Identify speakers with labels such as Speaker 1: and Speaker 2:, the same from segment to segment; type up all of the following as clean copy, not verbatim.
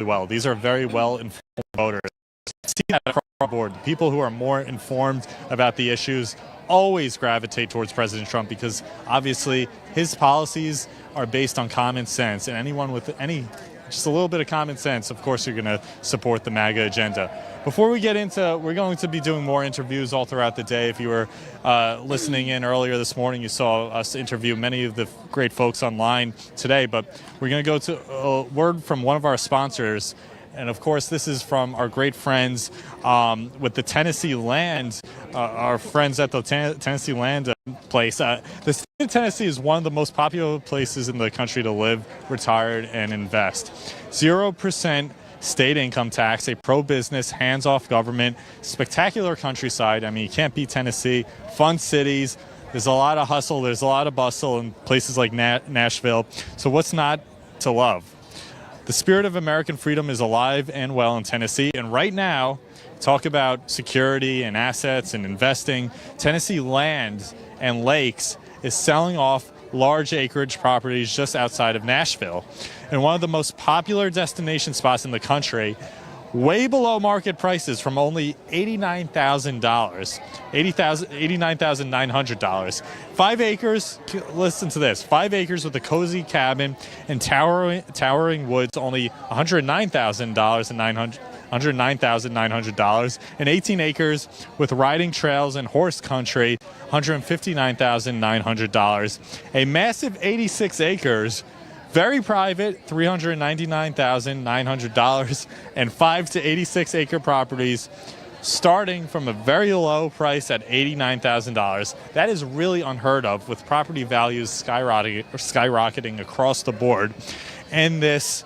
Speaker 1: well. These are very well-informed voters. See that across the board. People who are more informed about the issues always gravitate towards President Trump because obviously his policies are based on common sense, and anyone with just a little bit of common sense, of course, you're going to support the MAGA agenda. Before we get into, we're going to be doing more interviews all throughout the day. If you were listening in earlier this morning, you saw us interview many of the great folks online today, but we're going to go to a word from one of our sponsors. And of course, this is from our great friends with the Tennessee Land, our friends at the Tennessee Land place. The state of Tennessee is one of the most popular places in the country to live, retire, and invest. 0% state income tax, a pro-business, hands-off government, spectacular countryside. I mean, you can't beat Tennessee. Fun cities. There's a lot of hustle. There's a lot of bustle in places like Nashville. So what's not to love? The spirit of American freedom is alive and well in Tennessee, and right now, talk about security and assets and investing. Tennessee Land and Lakes is selling off large acreage properties just outside of Nashville, and one of the most popular destination spots in the country, way below market prices from only $89,000, $89,900. 5 acres, listen to this, 5 acres with a cozy cabin and towering woods, only $109,900, and 18 acres with riding trails and horse country, $159,900. A massive 86 acres, very private, $399,900, and 5 to 86 acre properties starting from a very low price at $89,000. That is really unheard of, with property values skyrocketing across the board in this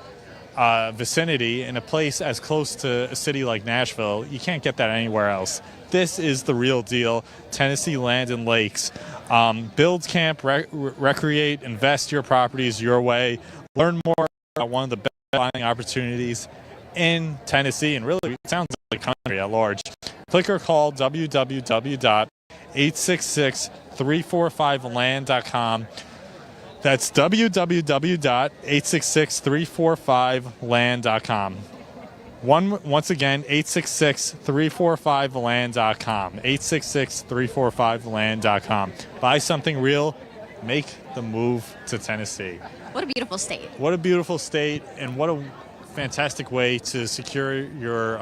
Speaker 1: vicinity, in a place as close to a city like Nashville. You can't get that anywhere else. This is the real deal. Tennessee Land and Lakes. Build, camp, recreate, invest your properties your way. Learn more about one of the best buying opportunities in Tennessee, and really it sounds like the country at large. Click or call www.866-345-LAND.com. That's www.866-345-LAND.com. Once again, 866-345-LAND.com. 866-345-LAND.com. Buy something real. Make the move to Tennessee.
Speaker 2: What a beautiful state.
Speaker 1: What a beautiful state, and what a fantastic way to secure your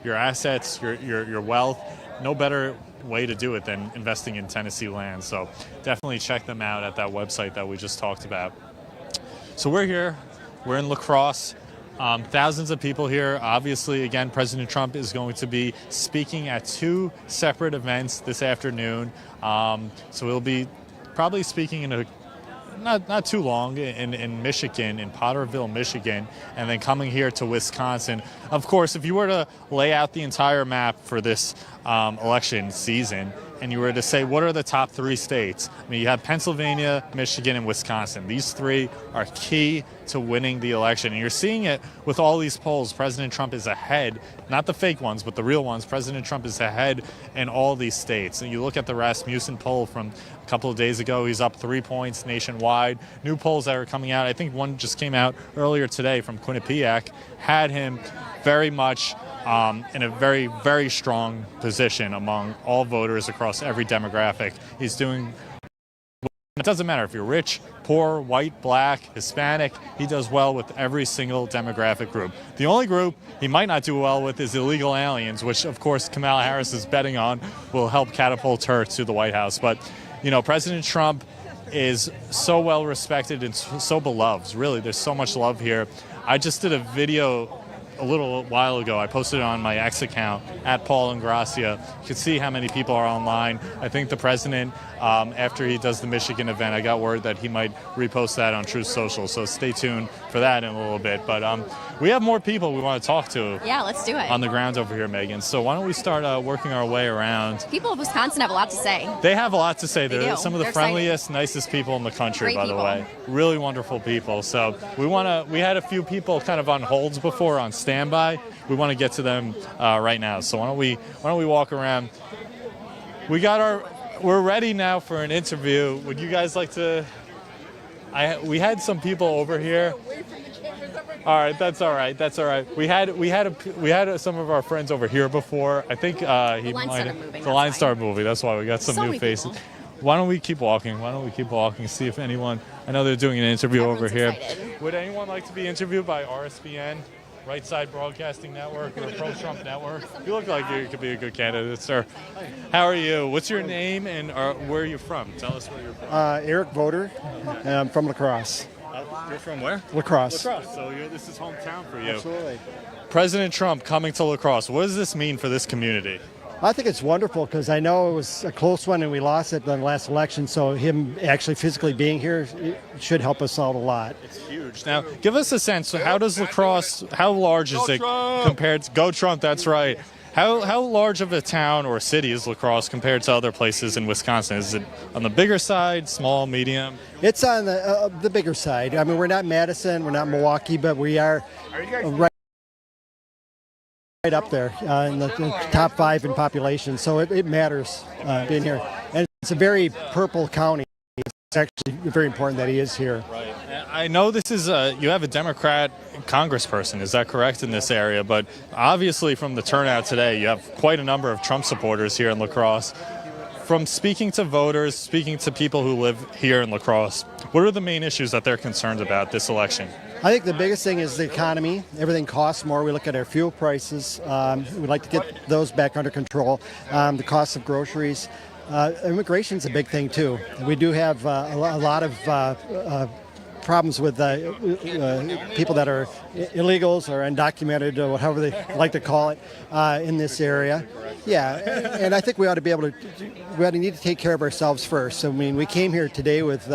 Speaker 1: assets, your wealth. No better way to do it than investing in Tennessee Land. So definitely check them out at that website that we just talked about. So we're here. We're in Lacrosse. Thousands of people here. Obviously, again, President Trump is going to be speaking at 2 separate events this afternoon. So he'll be probably speaking in not too long in Michigan, in Potterville, Michigan, and then coming here to Wisconsin. Of course, if you were to lay out the entire map for this election season, and you were to say, what are the top 3 states? I mean, you have Pennsylvania, Michigan, and Wisconsin. These 3 are key to winning the election. And you're seeing it with all these polls. President Trump is ahead, not the fake ones, but the real ones. President Trump is ahead in all these states. And you look at the Rasmussen poll from a couple of days ago, he's up 3 points nationwide. New polls that are coming out, I think one just came out earlier today from Quinnipiac, had him very much in a very, very strong position among all voters across every demographic. He's doing, it doesn't matter if you're rich, poor, white, black, Hispanic, he does well with every single demographic group. The only group he might not do well with is illegal aliens, which of course Kamala Harris is betting on will help catapult her to the White House. But, you know, President Trump is so well respected and so beloved. Really, there's so much love here. I just did a video a little while ago. I posted it on my X account at Paul and Gracia. You can see how many people are online. I think the president, after he does the Michigan event, I got word that he might repost that on Truth Social. So stay tuned for that in a little bit. But we have more people we want to talk to.
Speaker 2: Yeah, let's do it.
Speaker 1: On the ground over here, Megan. So why don't we start working our way around?
Speaker 2: People of Wisconsin have a lot to say.
Speaker 1: They have a lot to say.
Speaker 2: They're
Speaker 1: some of the friendliest, nicest people in the country, by the way. Really wonderful people. So we had a few people kind of on holds before, on standby. We want to get to them right now. So why don't we walk around? We're ready now for an interview. Would you guys like to? We had some people over here.
Speaker 3: Away from the cameras,
Speaker 1: All right, that's all right. That's all right. We had some of our friends over here before. I think he
Speaker 2: line
Speaker 1: might.
Speaker 2: started moving,
Speaker 1: The line
Speaker 2: that's
Speaker 1: started moving. That's why we got some
Speaker 2: So
Speaker 1: new
Speaker 2: many
Speaker 1: faces.
Speaker 2: people.
Speaker 1: Why don't we keep walking? See if anyone. I know they're doing an interview over
Speaker 2: Everyone's
Speaker 1: here.
Speaker 2: excited.
Speaker 1: Would anyone like to be interviewed by RSBN, Right Side Broadcasting Network, or Pro Trump Network? You look like you could be a good candidate, sir. How are you? What's your name and where are you from? Tell us where you're from.
Speaker 3: Eric Voter. I'm from Lacrosse.
Speaker 1: You're from where?
Speaker 3: Lacrosse.
Speaker 1: Lacrosse. So this is hometown for you.
Speaker 3: Absolutely.
Speaker 1: President Trump coming to Lacrosse. What does this mean for this community?
Speaker 3: I think it's wonderful because I know it was a close one and we lost it in the last election. So him actually physically being here should help us out a lot.
Speaker 1: It's huge. Now, give us a sense. So how does Lacrosse? How large is it compared to Go Trump? That's right. How large of a town or city is Lacrosse compared to other places in Wisconsin? Is it on the bigger side, small, medium?
Speaker 3: It's on the bigger side. I mean, we're not Madison, we're not Milwaukee, but we are right up there in the top 5 in population. So it matters being here. And it's a very purple county. It's actually very important that he is here.
Speaker 1: Right. I know this is you have a Democrat congressperson, is that correct, in this area? But obviously from the turnout today, you have quite a number of Trump supporters here in Lacrosse. From speaking to voters, speaking to people who live here in Lacrosse, what are the main issues that they're concerned about this election?
Speaker 3: I think the biggest thing is the economy. Everything costs more. We look at our fuel prices. We'd like to get those back under control. The cost of groceries. Immigration's a big thing too. We do have a lot of problems with people that are illegals or undocumented or whatever they like to call it in this area. Yeah, and I think we ought to need to take care of ourselves first. I mean, we came here today with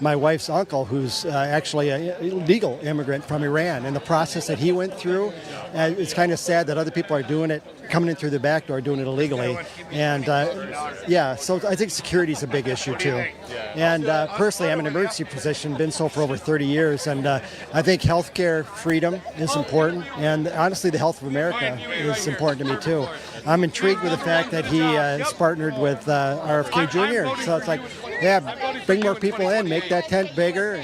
Speaker 3: my wife's uncle, who's actually a legal immigrant from Iran, and the process that he went through. It's kind of sad that other people are doing it, coming in through the back door, doing it illegally. And so I think security is a big issue too. And personally, I'm an emergency physician, been so for over 30 years, and I think healthcare freedom is important, and honestly, the health of America is important to me too. I'm intrigued with the fact that he is partnered with RFK Jr. So it's like, yeah, bring more people in, make that tent bigger.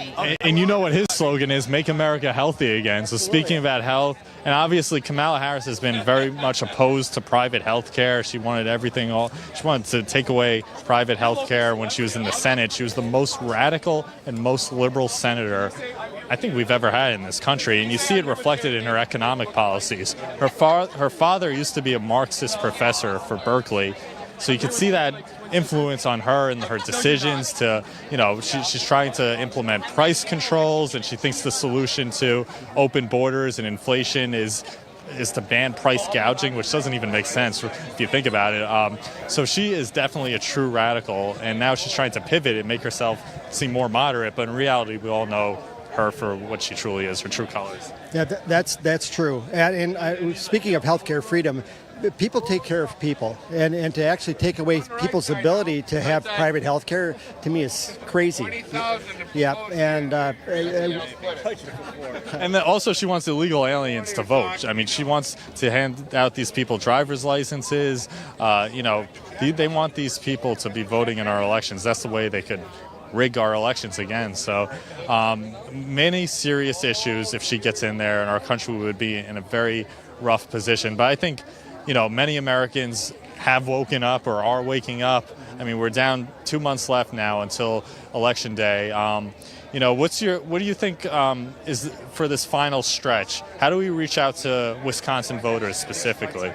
Speaker 1: And you know what his slogan is, make America healthy again. So speaking about health, and obviously Kamala Harris has been very much opposed to private health care. She wanted she wanted to take away private health care when she was in the Senate. She was the most radical and most liberal senator I think we've ever had in this country, and you see it reflected in her economic policies. Her father used to be a Marxist professor for Berkeley, so you could see that influence on her and her decisions to, she's trying to implement price controls, and she thinks the solution to open borders and inflation is to ban price gouging, which doesn't even make sense if you think about it. So she is definitely a true radical, and now she's trying to pivot and make herself seem more moderate, but in reality, we all know her for what she truly is, her true colors.
Speaker 3: Yeah, that's true. And speaking of healthcare freedom, people take care of people, and to actually take away people's ability to have private health care, to me, is crazy. Yeah, and
Speaker 1: then also she wants illegal aliens to vote. I mean, she wants to hand out these people driver's licenses. They want these people to be voting in our elections. That's the way they could rig our elections again. So many serious issues if she gets in there, and our country would be in a very rough position. But I think many Americans have woken up or are waking up. I mean, we're down 2 months left now until Election Day. What do you think is for this final stretch? How do we reach out to Wisconsin voters specifically?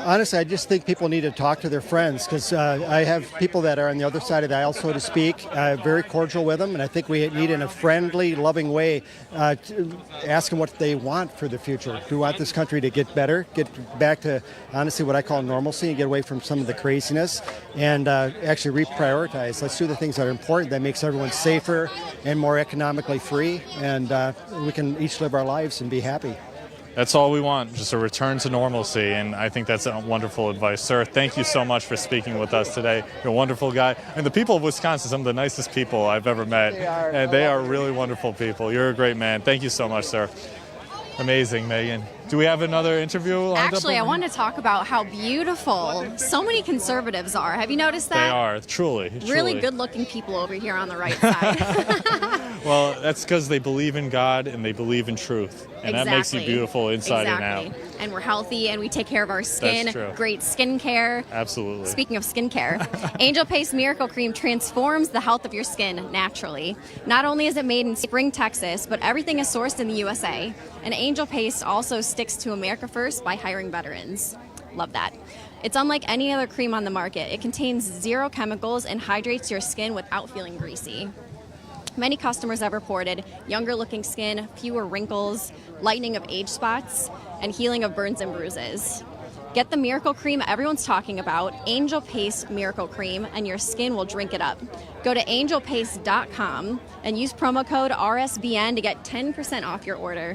Speaker 3: Honestly, I just think people need to talk to their friends, because I have people that are on the other side of the aisle, so to speak, very cordial with them, and I think we need, in a friendly, loving way, to ask them what they want for the future. Do we want this country to get better, get back to, honestly, what I call normalcy, and get away from some of the craziness, and actually reprioritize. Let's do the things that are important, that makes everyone safer and more economically free, and we can each live our lives and be happy.
Speaker 1: That's all we want, just a return to normalcy, and I think that's wonderful advice. Sir, thank you so much for speaking with us today. You're a wonderful guy. And the people of Wisconsin, some of the nicest people I've ever met. They are really wonderful people. You're a great man. Thank you so much, sir. Amazing, Megan. Do we have another interview lined up?
Speaker 2: Actually, I want to talk about how beautiful so many conservatives are. Have you noticed that?
Speaker 1: They are, truly.
Speaker 2: Really good-looking people over here on the right side.
Speaker 1: Well, that's because they believe in God and they believe in truth. And that makes you beautiful inside and out.
Speaker 2: And we're healthy and we take care of our skin.
Speaker 1: That's true.
Speaker 2: Great skincare.
Speaker 1: Absolutely.
Speaker 2: Speaking of skincare, Angel Paste Miracle Cream transforms the health of your skin naturally. Not only is it made in Spring, Texas, but everything is sourced in the USA. And Angel Paste also sticks to America first by hiring veterans. Love that. It's unlike any other cream on the market. It contains 0 chemicals and hydrates your skin without feeling greasy. Many customers have reported younger looking skin, fewer wrinkles, lightening of age spots, and healing of burns and bruises. Get the miracle cream everyone's talking about, Angel Paste Miracle Cream, and your skin will drink it up. Go to angelpaste.com and use promo code RSBN to get 10% off your order,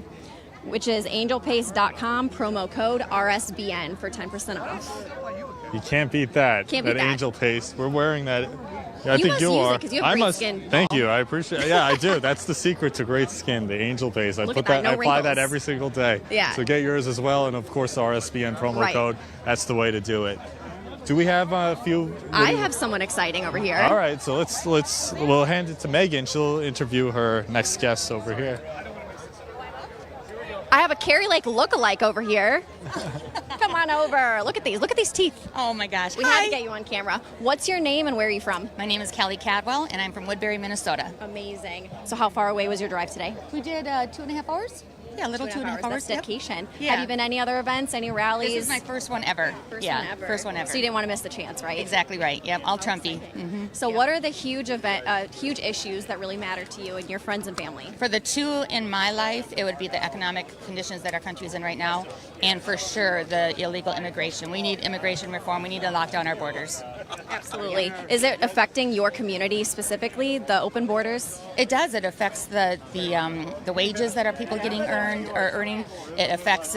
Speaker 2: which is angelpaste.com, promo code RSBN for 10% off.
Speaker 1: You can't beat that.
Speaker 2: Can't beat that.
Speaker 1: Angel Paste. We're wearing that. I
Speaker 2: You
Speaker 1: think
Speaker 2: must
Speaker 1: you
Speaker 2: use
Speaker 1: are.
Speaker 2: it 'cause you have great skin.
Speaker 1: Thank you. I appreciate it. Yeah, I do. That's the secret to great skin, the Angel Paste. I
Speaker 2: Look
Speaker 1: put
Speaker 2: at that, no
Speaker 1: I apply that
Speaker 2: wrinkles.
Speaker 1: every single day.
Speaker 2: Yeah.
Speaker 1: So get yours as well, and of course the RSBN promo
Speaker 2: Right.
Speaker 1: code. That's the way to do it. Do we have a few?
Speaker 2: I have someone exciting over here.
Speaker 1: All right, so we'll hand it to Megan. She'll interview her next guest over here.
Speaker 2: I have a Carrie Lake lookalike over here. Come on over. Look at these. Look at these teeth.
Speaker 4: Oh my gosh.
Speaker 2: We had to get you on camera. What's your name and where are you from?
Speaker 4: My name is Kelly Cadwell and I'm from Woodbury, Minnesota.
Speaker 2: Amazing. So how far away was your drive today?
Speaker 4: We did 2.5 hours? Yeah, a little 2.5 hours.
Speaker 2: That's dedication.
Speaker 4: Yeah.
Speaker 2: Have you been any other events, any rallies?
Speaker 4: This is my first one ever.
Speaker 2: First
Speaker 4: yeah,
Speaker 2: one ever.
Speaker 4: First one ever.
Speaker 2: So you didn't want to miss the chance, right?
Speaker 4: Exactly right. Yep, all Trumpy.
Speaker 2: So what are the huge huge issues that really matter to you and your friends and family?
Speaker 4: For the two in my life, it would be the economic conditions that our country's in right now, and for sure the illegal immigration. We need immigration reform. We need to lock down our borders.
Speaker 2: Absolutely. Is it affecting your community specifically, the open borders?
Speaker 4: It does. It affects the wages that our people getting earned or earning. It affects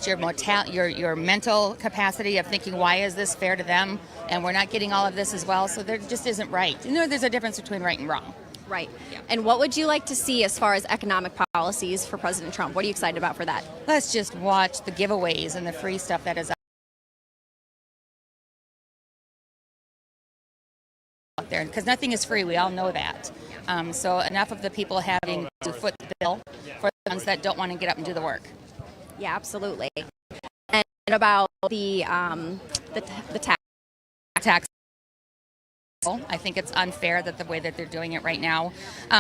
Speaker 4: your mental capacity of thinking, why is this fair to them, and we're not getting all of this as well. So there just isn't right. You know, there's a difference between right and wrong.
Speaker 2: Right. And what would you like to see as far as economic policies for President Trump? What are you excited about for that?
Speaker 4: Let's just watch the giveaways and the free stuff that is out there, because nothing is free. We all know that. So enough of the people having to foot the bill for the ones that don't want to get up and do the work.
Speaker 2: Yeah, absolutely. And about the
Speaker 4: Tax. I think it's unfair that the way that they're doing it right now.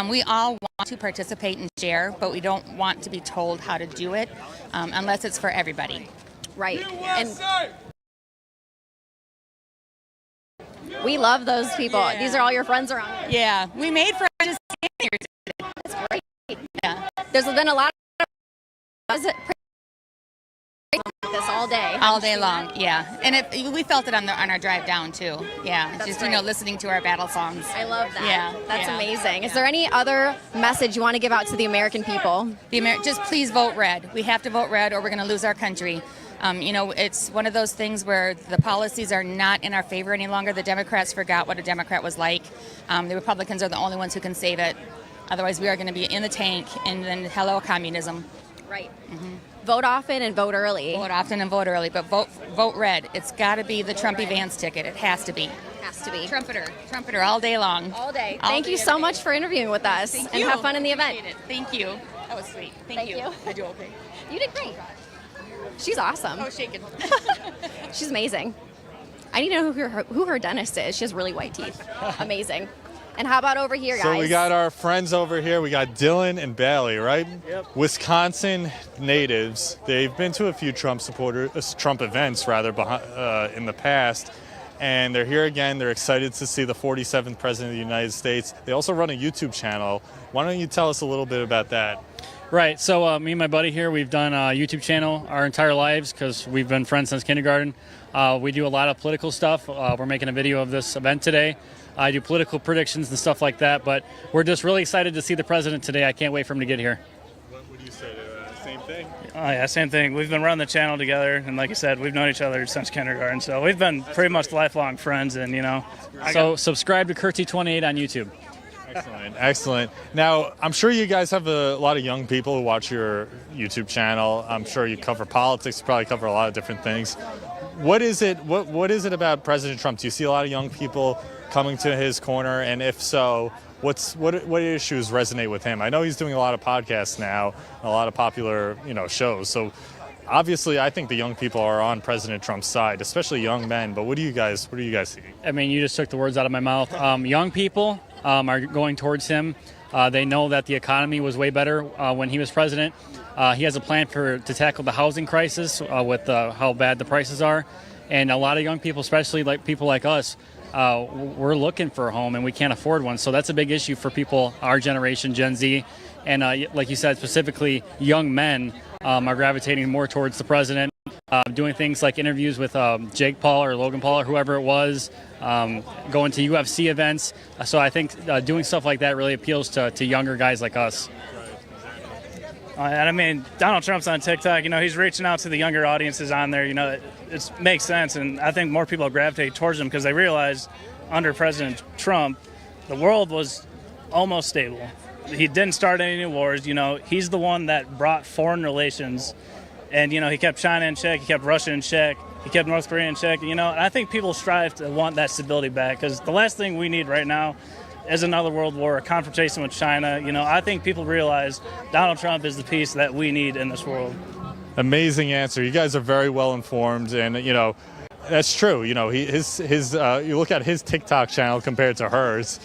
Speaker 4: We all want to participate and share, but we don't want to be told how to do it unless it's for everybody.
Speaker 2: right. And we love those people.
Speaker 4: Yeah.
Speaker 2: These are all your friends around here.
Speaker 4: Yeah, we made friends here.
Speaker 2: That's great.
Speaker 4: Yeah.
Speaker 2: There's been a lot of this all day.
Speaker 4: All day long, yeah. And we felt it on our drive down too. Yeah,
Speaker 2: That's
Speaker 4: just
Speaker 2: great.
Speaker 4: listening to our battle songs.
Speaker 2: I love that.
Speaker 4: Yeah,
Speaker 2: That's
Speaker 4: yeah.
Speaker 2: amazing. Is there any other message you want to give out to the American people?
Speaker 4: Just please vote red. We have to vote red, or we're going to lose our country. It's one of those things where the policies are not in our favor any longer. The Democrats forgot what a Democrat was like. The Republicans are the only ones who can save it. Otherwise, we are going to be in the tank, and then hello, communism.
Speaker 2: Right. Vote often and vote early.
Speaker 4: Vote often and vote early, but vote red. It's got to be the Trumpy Vance ticket. It has to be.
Speaker 2: Has to be.
Speaker 4: Trumpeter all day long.
Speaker 2: All day.
Speaker 4: All
Speaker 2: Thank
Speaker 4: day,
Speaker 2: you
Speaker 4: every
Speaker 2: so
Speaker 4: day.
Speaker 2: much for interviewing with us.
Speaker 4: Thank
Speaker 2: and
Speaker 4: you.
Speaker 2: have fun in the event.
Speaker 4: Appreciate it. Thank you. That was sweet.
Speaker 2: Thank you.
Speaker 4: I do okay.
Speaker 2: You did great. She's awesome.
Speaker 4: Oh, shaking.
Speaker 2: She's amazing. I need to know who her dentist is. She has really white teeth. Amazing. And how about over here, guys?
Speaker 1: So we got our friends over here. We got Dylan and Bailey, right?
Speaker 5: Yep.
Speaker 1: Wisconsin natives. They've been to a few Trump events rather in the past, and they're here again. They're excited to see the 47th president of the United States. They also run a YouTube channel. Why don't you tell us a little bit about that?
Speaker 5: Right. So me and my buddy here, we've done a YouTube channel our entire lives because we've been friends since kindergarten. We do a lot of political stuff. We're making a video of this event today. I do political predictions and stuff like that, but we're just really excited to see the president today. I can't wait for him to get here.
Speaker 1: What would you say to that? Same thing?
Speaker 6: Oh yeah, same thing. We've been running the channel together, and like you said, we've known each other since kindergarten. So we've been pretty much lifelong friends, and
Speaker 5: So subscribe to Curti28 on YouTube.
Speaker 1: Excellent, excellent. Now, I'm sure you guys have a lot of young people who watch your YouTube channel. I'm sure you cover politics, you probably cover a lot of different things. What is it about President Trump? Do you see a lot of young people coming to his corner? And if so, what issues resonate with him? I know he's doing a lot of podcasts now, a lot of popular shows. So obviously, I think the young people are on President Trump's side, especially young men. But what do you guys see?
Speaker 5: I mean, you just took the words out of my mouth. Young people are going towards him. They know that the economy was way better when he was president. He has a plan to tackle the housing crisis with how bad the prices are. And a lot of young people, especially like people like us, we're looking for a home and we can't afford one. So that's a big issue for people our generation, Gen Z. And like you said, specifically young men are gravitating more towards the president, doing things like interviews with Jake Paul or Logan Paul or whoever it was, going to UFC events. So I think doing stuff like that really appeals to younger guys like us.
Speaker 6: And I mean, Donald Trump's on TikTok. He's reaching out to the younger audiences on there. It makes sense, and I think more people gravitate towards him because they realize under President Trump, the world was almost stable. He didn't start any new wars. He's the one that brought foreign relations, and he kept China in check, he kept Russia in check, he kept North Korea in check. And I think people strive to want that stability back because the last thing we need right now is another world war, a confrontation with China. I think people realize Donald Trump is the peace that we need in this world.
Speaker 1: Amazing answer. You guys are very well informed, and that's true. His you look at his TikTok channel compared to hers,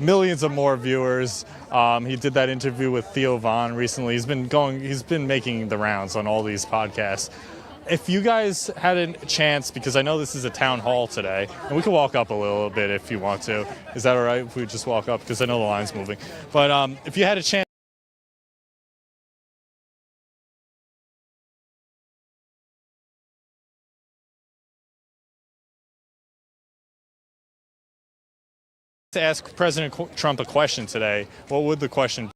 Speaker 1: millions of more viewers. He did that interview with Theo Von recently. He's been making the rounds on all these podcasts. If you guys had a chance, because I know this is a town hall today, and we can walk up a little bit if you want to. Is that all right if we just walk up? Because I know the line's moving. But if you had a chance to ask President Trump a question today, what would the question be?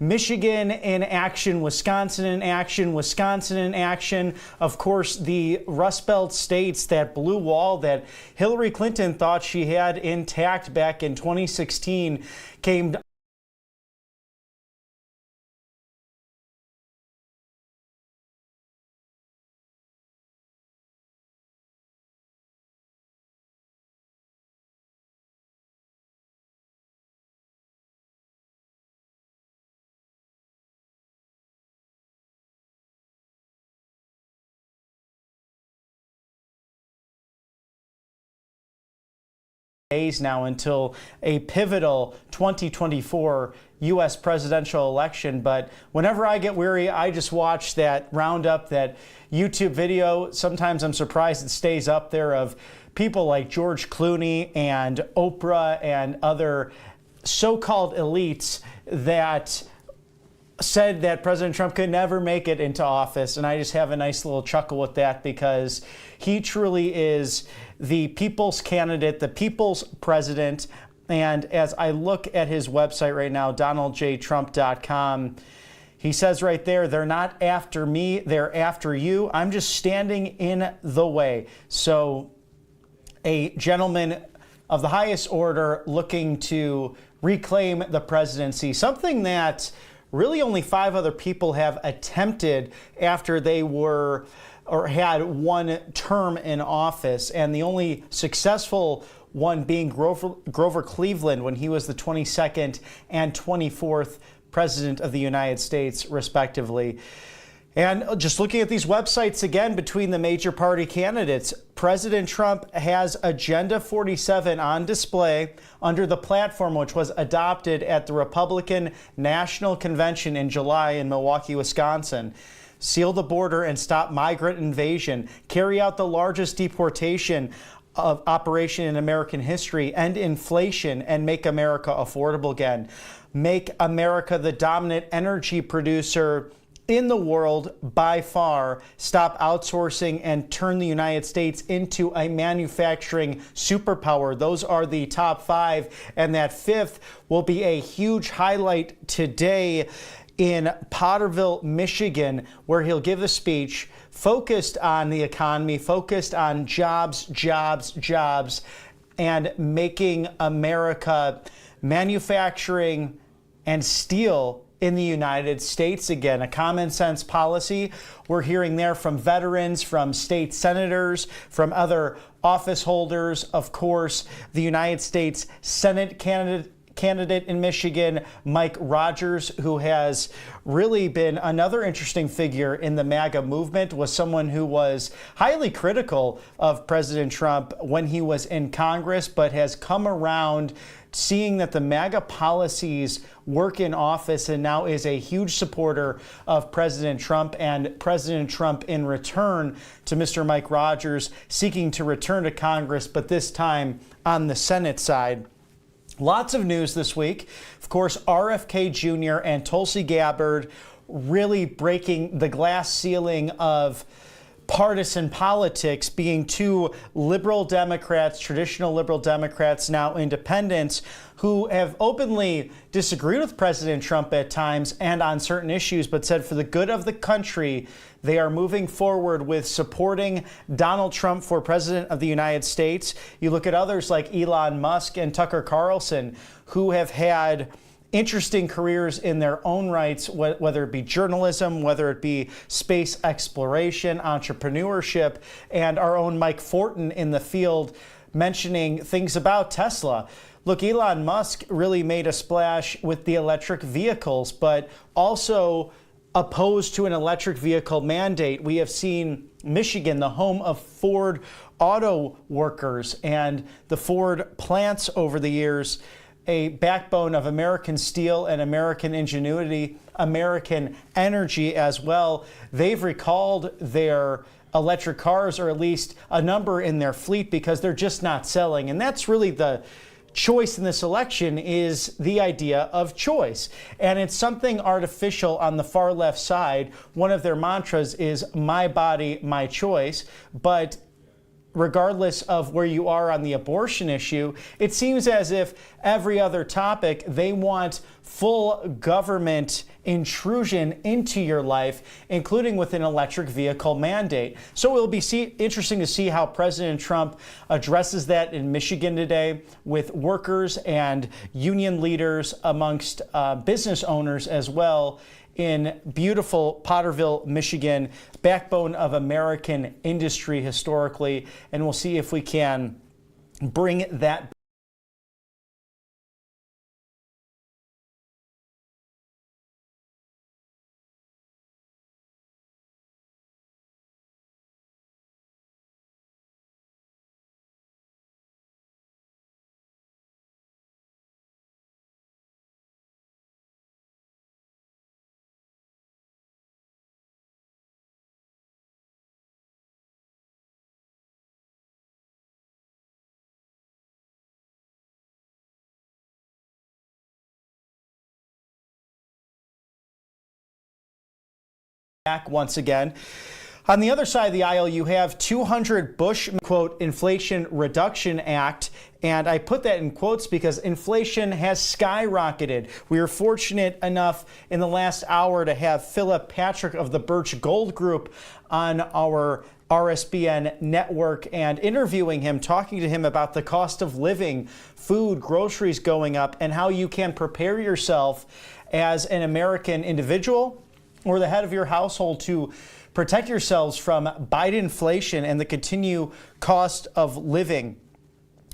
Speaker 7: Michigan in action, Wisconsin in action, Wisconsin in action. Of course, the Rust Belt states, that blue wall that Hillary Clinton thought she had intact back in 2016 came days now until a pivotal 2024 U.S. presidential election. But whenever I get weary, I just watch that roundup, that YouTube video. Sometimes I'm surprised it stays up there, of people like George Clooney and Oprah and other so-called elites that said that President Trump could never make it into office. And I just have a nice little chuckle with that, because he truly is the people's candidate, the people's president. And as I look at his website right now, donaldjtrump.com, he says right there, they're not after me, they're after you. I'm just standing in the way. So a gentleman of the highest order looking to reclaim the presidency, something that really only 5 other people have attempted after they were or had one term in office, and the only successful one being Grover Cleveland when he was the 22nd and 24th president of the United States, respectively. And just looking at these websites again, between the major party candidates, President Trump has Agenda 47 on display under the platform which was adopted at the Republican National Convention in July in Milwaukee, Wisconsin. Seal the border and stop migrant invasion, carry out the largest deportation of operation in American history, end inflation, and make America affordable again. Make America the dominant energy producer in the world by far, stop outsourcing, and turn the United States into a manufacturing superpower. Those are the top 5, and that 5th will be a huge highlight today in Potterville, Michigan, where he'll give a speech focused on the economy, focused on jobs, jobs, jobs, and making America manufacturing and steel in the United States again. A common sense policy we're hearing there from veterans, from state senators, from other office holders. Of course, the United States Senate candidate in Michigan, Mike Rogers, who has really been another interesting figure in the MAGA movement, was someone who was highly critical of President Trump when he was in Congress, but has come around seeing that the MAGA policies work in office, and now is a huge supporter of President Trump, and President Trump in return to Mr. Mike Rogers seeking to return to Congress, but this time on the Senate side. Lots of news this week. Of course, RFK Jr. and Tulsi Gabbard really breaking the glass ceiling of partisan politics, being 2 liberal Democrats, traditional liberal Democrats, now independents, who have openly disagreed with President Trump at times and on certain issues, but said for the good of the country, they are moving forward with supporting Donald Trump for president of the United States. You look at others like Elon Musk and Tucker Carlson, who have had interesting careers in their own rights, whether it be journalism, whether it be space exploration, entrepreneurship, and our own Mike Fortin in the field mentioning things about Tesla. Look, Elon Musk really made a splash with the electric vehicles, but also opposed to an electric vehicle mandate. We have seen Michigan, the home of Ford auto workers and the Ford plants over the years, a backbone of American steel and American ingenuity, American energy as well. They've recalled their electric cars, or at least a number in their fleet, because they're just not selling. And that's really the choice in this election, is the idea of choice. And it's something artificial on the far left side. One of their mantras is my body, my choice. But regardless of where you are on the abortion issue, it seems as if every other topic, they want full government intrusion into your life, including with an electric vehicle mandate. So it will be interesting to see how President Trump addresses that in Michigan today with workers and union leaders, amongst business owners as well, in beautiful Potterville, Michigan, backbone of American industry historically. And we'll see if we can bring that back once again. On the other side of the aisle, you have 200 Bush, quote, Inflation Reduction Act. And I put that in quotes because inflation has skyrocketed. We were fortunate enough in the last hour to have Philip Patrick of the Birch Gold Group on our RSBN network and interviewing him, talking to him about the cost of living, food, groceries going up, and how you can prepare yourself as an American individual or the head of your household to protect yourselves from Biden inflation and the continued cost of living.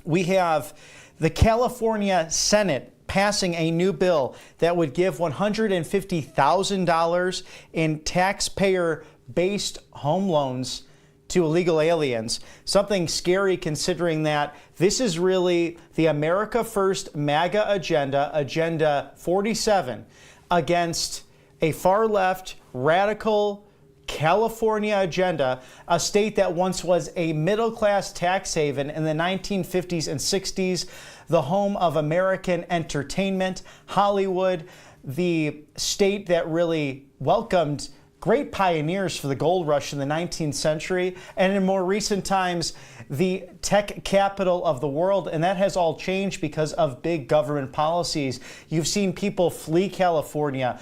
Speaker 7: We have the California Senate passing a new bill that would give $150,000 in taxpayer-based home loans to illegal aliens. Something scary considering that this is really the America First MAGA agenda, Agenda 47, against a far-left, radical California agenda, a state that once was a middle-class tax haven in the 1950s and 60s, the home of American entertainment, Hollywood, the state that really welcomed great pioneers for the gold rush in the 19th century, and in more recent times, the tech capital of the world. And that has all changed because of big government policies. You've seen people flee California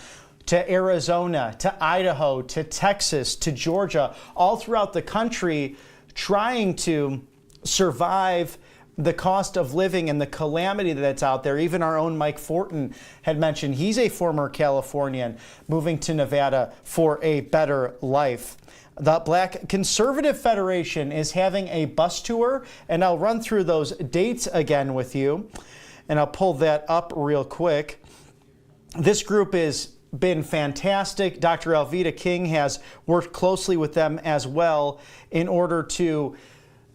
Speaker 7: to Arizona, to Idaho, to Texas, to Georgia, all throughout the country, trying to survive the cost of living and the calamity that's out there. Even our own Mike Fortin had mentioned he's a former Californian moving to Nevada for a better life. The Black Conservative Federation is having a bus tour, and I'll run through those dates again with you, and I'll pull that up real quick. This group has been fantastic. Dr. Alveda King has worked closely with them as well in order to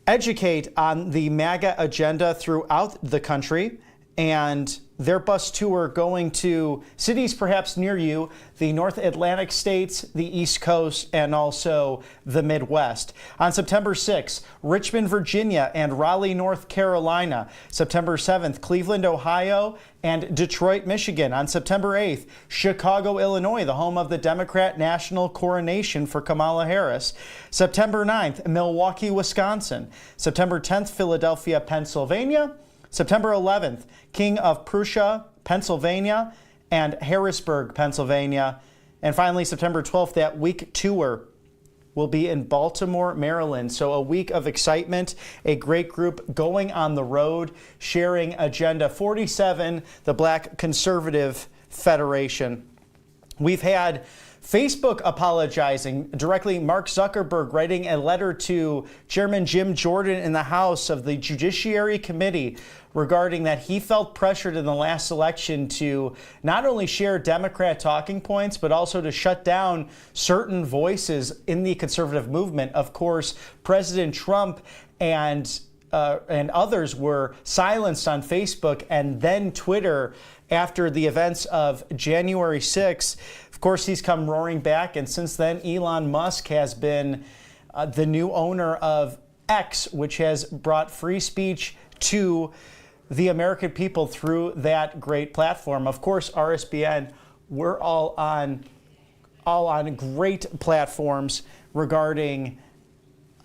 Speaker 7: educate on the MAGA agenda throughout the country, and their bus tour going to cities perhaps near you, the North Atlantic states, the East Coast, and also the Midwest. On September 6th, Richmond, Virginia, and Raleigh, North Carolina. September 7th, Cleveland, Ohio, and Detroit, Michigan. On September 8th, Chicago, Illinois, the home of the Democrat national coronation for Kamala Harris. September 9th, Milwaukee, Wisconsin. September 10th, Philadelphia, Pennsylvania. September 11th, King of Prussia, Pennsylvania, and Harrisburg, Pennsylvania. And finally, September 12th, that week tour will be in Baltimore, Maryland. So a week of excitement, a great group going on the road, sharing Agenda 47, the Black Conservative Federation. We've had Facebook apologizing directly, Mark Zuckerberg writing a letter to Chairman Jim Jordan in the House of the Judiciary Committee regarding that he felt pressured in the last election to not only share Democrat talking points, but also to shut down certain voices in the conservative movement. Of course, President Trump and others were silenced on Facebook and then Twitter after the events of January 6th. Of course, he's come roaring back, and since then, Elon Musk has been the new owner of X, which has brought free speech to the American people through that great platform. Of course, RSBN, we're all on great platforms regarding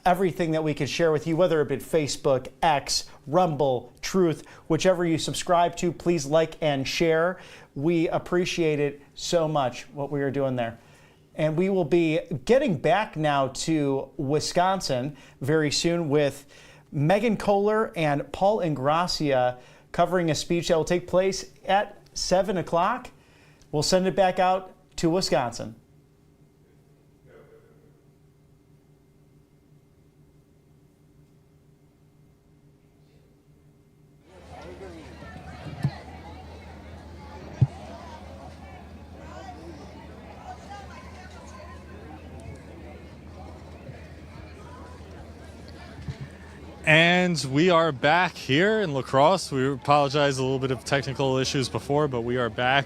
Speaker 7: everything that we could share with you, whether it be Facebook, X, Rumble, Truth, whichever you subscribe to, please like and share. We appreciate it so much, what we are doing there. And we will be getting back now to Wisconsin very soon with Megan Kohler and Paul Ingrassia covering a speech that will take place at 7 o'clock. We'll send it back out to Wisconsin.
Speaker 1: And we are back here in Lacrosse. We apologize a little bit of technical issues before, but we are back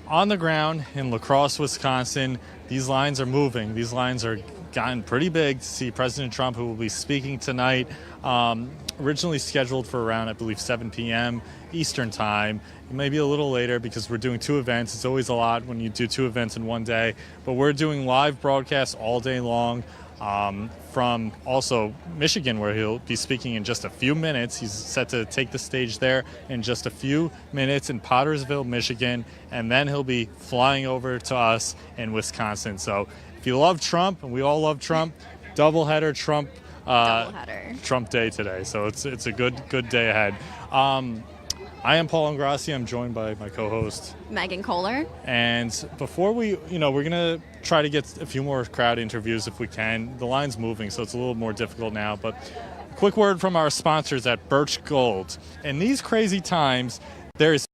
Speaker 1: on the ground in Lacrosse, Wisconsin. These lines are moving. These lines are gotten pretty big to see President Trump, who will be speaking tonight, originally scheduled for around, I believe, 7 p.m. Eastern time. It may be a little later because we're doing two events. It's always a lot when you do two events in one day, but we're doing live broadcasts all day long. From also Michigan, where he'll be speaking in just a few minutes. He's set to take the stage there in just a few minutes in Pottersville, Michigan, and then he'll be flying over to us in Wisconsin. So if you love Trump, and we all love Trump, doubleheader Trump Trump Day today. So it's a good day ahead. I am Paul Ingrassia. I'm joined by my co-host
Speaker 2: Megan Kohler.
Speaker 1: And before we're going to try to get a few more crowd interviews if we can. The line's moving, so it's a little more difficult now. But quick word from our sponsors at Birch Gold. In these crazy times, there is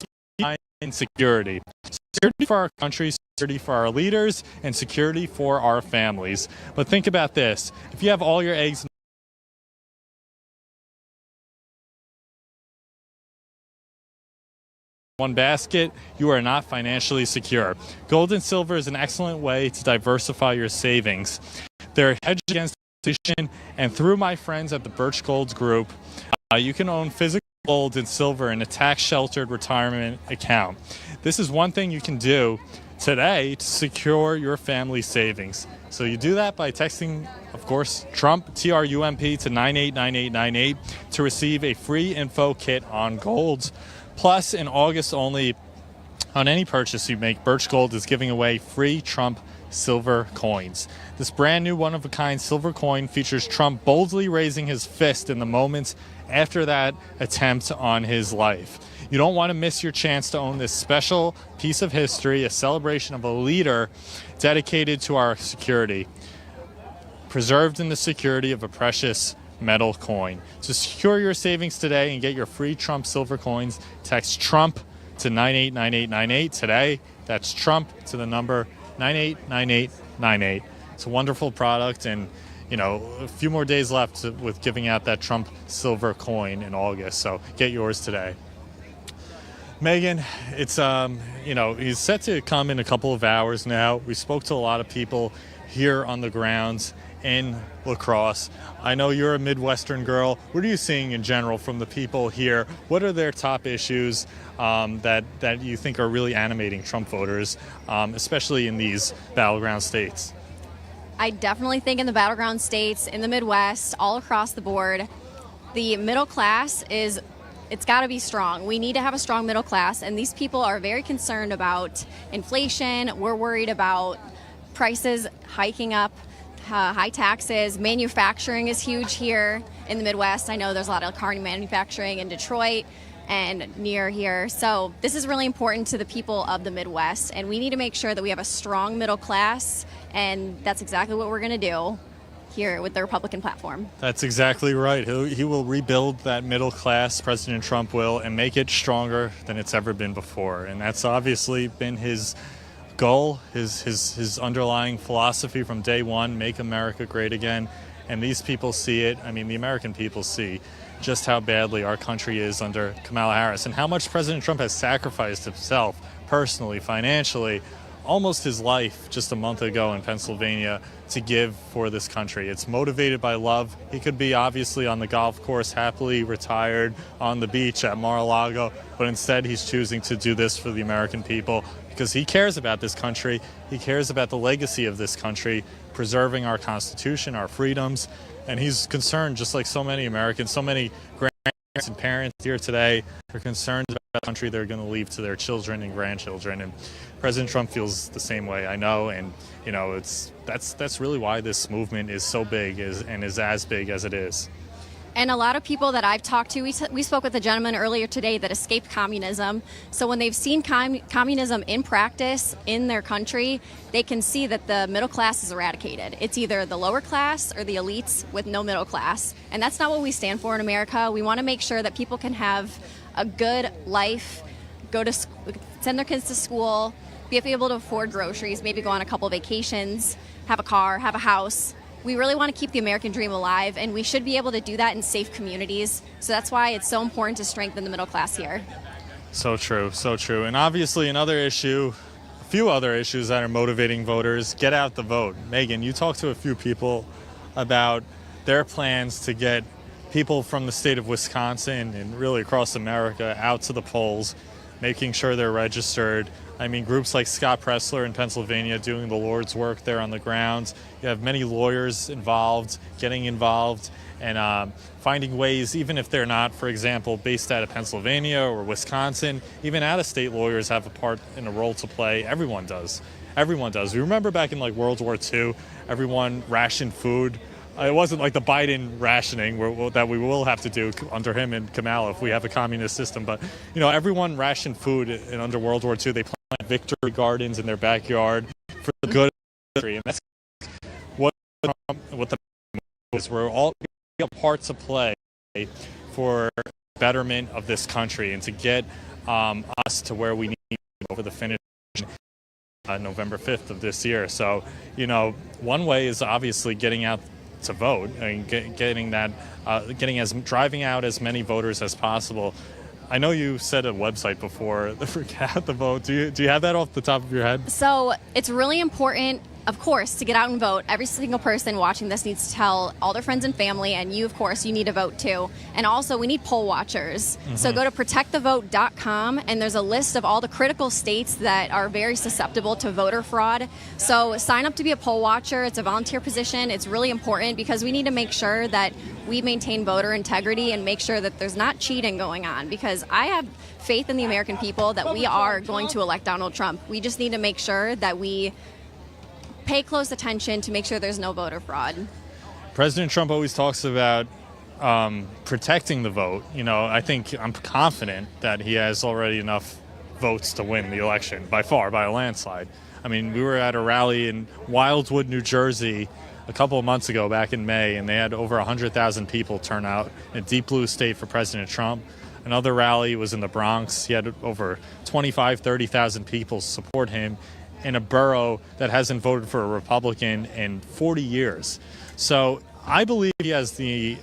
Speaker 1: security. Security for our country, security for our leaders, and security for our families. But think about this. If you have all your eggs in one basket, you are not financially secure. Gold and silver is an excellent way to diversify your savings. They're hedged against inflation, and through my friends at the Birch Gold Group, you can own physical gold and silver in a tax-sheltered retirement account. This is one thing you can do today to secure your family savings. So you do that by texting, of course, Trump, T-R-U-M-P, to 989898 to receive a free info kit on gold. Plus, in August only, on any purchase you make, Birch Gold is giving away free Trump silver coins. This brand new one-of-a-kind silver coin features Trump boldly raising his fist in the moments after that attempt on his life. You don't want to miss your chance to own this special piece of history, a celebration of a leader dedicated to our security, preserved in the security of a precious metal coin. To secure your savings today and get your free Trump silver coins, text Trump to 989898 today. That's Trump to the number 989898. It's a wonderful product, and a few more days left with giving out that Trump silver coin in August. So get yours today. Megan, it's he's set to come in a couple of hours now. We spoke to a lot of people here on the grounds in Lacrosse. I know you're a Midwestern girl. What are you seeing in general from the people here? What are their top issues that you think are really animating Trump voters, especially in these battleground states?
Speaker 2: I definitely think in the battleground states, in the Midwest, all across the board, the middle class it's got to be strong. We need to have a strong middle class, and these people are very concerned about inflation. We're worried about prices hiking up. High taxes. Manufacturing is huge here in the Midwest. I know there's a lot of car manufacturing in Detroit and near here. So this is really important to the people of the Midwest, and we need to make sure that we have a strong middle class, and that's exactly what we're going to do here with the Republican platform.
Speaker 1: That's exactly right. He will rebuild that middle class, President Trump will, and make it stronger than it's ever been before. And that's obviously been his goal, his underlying philosophy from day one: make America great again. And these people see it. I mean, the American people see just how badly our country is under Kamala Harris and how much President Trump has sacrificed himself personally, financially, almost his life just a month ago in Pennsylvania to give for this country. It's motivated by love. He could be obviously on the golf course, happily retired on the beach at Mar-a-Lago, but instead he's choosing to do this for the American people because he cares about this country. He cares about the legacy of this country, preserving our Constitution, our freedoms, and he's concerned, just like so many Americans, so many grandparents and parents here today are concerned about the country they're going to leave to their children and grandchildren. And President Trump feels the same way, I know, and that's really why this movement is so big and is as big as it is.
Speaker 2: And a lot of people that I've talked to, we spoke with a gentleman earlier today that escaped communism. So when they've seen communism in practice in their country, they can see that the middle class is eradicated. It's either the lower class or the elites with no middle class. And that's not what we stand for in America. We want to make sure that people can have a good life, send their kids to school, be able to afford groceries, maybe go on a couple vacations, have a car, have a house. We really want to keep the American dream alive, and we should be able to do that in safe communities. So that's why it's so important to strengthen the middle class here.
Speaker 1: So true, so true. And obviously a few other issues that are motivating voters, get out the vote. Megan, you talked to a few people about their plans to get people from the state of Wisconsin and really across America out to the polls, making sure they're registered. I mean, groups like Scott Pressler in Pennsylvania doing the Lord's work there on the ground. You have many lawyers getting involved, and finding ways, even if they're not, for example, based out of Pennsylvania or Wisconsin, even out-of-state lawyers have a part and a role to play. Everyone does. Everyone does. We remember back in like World War II, everyone rationed food. It wasn't like the Biden rationing that we will have to do under him and Kamala if we have a communist system. But, everyone rationed food under World War II. They planted victory gardens in their backyard for the good of the country. And that's what the is. We're all a part to play for betterment of this country and to get us to where we need over the finish November 5th of this year. So, one way is obviously getting out to vote and driving out as many voters as possible. I know you said a website before for Get Out the Vote. Do you have that off the top of your head?
Speaker 2: So it's really important, of course, to get out and vote. Every single person watching this needs to tell all their friends and family, and you, of course, you need to vote too. And also, we need poll watchers. Mm-hmm. So go to protectthevote.com, and there's a list of all the critical states that are very susceptible to voter fraud. So sign up to be a poll watcher. It's a volunteer position. It's really important because we need to make sure that we maintain voter integrity and make sure that there's not cheating going on, because I have faith in the American people that we are going to elect Donald Trump. We just need to make sure that we pay close attention to make sure there's no voter fraud.
Speaker 1: President Trump always talks about protecting the vote. I'm confident that he has already enough votes to win the election by a landslide. I mean, we were at a rally in Wildwood, New Jersey a couple of months ago back in May, and they had over 100,000 people turn out in a deep blue state for President Trump. Another rally was in the Bronx. He had over 30,000 people support him in a borough that hasn't voted for a Republican in 40 years. So I believe he has the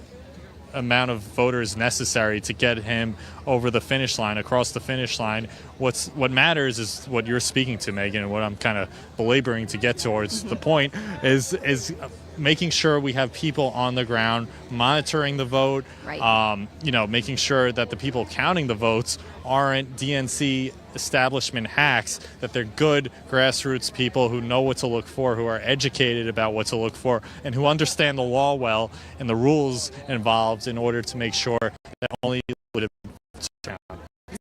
Speaker 1: amount of voters necessary to get him over the finish line, across the finish line. What matters is what you're speaking to, Megan, and what I'm kind of belaboring to get towards the point is making sure we have people on the ground monitoring the vote,
Speaker 2: right.
Speaker 1: Making sure that the people counting the votes aren't DNC establishment hacks, that they're good grassroots people who know what to look for, who are educated about what to look for, and who understand the law well and the rules involved in order to make sure that only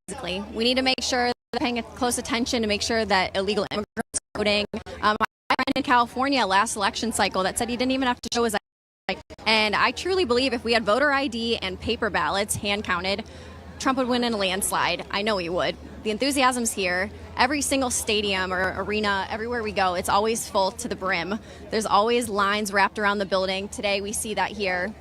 Speaker 2: Exactly. We need to make sure that we're paying close attention to make sure that illegal immigrants are voting. I had a friend in California last election cycle that said he didn't even have to show his ID. And I truly believe if we had voter ID and paper ballots hand counted, Trump would win in a landslide. I know he would. The enthusiasm's here. Every single stadium or arena, everywhere we go, it's always full to the brim. There's always lines wrapped around the building. Today we see that here.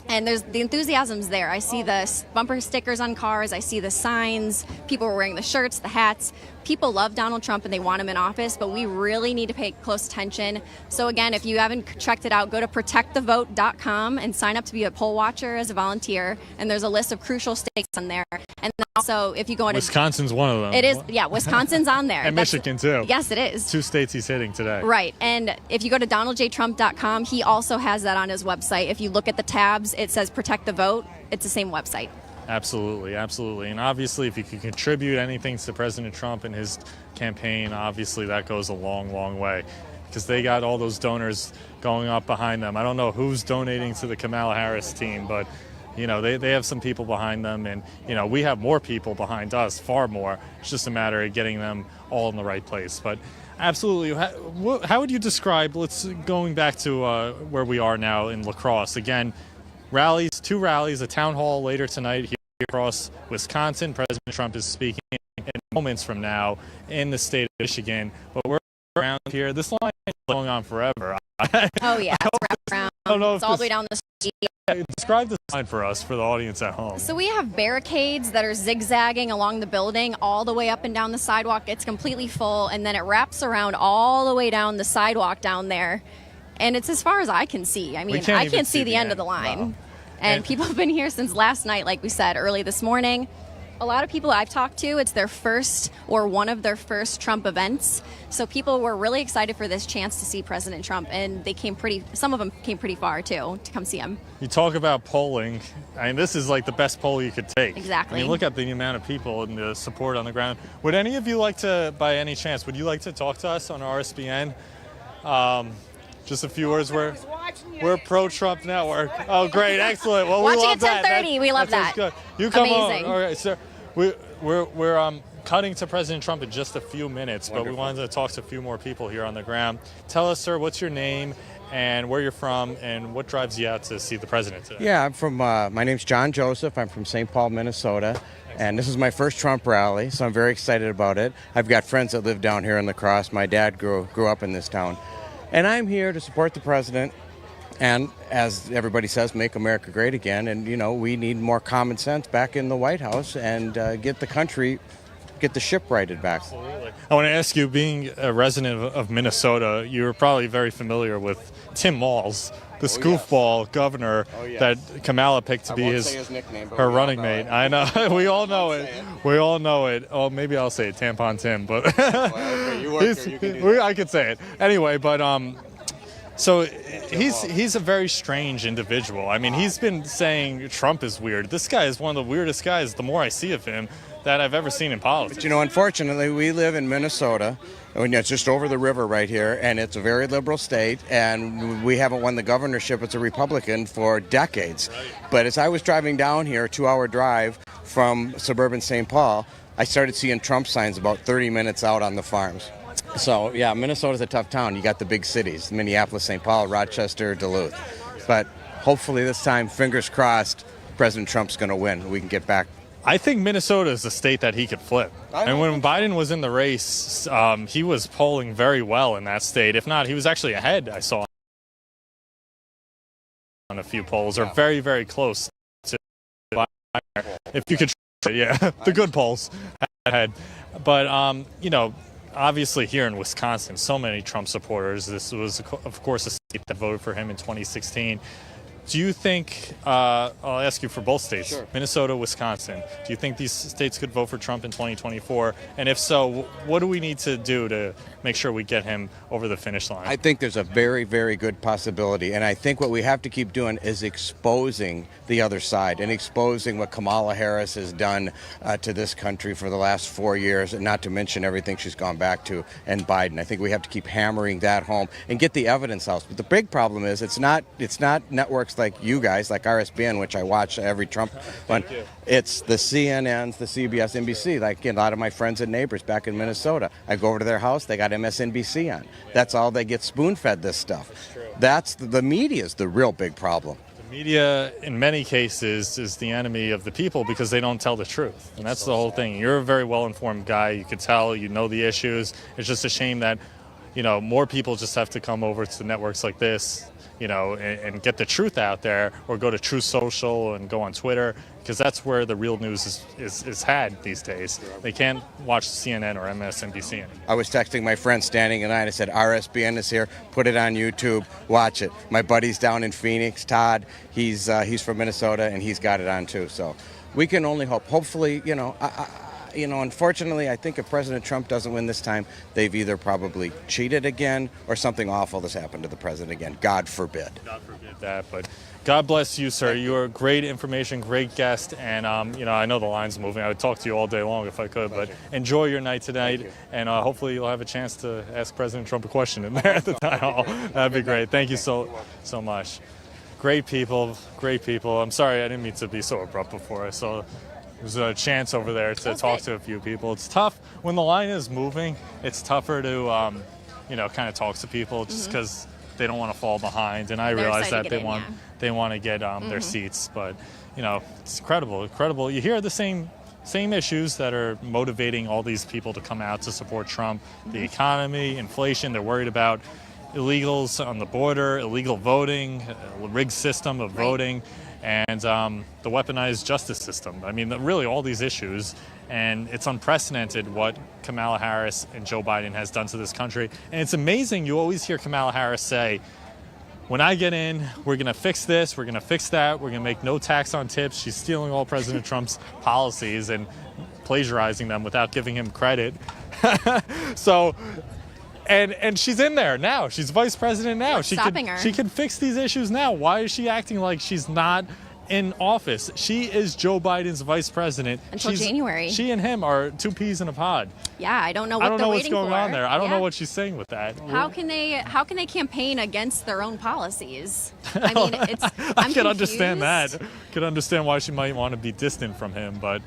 Speaker 2: And the enthusiasm's there. I see the bumper stickers on cars. I see the signs. People are wearing the shirts, the hats. People love Donald Trump and they want him in office, but we really need to pay close attention. So again, if you haven't checked it out, go to protectthevote.com and sign up to be a poll watcher as a volunteer. And there's a list of crucial states on there. And then also, if you go into
Speaker 1: Wisconsin's one of them.
Speaker 2: It is, yeah. Wisconsin's on there.
Speaker 1: And Michigan too.
Speaker 2: Yes, it is.
Speaker 1: 2 states he's hitting today.
Speaker 2: Right. And if you go to donaldjtrump.com, he also has that on his website. If you look at the tabs, it says Protect the Vote. It's the same website.
Speaker 1: Absolutely, absolutely. And obviously, if you can contribute anything to President Trump and his campaign, obviously that goes a long, long way. because they got all those donors going up behind them. I don't know who's donating to the Kamala Harris team, but they have some people behind them, and we have more people behind us, far more. It's just a matter of getting them all in the right place. But absolutely, how would you describe, going back to where we are now in Lacrosse, again, two rallies, a town hall later tonight here across Wisconsin. President Trump is speaking in moments from now in the state of Michigan, but we're around here. This line is going on forever.
Speaker 2: Oh yeah, it's around.
Speaker 1: I don't know
Speaker 2: it's all the way down the street.
Speaker 1: Describe this line for us, for the audience at home.
Speaker 2: So we have barricades that are zigzagging along the building all the way up and down the sidewalk. It's completely full, and then it wraps around all the way down the sidewalk down there. And it's as far as I can see. I mean, I can't see the end of the line.
Speaker 1: No.
Speaker 2: And people have been here since last night, like we said, early this morning. A lot of people I've talked to, it's their first or one of their first Trump events. So people were really excited for this chance to see President Trump, and some of them came pretty far too to come see him.
Speaker 1: You talk about polling. I mean, this is like the best poll you could take.
Speaker 2: Exactly.
Speaker 1: I mean, look at the amount of people and the support on the ground. Would any of you like to, by any chance, would you like to talk to us on RSBN? Just a few words. We're pro-Trump network. Oh, great, excellent. Well,
Speaker 2: Watching
Speaker 1: we love
Speaker 2: at 10:30. We love that.
Speaker 1: Good. You come
Speaker 2: Amazing.
Speaker 1: on. All right, sir. We're cutting to President Trump in just a few minutes, but we wanted to talk to a few more people here on the ground. Tell us, sir, what's your name and where you're from, and what drives you out to see the president today?
Speaker 8: Yeah, I'm from. My name's John Joseph. I'm from St. Paul, Minnesota. And this is my first Trump rally, so I'm very excited about it. I've got friends that live down here in Lacrosse. My dad grew up in this town. And I'm here to support the president and, as everybody says, make America great again. And, we need more common sense back in the White House and get the ship righted back.
Speaker 1: Absolutely. I want to ask you, being a resident of Minnesota, you're probably very familiar with Tim Walz, the goofball governor that Kamala picked to be
Speaker 8: his nickname,
Speaker 1: her running mate. I know. We all know it. We all know it. Oh, maybe I'll say it, Tampon Tim, but
Speaker 8: you work here, you can do that.
Speaker 1: I could say it. Anyway, but so he's a very strange individual. I mean, he's been saying Trump is weird. This guy is one of the weirdest guys, the more I see of him, that I've ever seen in politics.
Speaker 8: But unfortunately, we live in Minnesota. It's just over the river right here, and it's a very liberal state, and we haven't won the governorship as a Republican for decades. Right. But as I was driving down here, a 2-hour drive from suburban St. Paul, I started seeing Trump signs about 30 minutes out on the farms. So, yeah, Minnesota's a tough town. You got the big cities, Minneapolis, St. Paul, Rochester, Duluth. But hopefully this time, fingers crossed, President Trump's going to win. We can get back.
Speaker 1: I think Minnesota is a state that he could flip. And when Biden was in the race, he was polling very well in that state. If not, he was actually ahead, I saw, on a few polls, or very, very close to Biden. If you could, the good polls ahead. But, obviously here in Wisconsin, so many Trump supporters. This was, of course, a state that voted for him in 2016. Do you think, I'll ask you for both states,
Speaker 8: sure.
Speaker 1: Minnesota, Wisconsin, do you think these states could vote for Trump in 2024? And if so, what do we need to do to make sure we get him over the finish line?
Speaker 8: I think there's a very, very good possibility. And I think what we have to keep doing is exposing the other side and exposing what Kamala Harris has done to this country for the last 4 years, and not to mention everything she's gone back to, and Biden. I think we have to keep hammering that home and get the evidence out. But the big problem is it's not networks like you guys, like RSBN, which I watch every Trump one. It's the CNNs, the CBS, NBC. Like a lot of my friends and neighbors back in Minnesota, I go over to their house, they got MSNBC on. That's all they get spoon-fed this stuff. That's the media's the real big problem.
Speaker 1: The media, in many cases, is the enemy of the people because they don't tell the truth. And that's the whole thing. You're a very well-informed guy. You can tell, you know the issues. It's just a shame that, more people just have to come over to networks like this, and get the truth out there, or go to Truth Social and go on Twitter, because that's where the real news is had these days. They can't watch CNN or MSNBC anymore.
Speaker 8: I was texting my friend standing in line. I said, RSBN is here. Put it on YouTube. Watch it. My buddy's down in Phoenix, Todd. He's from Minnesota, and he's got it on too. So we can only hope. Hopefully, unfortunately, I think if President Trump doesn't win this time, they've either probably cheated again or something awful has happened to the president again. God forbid.
Speaker 1: God forbid that, but God bless you, sir. You are great information, great guest, and I know the line's moving. I would talk to you all day long if I could, but enjoy your night tonight, and hopefully you'll have a chance to ask President Trump a question in there at the town hall. That'd be great. Thank you so much. Great people, great people. I'm sorry I didn't mean to be so abrupt before. So there's a chance over there to talk to a few people. It's tough when the line is moving. It's tougher to kind of talk to people just because they don't want to fall behind, and I realize that they want to get their seats. But it's incredible. You hear the same issues that are motivating all these people to come out to support Trump: the economy, inflation. They're worried about illegals on the border, illegal voting, a rigged system of voting, and the weaponized justice system. I mean, really all these issues. And it's unprecedented what Kamala Harris and Joe Biden has done to this country. And it's amazing. You always hear Kamala Harris say, when I get in, we're going to fix this, we're going to fix that, we're going to make no tax on tips. She's stealing all President Trump's policies and plagiarizing them without giving him credit. So, and she's in there now. She's vice president now.
Speaker 2: What's stopping her?
Speaker 1: She can fix these issues now. Why is she acting like she's not in office? She is Joe Biden's vice president
Speaker 2: until January.
Speaker 1: She and him are two peas in a pod.
Speaker 2: Yeah, I don't know what
Speaker 1: what's going on there. I don't know what she's saying with that.
Speaker 2: How can they campaign against their own policies? I mean,
Speaker 1: I can understand that. Can understand why she might want to be distant from him, but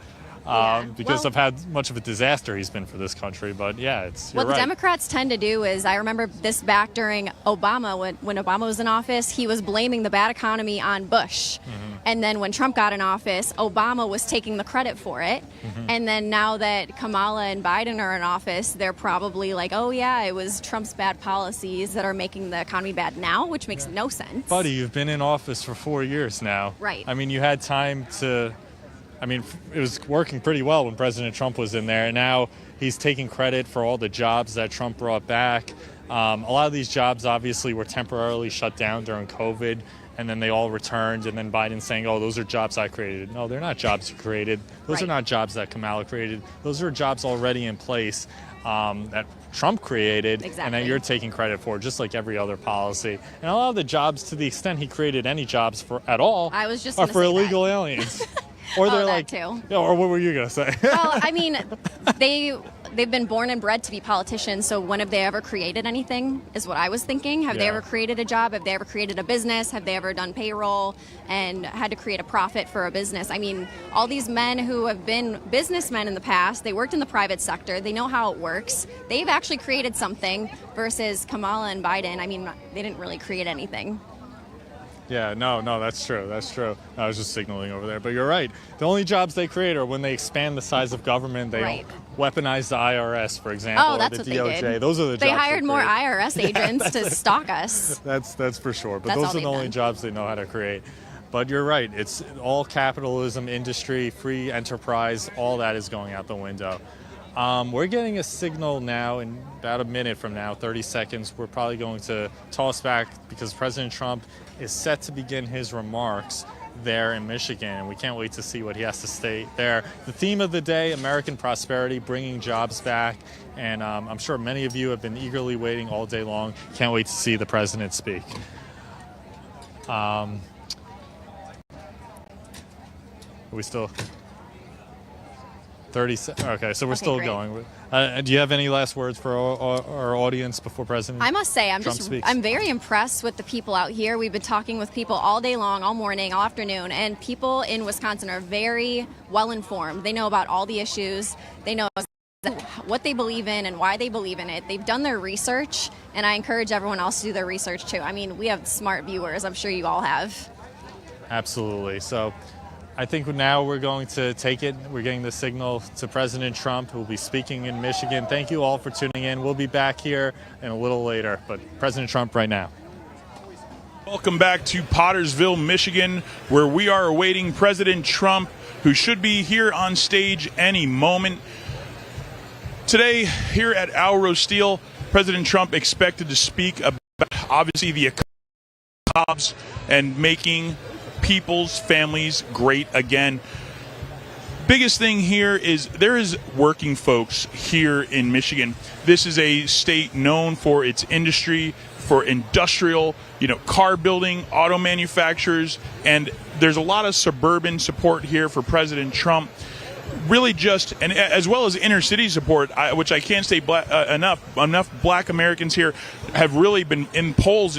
Speaker 1: because of how much of a disaster he's been for this country. But yeah, you're
Speaker 2: what the Democrats tend to do is, I remember this back during Obama, when Obama was in office, he was blaming the bad economy on Bush. And then when Trump got in office, Obama was taking the credit for it. And then now that Kamala and Biden are in office, they're probably like, oh yeah, it was Trump's bad policies that are making the economy bad now, which makes no sense.
Speaker 1: Buddy, you've been in office for 4 years now.
Speaker 2: Right.
Speaker 1: I mean, you had time to... I mean, it was working pretty well when President Trump was in there, and now he's taking credit for all the jobs that Trump brought back. A lot of these jobs obviously were temporarily shut down during COVID, and then they all returned, and then Biden's saying, oh, those are jobs I created. No, they're not jobs you created. Those are not jobs that Kamala created. Those are jobs already in place that Trump created, and that you're taking credit for, just like every other policy. And a lot of the jobs, to the extent he created any jobs at all, are for illegal aliens. Or they're like,
Speaker 2: too.
Speaker 1: Yeah, or what were you gonna say?
Speaker 2: Well, I mean, they've been born and bred to be politicians. So when have they ever created anything? Is what I was thinking. Have they ever created a job? Have they ever created a business? Have they ever done payroll and had to create a profit for a business? I mean, all these men who have been businessmen in the past, they worked in the private sector. They know how it works. They've actually created something. Versus Kamala and Biden. I mean, they didn't really create anything.
Speaker 1: Yeah, no, that's true. I was just signaling over there. But you're right. The only jobs they create are when they expand the size of government. They weaponize the IRS, for example, or the DOJ.
Speaker 2: They did.
Speaker 1: Those are the jobs
Speaker 2: they hired more IRS agents to stalk us.
Speaker 1: That's for sure. But those are the only jobs they know how to create. But you're right. It's all capitalism, industry, free enterprise. All that is going out the window. We're getting a signal now in about a minute from now, 30 seconds. We're probably going to toss back because President Trump is set to begin his remarks there in Michigan, and we can't wait to see what he has to say there. The theme of the day, American prosperity, bringing jobs back, and I'm sure many of you have been eagerly waiting all day long. Can't wait to see the president speak. Are we still... 30 okay, so we're still
Speaker 2: great.
Speaker 1: going. Do you have any last words for our audience before President
Speaker 2: I must say,
Speaker 1: Trump speaks?
Speaker 2: I'm very impressed with the people out here. We've been talking with people all day long, all morning, all afternoon, and people in Wisconsin are very well informed. They know about all the issues. They know what they believe in and why they believe in it. They've done their research, and I encourage everyone else to do their research too. I mean, we have smart viewers. I'm sure you all have.
Speaker 1: Absolutely. So I think now we're going to take it. We're getting the signal to President Trump, who will be speaking in Michigan. Thank you all for tuning in. We'll be back here in a little later, but President Trump right now.
Speaker 9: Welcome back to Pottersville, Michigan, where we are awaiting President Trump, who should be here on stage any moment. Today, here at Alro Steel, President Trump expected to speak about, obviously, the jobs and making people's families great again. biggest thing here is there is working folks here in Michigan. This is a state known for its industry, for industrial, car building, auto manufacturers, and there's a lot of suburban support here for President Trump. Really and as well as inner city support, which I can't say enough black Americans here have really been in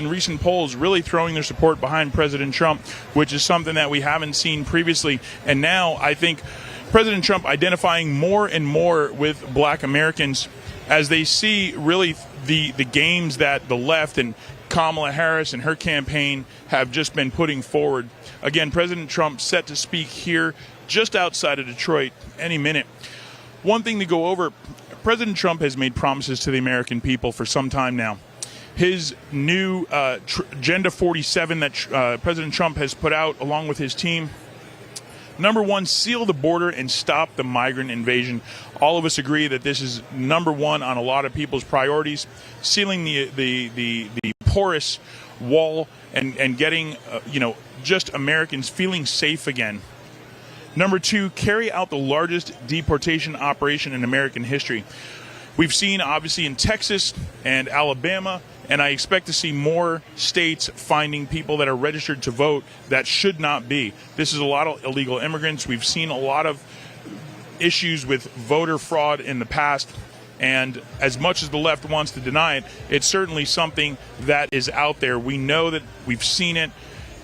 Speaker 9: recent polls, really throwing their support behind President Trump, which is something that we haven't seen previously. And now I think President Trump identifying more and more with black Americans as they see really the games that the left and Kamala Harris and her campaign have just been putting forward. Again, President Trump set to speak here just outside of Detroit any minute. One thing to go over, President Trump has made promises to the American people for some time now. His new Agenda 47 that President Trump has put out along with his team, number one, seal the border and stop the migrant invasion. All of us agree that this is number one on a lot of people's priorities, sealing the porous wall and getting just Americans feeling safe again. Number two, carry out the largest deportation operation in American history. We've seen, obviously, in Texas and Alabama, and I expect to see more states finding people that are registered to vote that should not be. This is a lot of illegal immigrants. We've seen a lot of issues with voter fraud in the past, and as much as the left wants to deny it, it's certainly something that is out there. We know that we've seen it.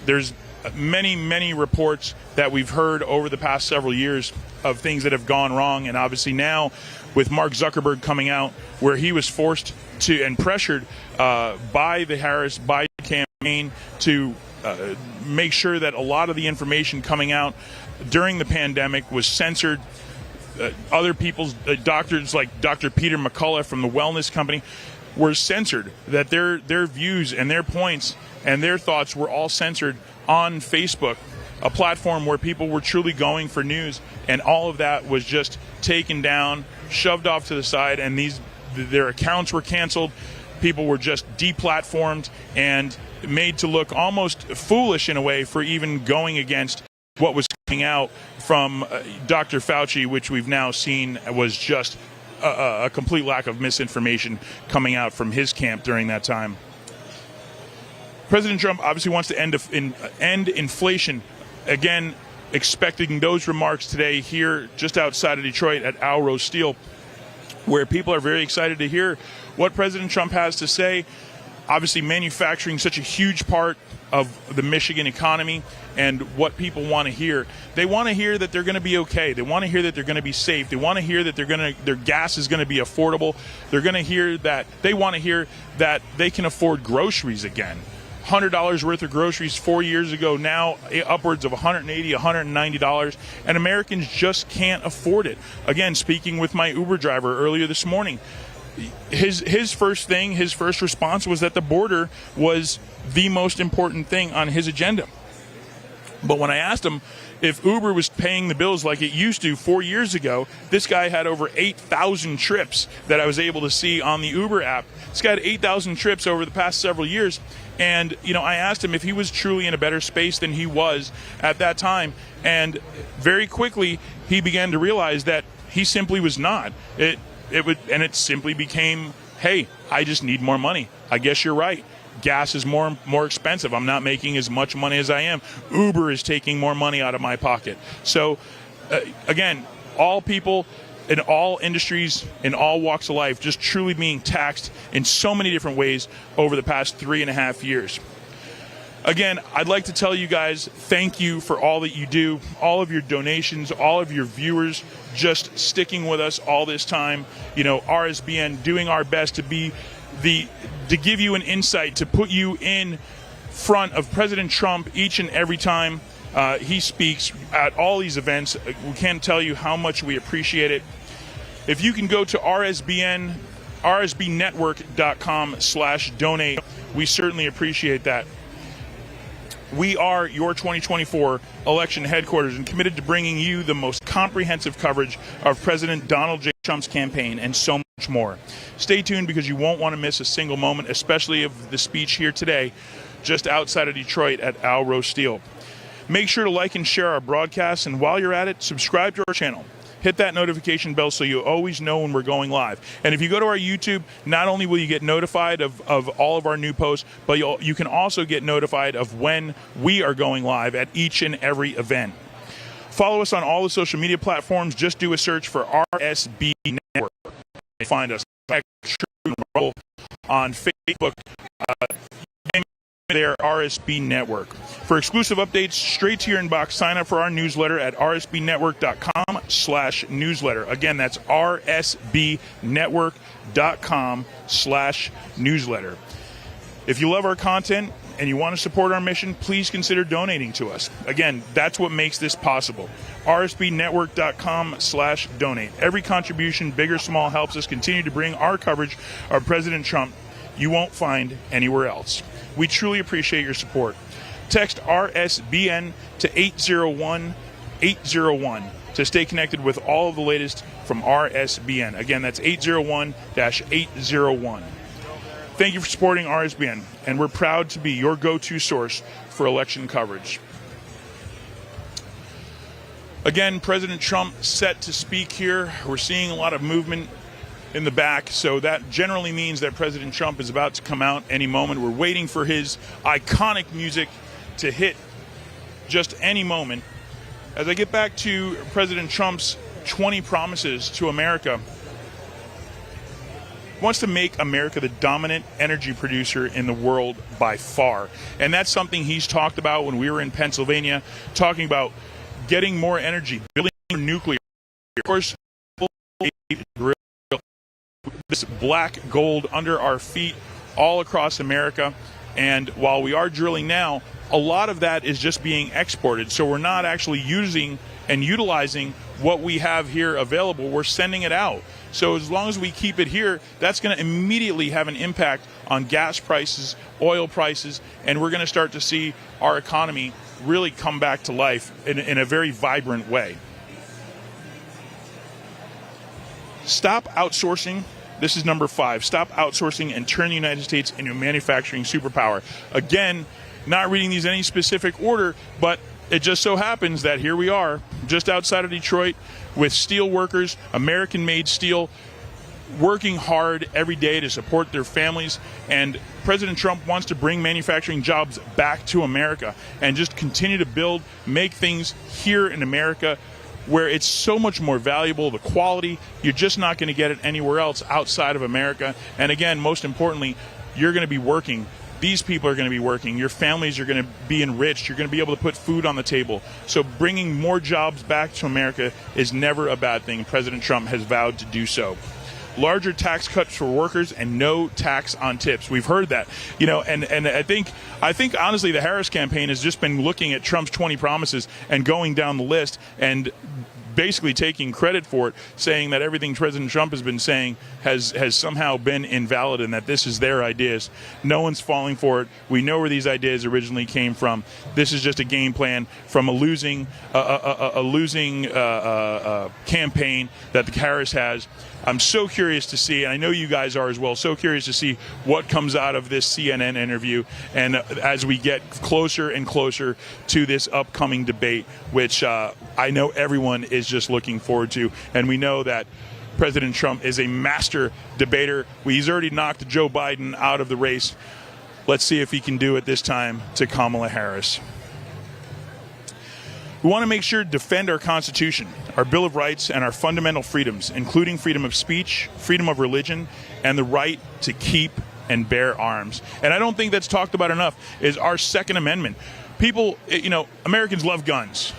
Speaker 9: There's many reports that we've heard over the past several years of things that have gone wrong, and obviously now with Mark Zuckerberg coming out where he was forced to and pressured by the Harris Biden campaign to make sure that a lot of the information coming out during the pandemic was censored. Other people's doctors like Dr. Peter McCullough from the Wellness Company were censored, that their views and their points and their thoughts were all censored on Facebook, a platform where people were truly going for news, and all of that was just taken down, shoved off to the side, and their accounts were canceled. People were just deplatformed and made to look almost foolish in a way for even going against what was coming out from Dr. Fauci, which we've now seen was just a complete lack of misinformation coming out from his camp during that time. President Trump obviously wants to end inflation. Again, expecting those remarks today here just outside of Detroit at Alro Steel, where people are very excited to hear what President Trump has to say. Obviously, manufacturing such a huge part of the Michigan economy and what people want to hear. They want to hear that they're going to be okay. They want to hear that they're going to be safe. They want to hear that their gas is going to be affordable. They want to hear that they can afford groceries again. $100 worth of groceries 4 years ago, now upwards of $180, $190, and Americans just can't afford it. Again, speaking with my Uber driver earlier this morning, his first response was that the border was the most important thing on his agenda. But when I asked him if Uber was paying the bills like it used to 4 years ago, this guy had over 8,000 trips that I was able to see on the Uber app. This guy had 8,000 trips over the past several years. And, I asked him if he was truly in a better space than he was at that time. And very quickly, he began to realize that he simply was not. It simply became, hey, I just need more money. I guess you're right. Gas is more expensive. I'm not making as much money as I am. Uber is taking more money out of my pocket. So, again, all people in all industries, in all walks of life, just truly being taxed in so many different ways over the past 3.5 years. Again, I'd like to tell you guys thank you for all that you do, all of your donations, all of your viewers just sticking with us all this time. RSBN doing our best to be to give you an insight, to put you in front of President Trump each and every time he speaks at all these events. We can't tell you how much we appreciate it. If you can go to rsbnetwork.com/donate, we certainly appreciate that. We are your 2024 election headquarters and committed to bringing you the most comprehensive coverage of President Donald J. Trump's campaign and so much more. Stay tuned because you won't want to miss a single moment, especially of the speech here today, just outside of Detroit at Alro Steel. Make sure to like and share our broadcasts, and while you're at it, subscribe to our channel. Hit that notification bell so you always know when we're going live. And if you go to our YouTube, not only will you get notified of all of our new posts, but you can also get notified of when we are going live at each and every event. Follow us on all the social media platforms. Just do a search for RSB Network. Find us on Facebook. There, RSB Network. For exclusive updates straight to your inbox, sign up for our newsletter at rsbnetwork.com/newsletter. Again, that's rsbnetwork.com/newsletter. If you love our content and you want to support our mission, please consider donating to us. Again, that's what makes this possible. rsbnetwork.com/donate. Every contribution, big or small, helps us continue to bring our coverage of President Trump you won't find anywhere else. We truly appreciate your support. Text RSBN to 801-801 to stay connected with all of the latest from RSBN. Again, that's 801-801. Thank you for supporting RSBN, and we're proud to be your go-to source for election coverage. Again, President Trump set to speak here. We're seeing a lot of movement in the back, so that generally means that President Trump is about to come out any moment. We're waiting for his iconic music to hit just any moment. As I get back to President Trump's 20 promises to America, he wants to make America the dominant energy producer in the world by far. And that's something he's talked about when we were in Pennsylvania, talking about getting more energy, building more nuclear. Of course, this black gold under our feet all across America. And while we are drilling now, a lot of that is just being exported. So we're not actually using and utilizing what we have here available. We're sending it out. So as long as we keep it here, that's going to immediately have an impact on gas prices, oil prices, and we're going to start to see our economy really come back to life in a very vibrant way. Stop outsourcing. This is number 5. Stop outsourcing and turn the United States into a manufacturing superpower. Again, not reading these in any specific order, but it just so happens that here we are, just outside of Detroit, with steel workers, American-made steel, working hard every day to support their families. And President Trump wants to bring manufacturing jobs back to America and just continue to build, make things here in America where it's so much more valuable. The quality, you're just not going to get it anywhere else outside of America. And again, most importantly, you're going to be working. These people are going to be working. Your families are going to be enriched. You're going to be able to put food on the table. So bringing more jobs back to America is never a bad thing. President Trump has vowed to do so. Larger tax cuts for workers and no tax on tips. We've heard that, and I think honestly the Harris campaign has just been looking at Trump's 20 promises and going down the list and basically taking credit for it, saying that everything President Trump has been saying has somehow been invalid and that this is their ideas. No one's falling for it. We know where these ideas originally came from. This is just a game plan from a losing campaign that the Harris has. I'm so curious to see, and I know you guys are as well, so curious to see what comes out of this CNN interview, and as we get closer and closer to this upcoming debate, which I know everyone is just looking forward to. And we know that President Trump is a master debater. He's already knocked Joe Biden out of the race. Let's see if he can do it this time to Kamala Harris. We want to make sure to defend our Constitution, our Bill of Rights, and our fundamental freedoms, including freedom of speech, freedom of religion, and the right to keep and bear arms. And I don't think that's talked about enough, is our Second Amendment. People, Americans love guns,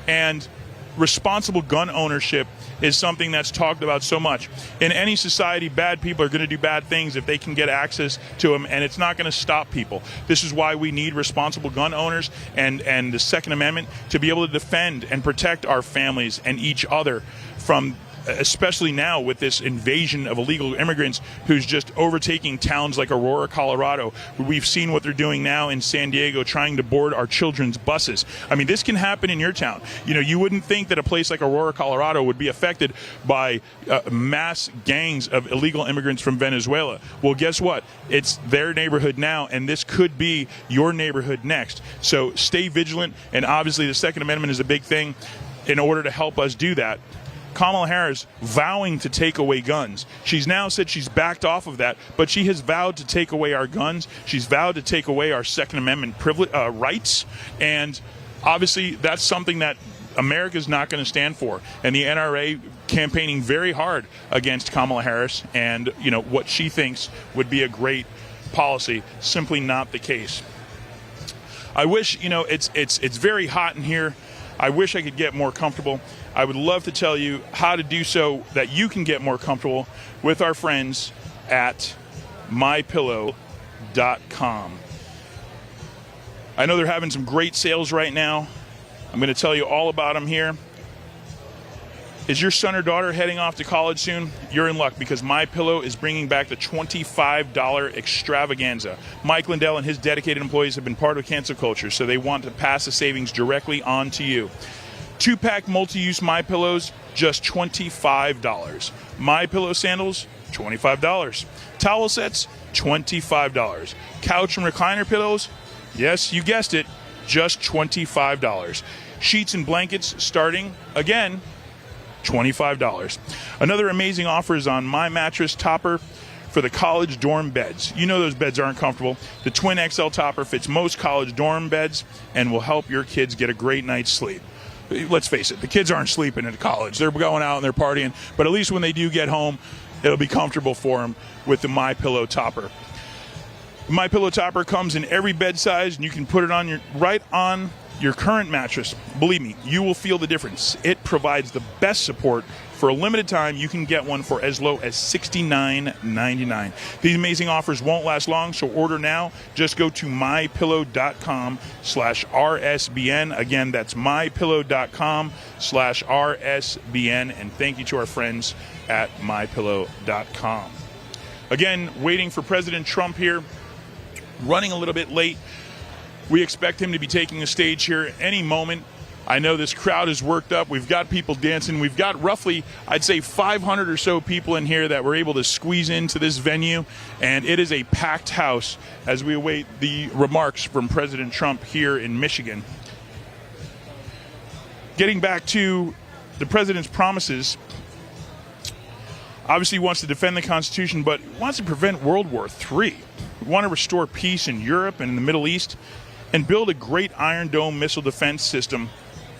Speaker 9: and responsible gun ownership is something that's talked about so much. In any society, bad people are going to do bad things if they can get access to them, and it's not going to stop people. This is why we need responsible gun owners and the Second Amendment to be able to defend and protect our families and each other from especially now with this invasion of illegal immigrants who's just overtaking towns like Aurora, Colorado. We've seen what they're doing now in San Diego, trying to board our children's buses. I mean, this can happen in your town. You know, you wouldn't think that a place like Aurora, Colorado would be affected by mass gangs of illegal immigrants from Venezuela. Well, guess what? It's their neighborhood now, and this could be your neighborhood next. So stay vigilant, and obviously the Second Amendment is a big thing in order to help us do that. Kamala Harris vowing to take away guns. She's now said she's backed off of that, but she has vowed to take away our guns. She's vowed to take away our Second Amendment rights, and obviously that's something that America's not going to stand for. And the NRA campaigning very hard against Kamala Harris and, you know, what she thinks would be a great policy. Simply not the case. I wish, you know, it's very hot in here. I wish I could get more comfortable. I would love to tell you how to do so that you can get more comfortable with our friends at mypillow.com. I know they're having some great sales right now. I'm going to tell you all about them here. Is your son or daughter heading off to college soon? You're in luck, because MyPillow is bringing back the $25 extravaganza. Mike Lindell and his dedicated employees have been part of cancel culture, so they want to pass the savings directly on to you. 2-pack multi-use MyPillows, just $25. MyPillow sandals, $25. Towel sets, $25. Couch and recliner pillows, yes, you guessed it, just $25. Sheets and blankets starting, again, $25. Another amazing offer is on My Mattress Topper for the college dorm beds. You know those beds aren't comfortable. The Twin XL Topper fits most college dorm beds and will help your kids get a great night's sleep. Let's face it, the kids aren't sleeping at college. They're going out and they're partying, but at least when they do get home, it'll be comfortable for them with the MyPillow Topper. The MyPillow Topper comes in every bed size, and you can put it on right on your current mattress. Believe me, you will feel the difference. It provides the best support. For a limited time, you can get one for as low as $69.99. These amazing offers won't last long, so order now. Just go to mypillow.com/RSBN. Again, that's mypillow.com/RSBN. And thank you to our friends at mypillow.com. Again, waiting for President Trump here, running a little bit late. We expect him to be taking the stage here any moment. I know this crowd is worked up. We've got people dancing. We've got roughly, I'd say, 500 or so people in here that were able to squeeze into this venue, and it is a packed house as we await the remarks from President Trump here in Michigan. Getting back to the president's promises, obviously he wants to defend the Constitution, but he wants to prevent World War III. We want to restore peace in Europe and in the Middle East, and build a great Iron Dome missile defense system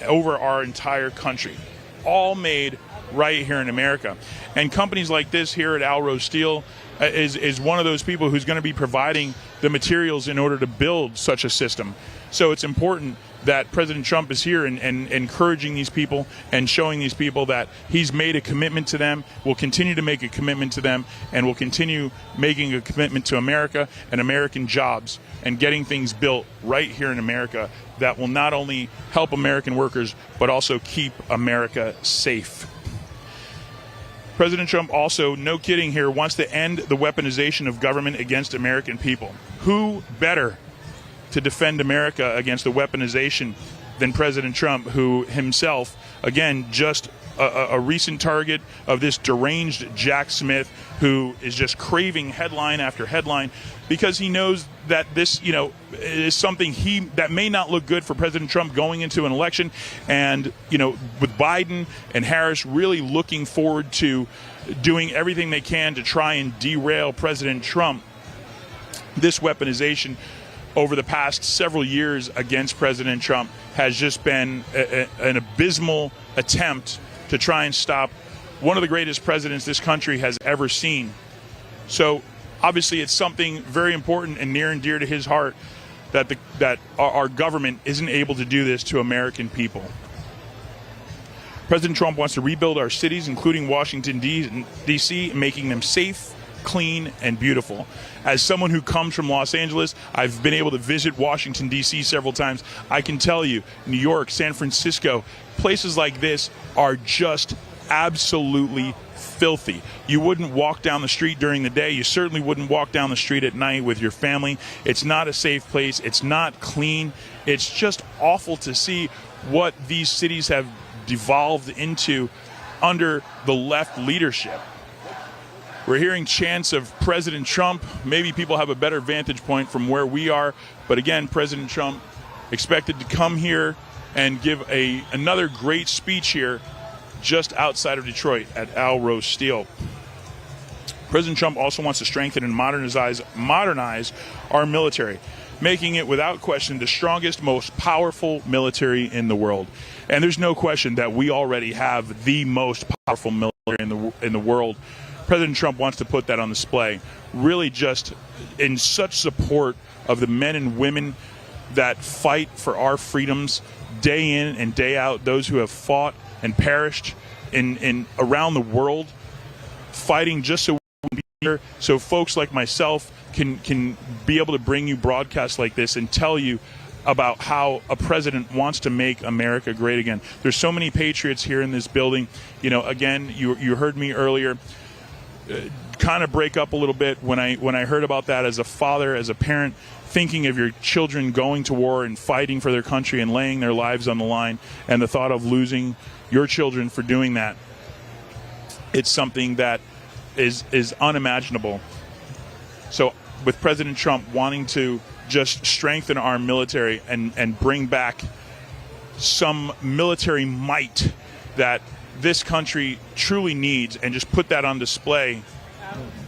Speaker 9: over our entire country, all made right here in America. And companies like this here at Alrose Steel is one of those people who's going to be providing the materials in order to build such a system. So it's important that President Trump is here and encouraging these people and showing these people that he's made a commitment to them, will continue to make a commitment to them, and will continue making a commitment to America and American jobs and getting things built right here in America that will not only help American workers, but also keep America safe. President Trump also, no kidding here, wants to end the weaponization of government against American people. Who better to defend America against the weaponization than President Trump, who himself, again, just a recent target of this deranged Jack Smith, who is just craving headline after headline because he knows that this, you know, is something that may not look good for President Trump going into an election. And, you know, with Biden and Harris really looking forward to doing everything they can to try and derail President Trump, this weaponization over the past several years against President Trump has just been an abysmal attempt to try and stop one of the greatest presidents this country has ever seen. So obviously it's something very important and near and dear to his heart that our government isn't able to do this to American people. President Trump wants to rebuild our cities, including Washington, D.C., making them safe, clean, and beautiful. As someone who comes from Los Angeles, I've been able to visit Washington, D.C. several times. I can tell you, New York, San Francisco, places like this are just absolutely filthy. You wouldn't walk down the street during the day. You certainly wouldn't walk down the street at night with your family. It's not a safe place. It's not clean. It's just awful to see what these cities have devolved into under the left leadership. We're hearing chants of President Trump. Maybe people have a better vantage point from where we are. But again, President Trump expected to come here and give another great speech here just outside of Detroit at Al Rose Steel. President Trump also wants to strengthen and modernize our military, making it without question the strongest, most powerful military in the world. And there's no question that we already have the most powerful military in the world. President Trump wants to put that on display, really just in such support of the men and women that fight for our freedoms day in and day out, those who have fought and perished in around the world, fighting just so we can be here, so folks like myself can be able to bring you broadcasts like this and tell you about how a president wants to make America great again. There's so many patriots here in this building. You know, again, you heard me earlier kind of break up a little bit when I heard about that as a father, as a parent, thinking of your children going to war and fighting for their country and laying their lives on the line, and the thought of losing your children for doing that. It's something that is unimaginable. So with President Trump wanting to just strengthen our military and bring back some military might that this country truly needs, and just put that on display,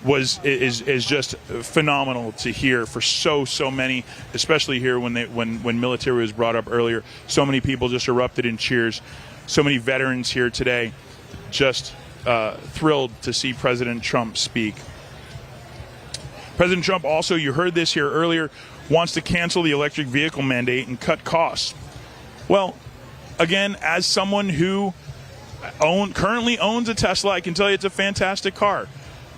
Speaker 9: is just phenomenal to hear for so many, especially here when military was brought up earlier. So many people just erupted in cheers. So many veterans here today, just thrilled to see President Trump speak. President Trump also, you heard this here earlier, wants to cancel the electric vehicle mandate and cut costs. Well, again, as someone who currently owns a Tesla, I can tell you it's a fantastic car.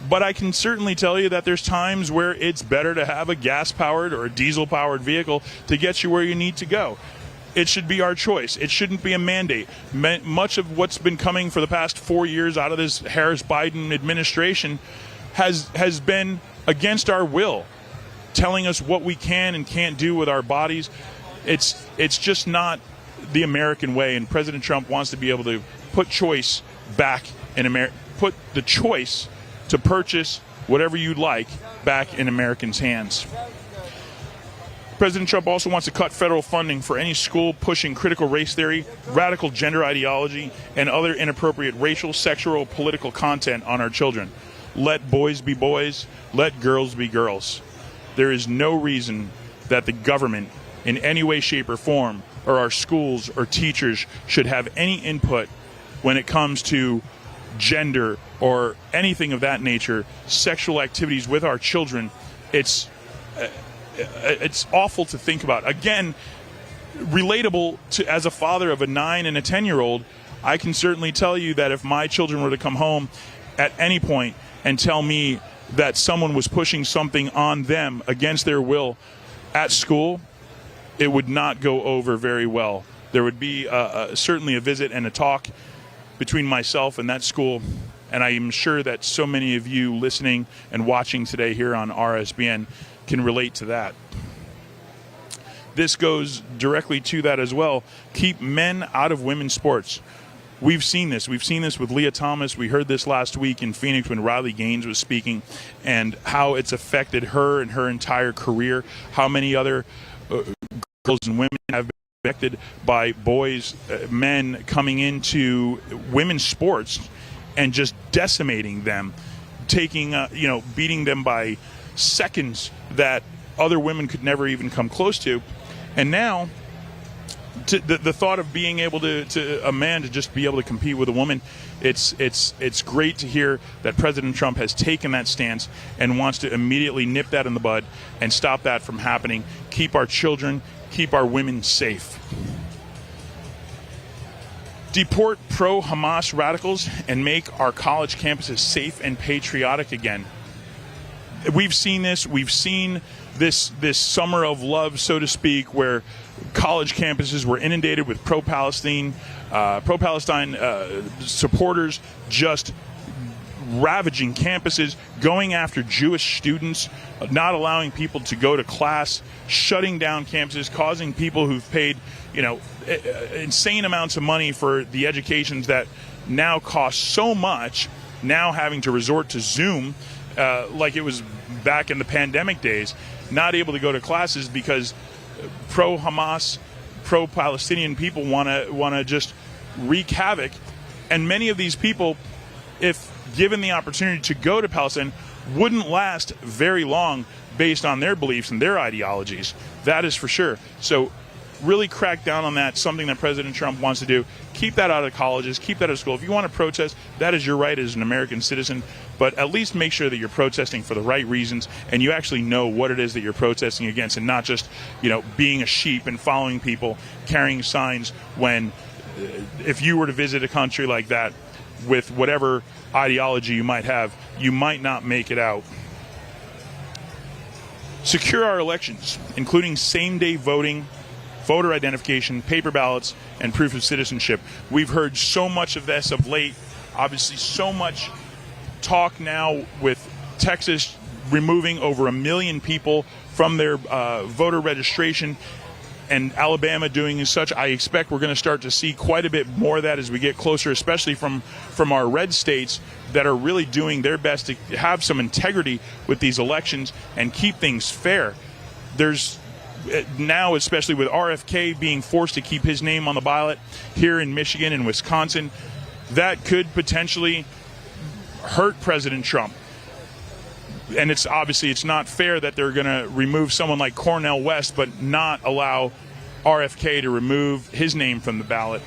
Speaker 9: But I can certainly tell you that there's times where it's better to have a gas-powered or a diesel-powered vehicle to get you where you need to go. It should be our choice. It shouldn't be a mandate. Much of what's been coming for the past 4 years out of this Harris-Biden administration has been against our will, telling us what we can and can't do with our bodies. It's just not the American way, and President Trump wants to be able to put choice back in America, put the choice to purchase whatever you'd like back in Americans' hands. President Trump also wants to cut federal funding for any school pushing critical race theory, radical gender ideology, and other inappropriate racial, sexual, or political content on our children. Let boys be boys, let girls be girls. There is no reason that the government, in any way, shape, or form, or our schools or teachers should have any input when it comes to gender or anything of that nature, sexual activities with our children. It's awful to think about. Again, relatable to as a father of a 9 and a 10-year-old, I can certainly tell you that if my children were to come home at any point and tell me that someone was pushing something on them against their will at school, it would not go over very well. There would be certainly a visit and a talk between myself and that school, and I am sure that so many of you listening and watching today here on RSBN can relate to that. This goes directly to that as well. Keep men out of women's sports. We've seen this. We've seen this with Leah Thomas. We heard this last week in Phoenix when Riley Gaines was speaking, and how it's affected her and her entire career. How many other girls and women have been affected by boys, men coming into women's sports and just decimating them, taking, beating them by seconds that other women could never even come close to. And now, the thought of being able to a man to just be able to compete with a woman, it's great to hear that President Trump has taken that stance and wants to immediately nip that in the bud and stop that from happening. Keep our children, keep our women safe. Deport pro-Hamas radicals and make our college campuses safe and patriotic again. We've seen this. We've seen this summer of love, so to speak, where college campuses were inundated with pro-Palestine supporters, just ravaging campuses, going after Jewish students, not allowing people to go to class, shutting down campuses, causing people who've paid, insane amounts of money for the educations that now cost so much, now having to resort to Zoom, like it was back in the pandemic days, not able to go to classes because pro-Hamas, pro-Palestinian people want to just wreak havoc. And many of these people, if given the opportunity to go to Palestine, wouldn't last very long based on their beliefs and their ideologies. That is for sure. So really crack down on that, something that President Trump wants to do. Keep that out of colleges, keep that out of school. If you want to protest, that is your right as an American citizen, but at least make sure that you're protesting for the right reasons and you actually know what it is that you're protesting against, and not just, being a sheep and following people, carrying signs when, if you were to visit a country like that with whatever ideology you might have, you might not make it out. Secure our elections, including same-day voting, voter identification, paper ballots, and proof of citizenship. We've heard so much of this of late. Obviously, so much talk now with Texas removing over 1 million people from their voter registration, and Alabama doing as such. I expect we're going to start to see quite a bit more of that as we get closer, especially from our red states that are really doing their best to have some integrity with these elections and keep things fair. There's now, especially with RFK being forced to keep his name on the ballot here in Michigan and Wisconsin, that could potentially hurt President Trump. And it's not fair that they're going to remove someone like Cornel West but not allow RFK to remove his name from the ballot.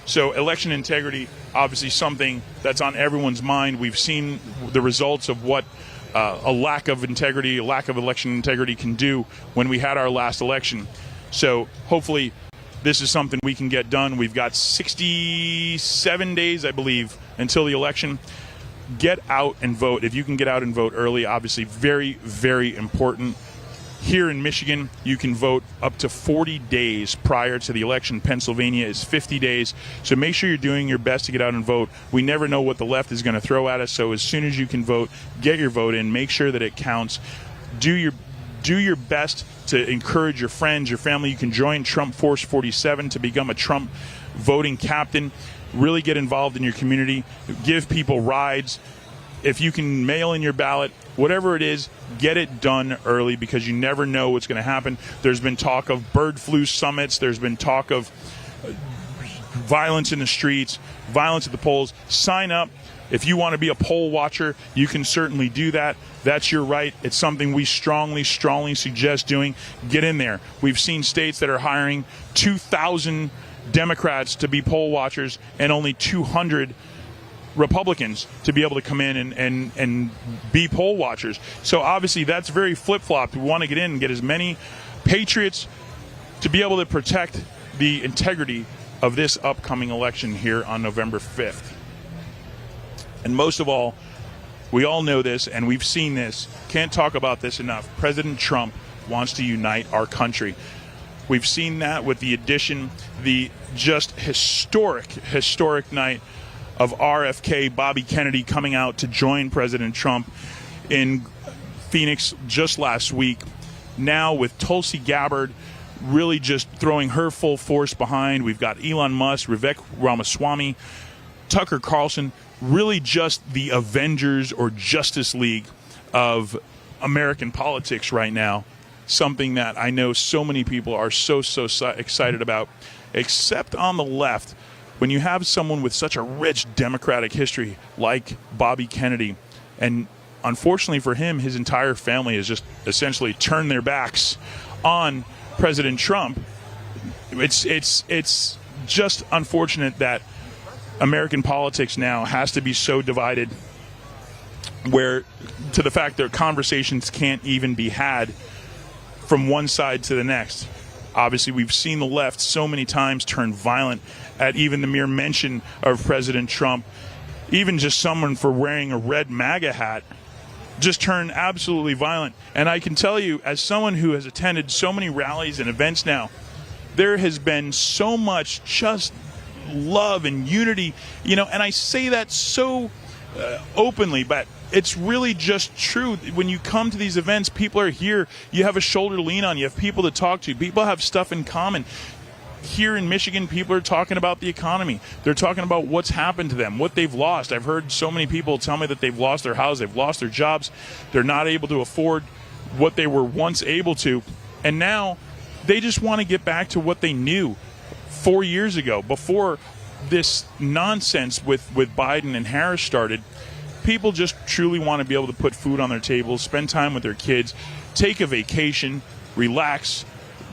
Speaker 9: So election integrity, obviously something that's on everyone's mind. We've seen the results of what a lack of integrity, a lack of election integrity can do when we had our last election. So hopefully this is something we can get done. We've got 67 days, I believe, until the election. Get out and vote. If you can get out and vote early, obviously very, very important. Here in Michigan, you can vote up to 40 days prior to the election. Pennsylvania is 50 days. So make sure you're doing your best to get out and vote. We never know what the left is going to throw at us. So as soon as you can vote, get your vote in. Make sure that it counts. Do your best to encourage your friends, your family. You can join Trump Force 47 to become a Trump voting captain. Really get involved in your community. Give people rides. If you can mail in your ballot, whatever it is, get it done early because you never know what's going to happen. There's been talk of bird flu summits. There's been talk of violence in the streets, violence at the polls. Sign up. If you want to be a poll watcher, you can certainly do that. That's your right. It's something we strongly, strongly suggest doing. Get in there. We've seen states that are hiring 2,000 Democrats to be poll watchers and only 200 Republicans to be able to come in and be poll watchers. So obviously that's very flip-flopped. We want to get in and get as many patriots to be able to protect the integrity of this upcoming election here on November 5th. And most of all, we all know this and we've seen this. Can't talk about this enough. President Trump wants to unite our country. We've seen that with the addition, the just historic night of RFK, Bobby Kennedy, coming out to join President Trump in Phoenix just last week. Now with Tulsi Gabbard really just throwing her full force behind. We've got Elon Musk, Vivek Ramaswamy, Tucker Carlson, really just the Avengers or Justice League of American politics right now. Something that I know so many people are so excited about, except on the left. When you have someone with such a rich Democratic history like Bobby Kennedy, and unfortunately for him, his entire family has just essentially turned their backs on President Trump. It's just unfortunate that American politics now has to be so divided, where to the fact that conversations can't even be had from one side to the next. Obviously, we've seen the left so many times turn violent at even the mere mention of President Trump. Even just someone for wearing a red MAGA hat just turn absolutely violent. And I can tell you, as someone who has attended so many rallies and events now, there has been so much just love and unity, and I say that so openly, but it's really just true. When you come to these events, people are here. You have a shoulder to lean on. You have people to talk to. People have stuff in common. Here in Michigan, people are talking about the economy. They're talking about what's happened to them, what they've lost. I've heard so many people tell me that they've lost their house, they've lost their jobs. They're not able to afford what they were once able to. And now they just want to get back to what they knew 4 years ago, before this nonsense with Biden and Harris started. People just truly want to be able to put food on their tables, spend time with their kids, take a vacation, relax,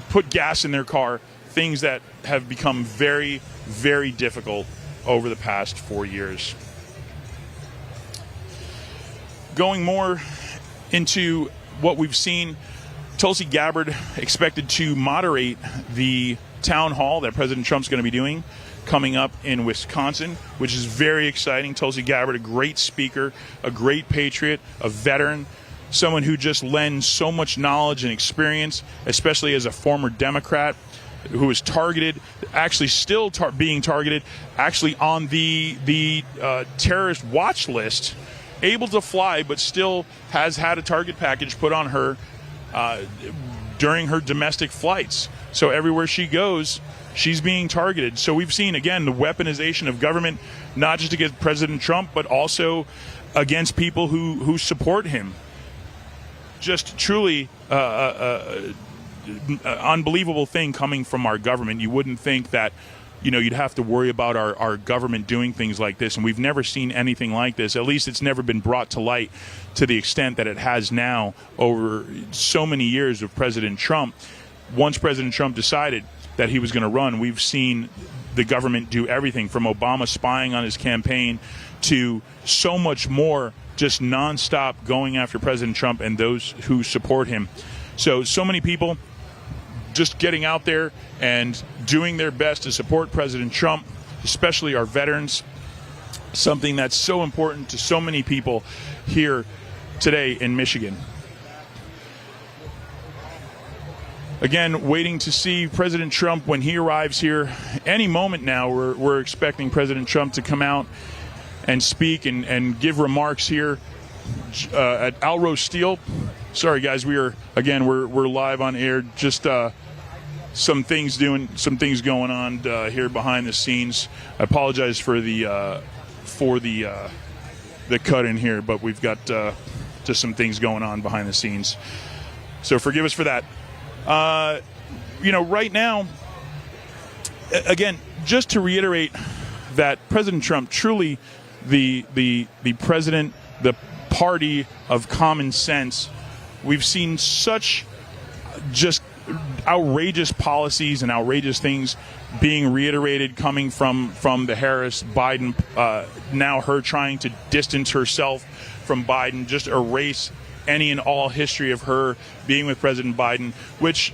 Speaker 9: put gas in their car, things that have become very, very difficult over the past 4 years. Going more into what we've seen, Tulsi Gabbard expected to moderate the town hall that President Trump's going to be doing coming up in Wisconsin, which is very exciting. Tulsi Gabbard, a great speaker, a great patriot, a veteran, someone who just lends so much knowledge and experience, especially as a former Democrat who was targeted, actually still being targeted, actually on the terrorist watch list, able to fly, but still has had a target package put on her during her domestic flights. So everywhere she goes, she's being targeted. So we've seen, again, the weaponization of government, not just against President Trump, but also against people who support him. Just truly unbelievable thing coming from our government. You wouldn't think that, you'd have to worry about our government doing things like this, and we've never seen anything like this. At least it's never been brought to light to the extent that it has now over so many years of President Trump. Once President Trump decided that he was going to run, we've seen the government do everything from Obama spying on his campaign to so much more, just nonstop going after President Trump and those who support him. So many people just getting out there and doing their best to support President Trump, especially our veterans, something that's so important to so many people here today in Michigan. Again, waiting to see President Trump when he arrives here. Any moment now, we're expecting President Trump to come out and speak and give remarks here at Alro Steel. Sorry, guys, we're live on air. Just some things going on here behind the scenes. I apologize for the cut in here, but we've got just some things going on behind the scenes. So forgive us for that. Right now, again, just to reiterate that President Trump, truly the president, the party of common sense. We've seen such just outrageous policies and outrageous things being reiterated coming from the Harris-Biden, now her trying to distance herself from Biden, just erase any and all history of her being with President Biden, which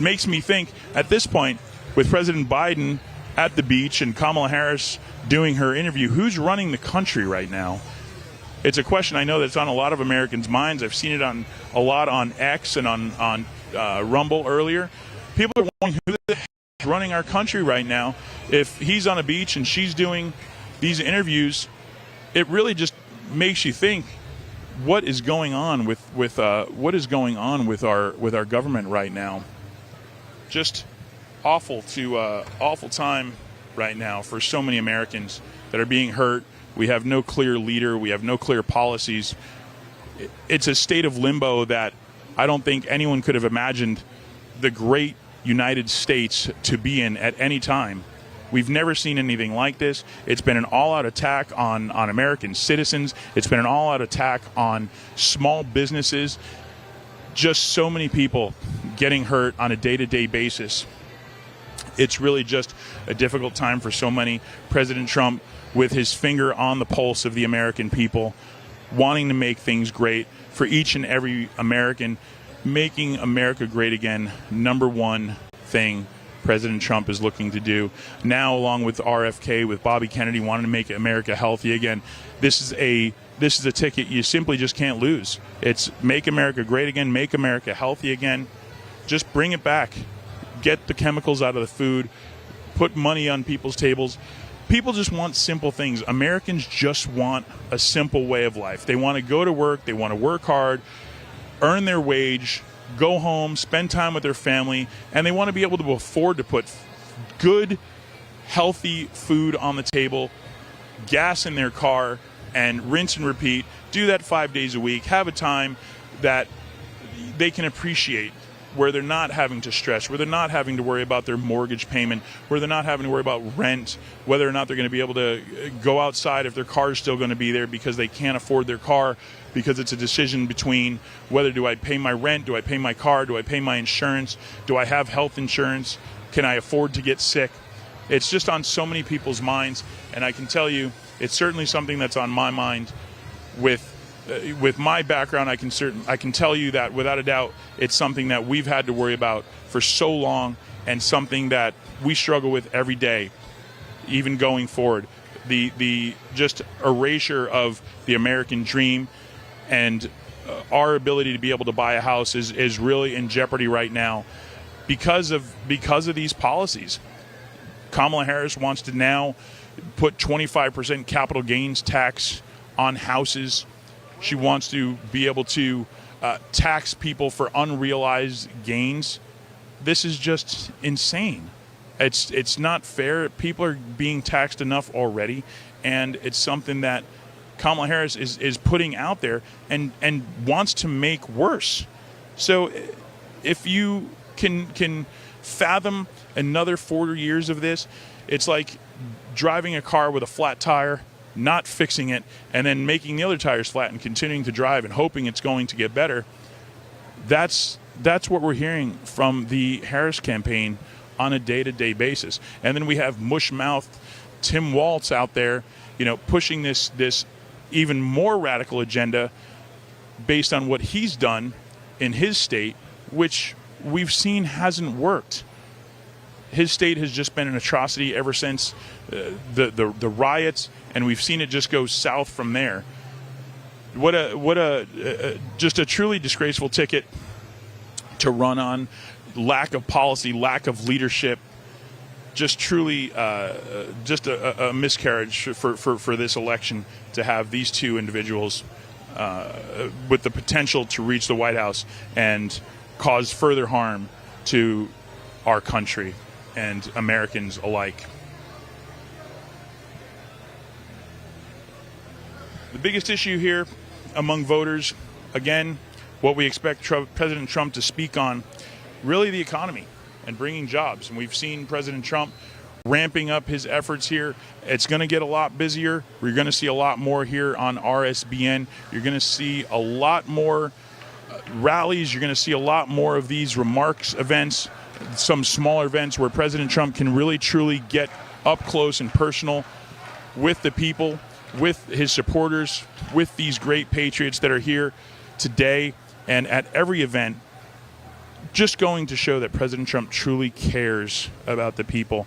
Speaker 9: makes me think at this point, with President Biden at the beach and Kamala Harris doing her interview, who's running the country right now? It's a question I know that's on a lot of Americans' minds. I've seen it a lot on X and on Rumble earlier. People are wondering who the heck is running our country right now. If he's on a beach and she's doing these interviews, it really just makes you think, what is going on with our government right now? Just awful time right now for so many Americans that are being hurt. We have no clear leader. We have no clear policies. It's a state of limbo that I don't think anyone could have imagined the great United States to be in at any time. We've never seen anything like this. It's been an all-out attack on American citizens. It's been an all-out attack on small businesses. Just so many people getting hurt on a day-to-day basis. It's really just a difficult time for so many. President Trump, with his finger on the pulse of the American people, wanting to make things great for each and every American, making America great again, number one thing President Trump is looking to do. Now, along with RFK, with Bobby Kennedy wanting to make America healthy again, this is a ticket you simply just can't lose. It's make America great again, make America healthy again. Just bring it back. get the chemicals out of the food, put money on people's tables. People just want simple things. Americans just want a simple way of life. They want to go to work, they want to work hard, earn their wage, go home, spend time with their family, and they want to be able to afford to put good, healthy food on the table, gas in their car, and rinse and repeat. Do that 5 days a week. Have a time that they can appreciate, where they're not having to stress, where they're not having to worry about their mortgage payment, where they're not having to worry about rent, whether or not they're going to be able to go outside if their car is still going to be there because they can't afford their car, because it's a decision between whether do I pay my rent, do I pay my car, do I pay my insurance, do I have health insurance, can I afford to get sick? It's just on so many people's minds, and I can tell you it's certainly something that's on my mind. With my background, I can tell you that without a doubt, it's something that we've had to worry about for so long, and something that we struggle with every day, even going forward. The just erasure of the American dream and our ability to be able to buy a house is really in jeopardy right now because of these policies. Kamala Harris wants to now put 25% capital gains tax on houses. She wants to be able to tax people for unrealized gains. This is just insane. It's not fair. People are being taxed enough already, and it's something that Kamala Harris is putting out there and wants to make worse. So if you can fathom another 4 years of this, it's like driving a car with a flat tire, not fixing it, and then making the other tires flat and continuing to drive and hoping it's going to get better. That's what we're hearing from the Harris campaign on a day-to-day basis. And then we have mush-mouthed Tim Walz out there, pushing this even more radical agenda based on what he's done in his state, which we've seen hasn't worked. His state has just been an atrocity ever since the riots, and we've seen it just go south from there. What a just a truly disgraceful ticket to run on. Lack of policy, lack of leadership, just truly just a miscarriage for this election to have these two individuals with the potential to reach the White House and cause further harm to our country and Americans alike. The biggest issue here among voters, again, what we expect President Trump to speak on, really the economy and bringing jobs. And we've seen President Trump ramping up his efforts here. It's going to get a lot busier. We're going to see a lot more here on RSBN. You're going to see a lot more rallies. You're going to see a lot more of these remarks events, some smaller events where President Trump can really truly get up close and personal with the people, with his supporters, with these great patriots that are here today and at every event, just going to show that President Trump truly cares about the people.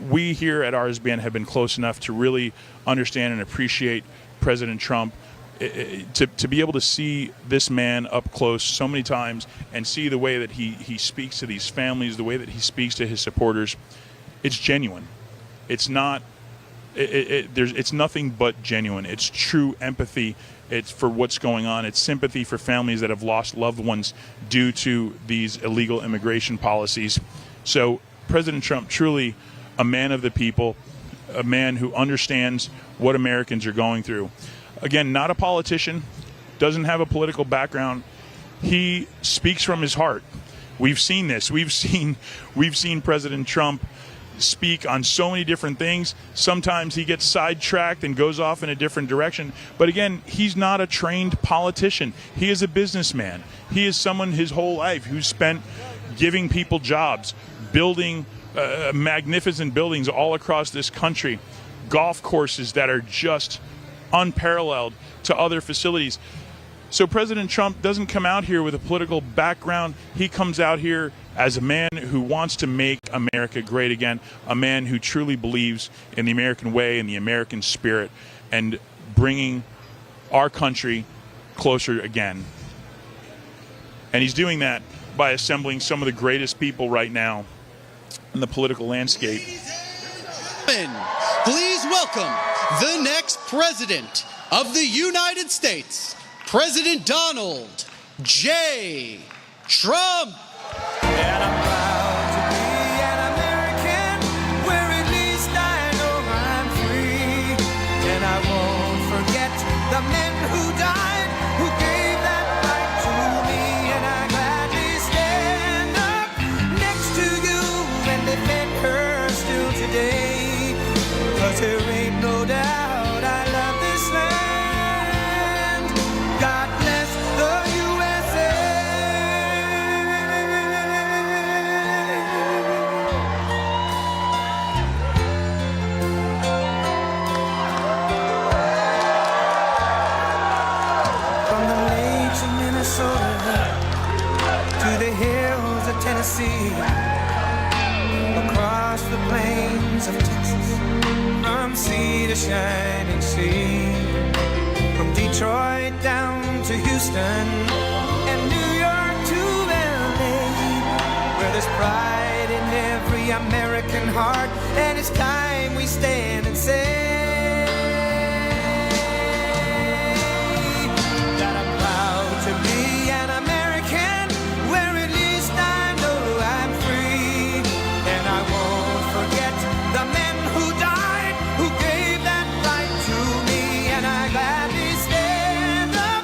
Speaker 9: We here at RSBN have been close enough to really understand and appreciate President Trump, to be able to see this man up close so many times and see the way that he speaks to these families, the way that he speaks to his supporters. It's genuine. It's not. It's nothing but genuine. It's true empathy. It's for what's going on. It's sympathy for families that have lost loved ones due to these illegal immigration policies. So President Trump, truly a man of the people, a man who understands what Americans are going through. Again, not a politician, doesn't have a political background. He speaks from his heart. We've seen this. We've seen President Trump speak on so many different things. Sometimes he gets sidetracked and goes off in a different direction. But again, he's not a trained politician. He is a businessman. He is someone his whole life who's spent giving people jobs, building magnificent buildings all across this country, golf courses that are just unparalleled to other facilities. So President Trump doesn't come out here with a political background. He comes out here as a man who wants to make America great again, a man who truly believes in the American way and the American spirit and bringing our country closer again. And he's doing that by assembling some of the greatest people right now in the political landscape.
Speaker 10: Please welcome the next president of the United States, President Donald J. Trump.
Speaker 11: And I'm proud to be an American, where at least I know I'm free. And I won't forget the men who died, who gave that right to me. And I gladly stand up next to you and defend her still today. 'Cause there ain't no doubt I love this land. God bless the USA. From the lakes of Minnesota to the hills of Tennessee, across the plains of Texas, from sea to shining sea, from Detroit down to Houston and New York to LA, where there's pride in every American heart, and it's time we stand and say that I'm proud to be an American, where at least I know I'm free. And I won't forget the men who died, who gave that right to me. And I gladly stand up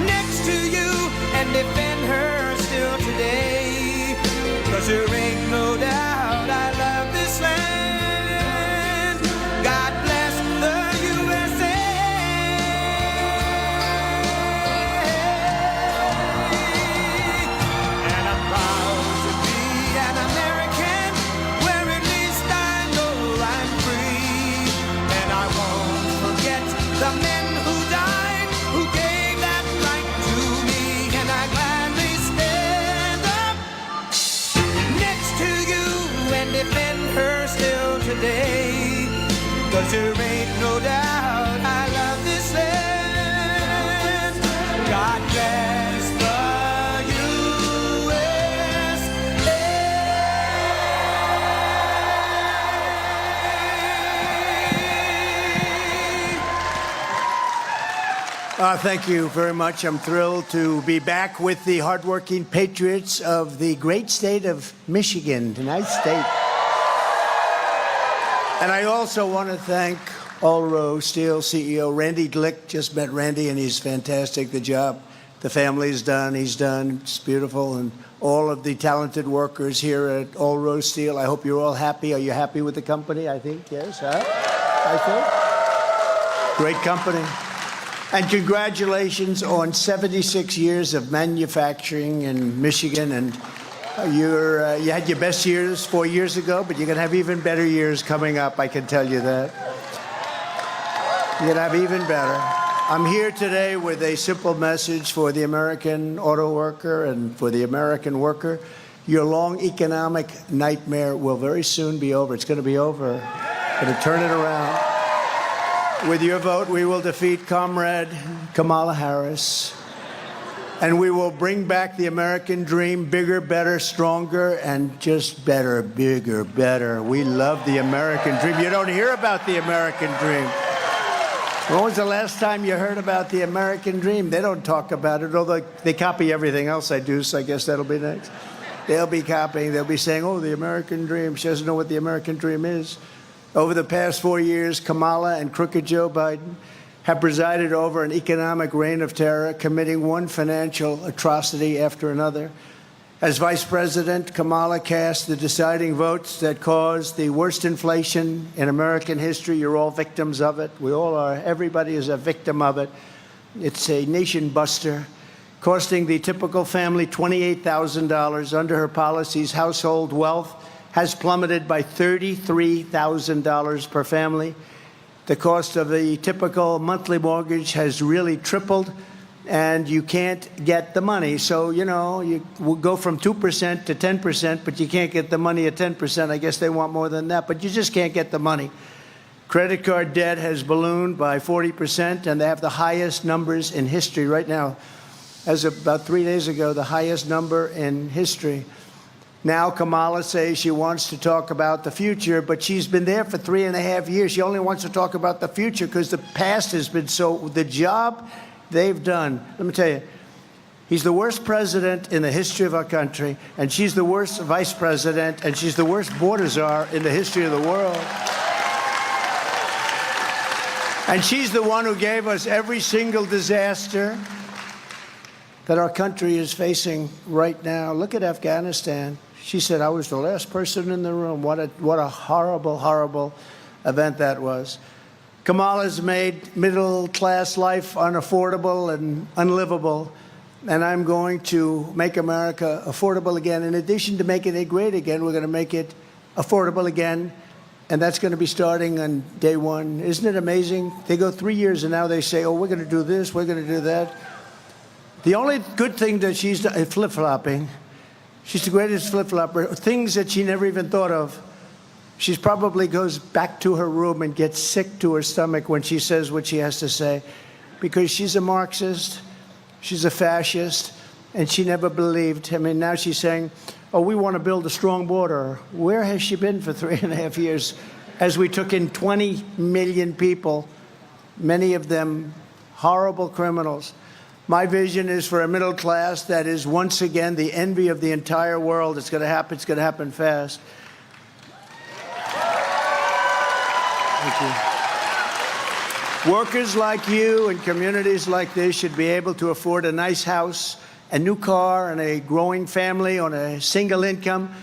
Speaker 11: next to you and defend her still today. 'Cause there ain't no doubt I love this land. God bless the USA. And I'm proud to be an American, where at least I know I'm free. And I won't forget the men who died, who gave that right to me. And I gladly stand up next to you and defend her still today. 'Cause there ain't no doubt I love this land. God bless the USA.
Speaker 12: Thank you very much. I'm thrilled to be back with the hardworking patriots of the great state of Michigan, a nice state. And I also want to thank All-Row Steel CEO Randy Glick. Just met Randy, and he's fantastic. The job the family's done, he's done. It's beautiful. And all of the talented workers here at All-Row Steel, I hope you're all happy. Are you happy with the company? I think, yes, huh? I think. Great company. And congratulations on 76 years of manufacturing in Michigan. And you had your best years 4 years ago, but you're going to have even better years coming up, I can tell you that. You're going to have even better. I'm here today with a simple message for the American auto worker and for the American worker. Your long economic nightmare will very soon be over. It's going to be over. Going to turn it around. With your vote, we will defeat Comrade Kamala Harris, and we will bring back the American dream, bigger, better, stronger, and just better, bigger, better. We love the American dream. You don't hear about the American dream. When was the last time you heard about the American dream? They don't talk about it, although they copy everything else I do, so I guess that'll be next. They'll be copying. They'll be saying, oh, the American dream. She doesn't know what the American dream is. Over the past 4 years, Kamala and crooked Joe Biden have presided over an economic reign of terror, committing one financial atrocity after another. As vice president, Kamala cast the deciding votes that caused the worst inflation in American history. You're all victims of it. We all are. Everybody is a victim of it. It's a nation buster, costing the typical family $28,000. Under her policies, household wealth has plummeted by $33,000 per family. The cost of the typical monthly mortgage has really tripled, and you can't get the money. So, you know, you will go from 2% to 10%, but you can't get the money at 10%. I guess they want more than that, but you just can't get the money. Credit card debt has ballooned by 40%, and they have the highest numbers in history right now. as of about 3 days ago, the highest number in history. Now Kamala says she wants to talk about the future, but she's been there for 3.5 years. She only wants to talk about the future because the past has been the job they've done. Let me tell you, he's the worst president in the history of our country, and she's the worst vice president, and she's the worst border czar in the history of the world. And she's the one who gave us every single disaster that our country is facing right now. Look at Afghanistan. She said, I was the last person in the room. What a horrible, horrible event that was. Kamala's made middle-class life unaffordable and unlivable, and I'm going to make America affordable again. In addition to making it great again, we're going to make it affordable again, and that's going to be starting on day one. Isn't it amazing? They go 3 years, and now they say, oh, we're going to do this, we're going to do that. The only good thing that she's done, flip-flopping. She's the greatest flip-flopper. Things that she never even thought of. She probably goes back to her room and gets sick to her stomach when she says what she has to say, because she's a Marxist, she's a fascist, and she never believed. I mean, now she's saying, oh, we want to build a strong border. Where has she been for 3.5 years as we took in 20 million people, many of them horrible criminals? My vision is for a middle class that is once again the envy of the entire world. It's going to happen. It's going to happen fast. Thank you. Workers like you and communities like this should be able to afford a nice house, a new car, and a growing family on a single income,